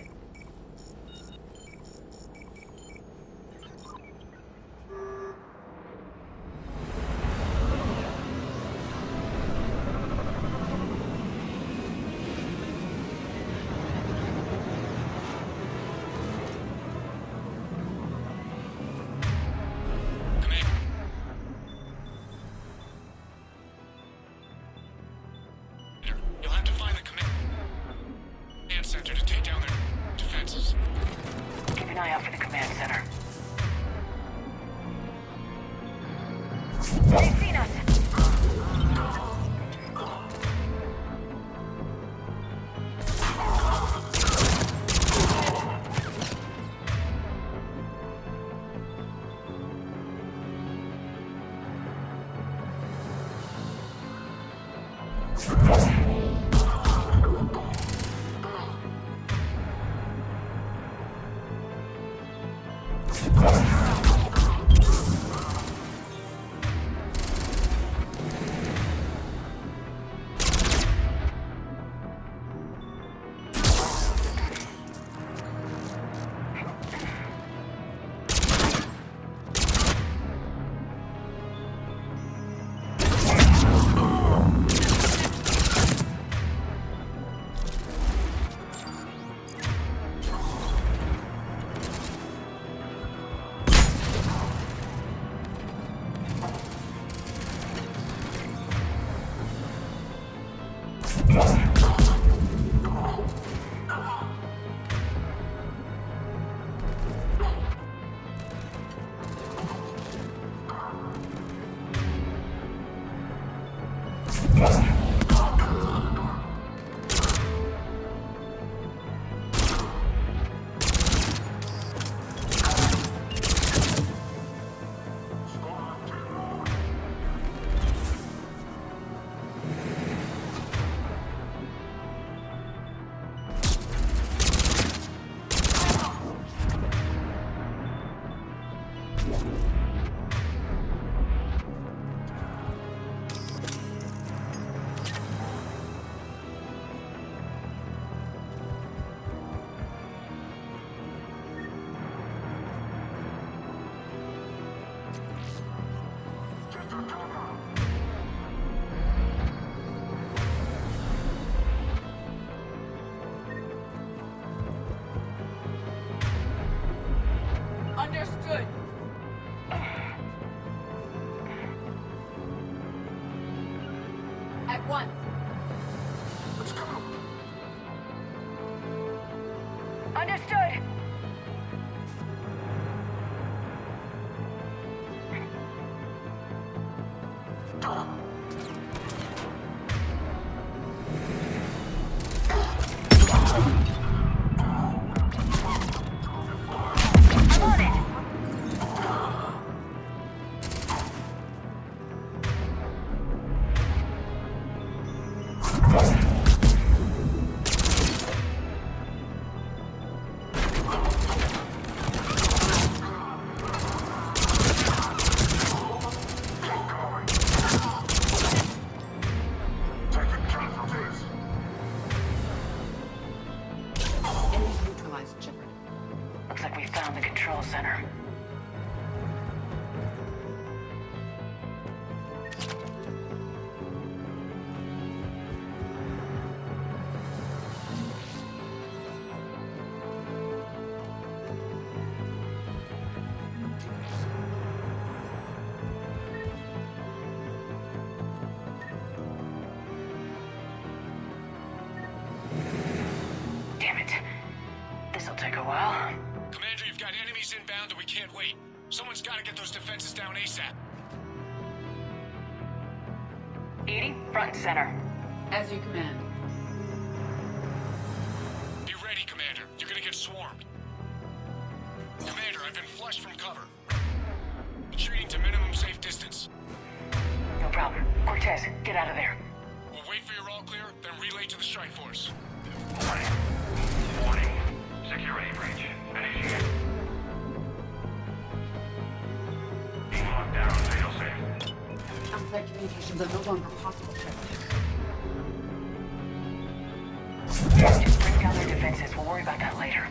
You'll have to find the command center to take down their defenses. Keep an eye out for the command center. They've seen us. Understood. At once. Let's go. Understood. Enemies neutralized, Shepard. Looks like we found the control center. Damn it. This'll take a while. Commander, you've got enemies inbound and we can't wait. Someone's gotta get those defenses down ASAP. Edie, front and center. As you command. Be ready, Commander. You're gonna get swarmed. Commander, I've been flushed from Cortez, get out of there. We'll wait for your all clear, then relay to the strike force. Warning. Security breach. Initiate. Being locked down. Fail safe. Outside communications are no longer possible, Shepard. Just bring down their defenses. We'll worry about that later.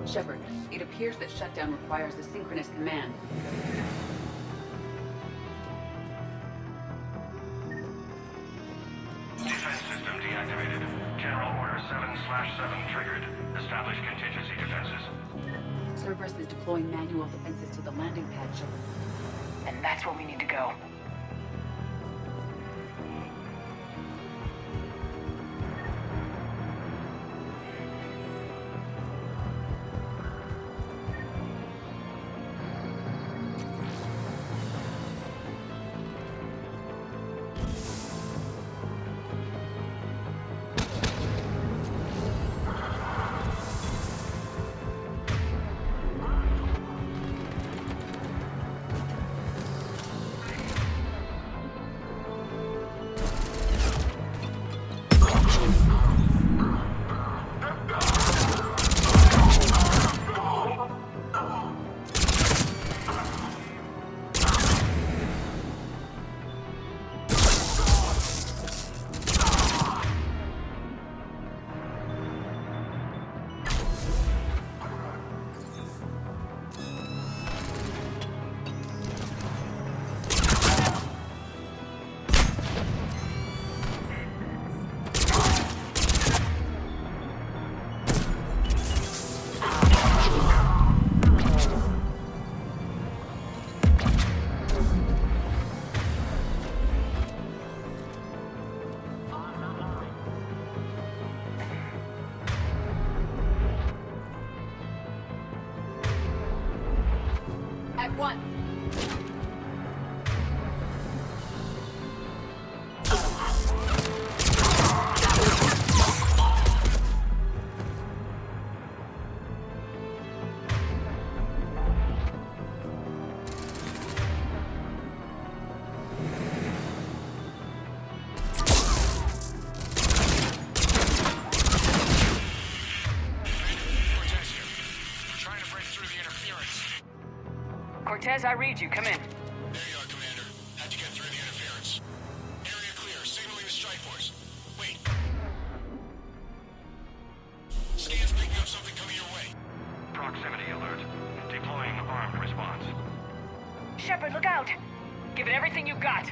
Shepard, it appears that shutdown requires a synchronous command. Defense system deactivated. General Order 7/7 triggered. Establish contingency defenses. Cerberus is deploying manual defenses to the landing pad, Shepard. And that's where we need to go. At once! Cortez, I read you. Come in. There you are, Commander. How'd you get through the interference? Area clear. Signaling the strike force. Wait. Scan's picking up something coming your way. Proximity alert. Deploying armed response. Shepard, look out! Give it everything you got.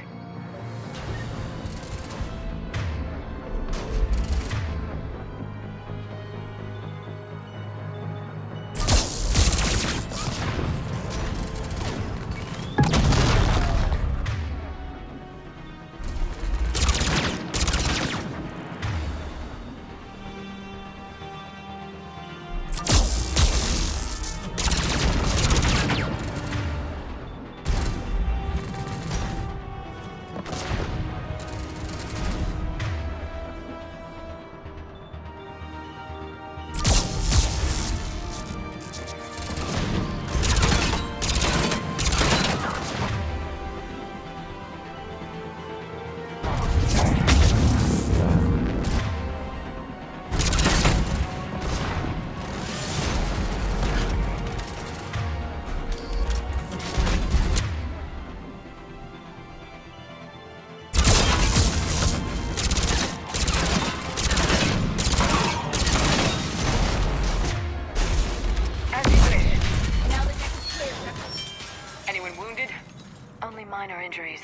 injuries.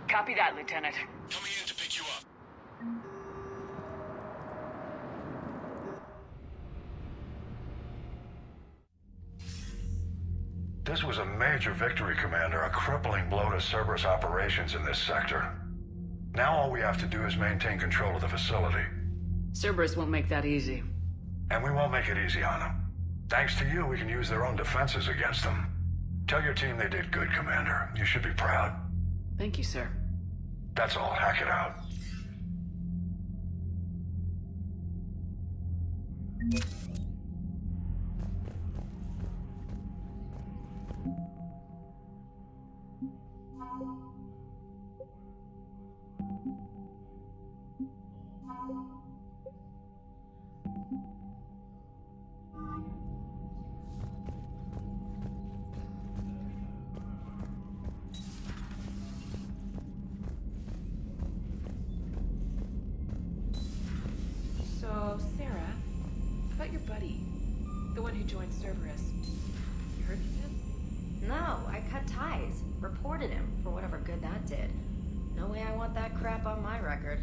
Copy that, Lieutenant. Coming in to pick you up. This was a major victory, Commander. A crippling blow to Cerberus operations in this sector. Now all we have to do is maintain control of the facility. Cerberus won't make that easy. And we won't make it easy on them. Thanks to you, we can use their own defenses against them. Tell your team they did good, Commander. You should be proud. Thank you, sir. That's all. Hack it out. So, Sarah, about your buddy, the one who joined Cerberus. You heard from him? No, I cut ties. Reported him for whatever good that did. No way I want that crap on my record.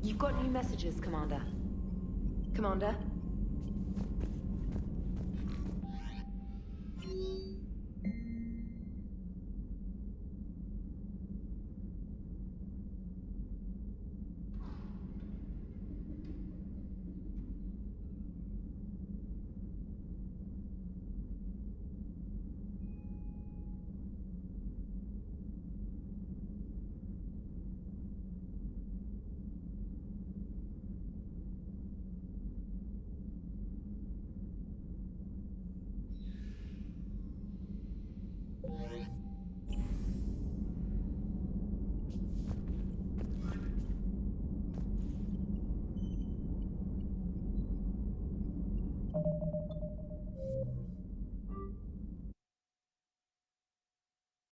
You've got new messages, Commander. Commander?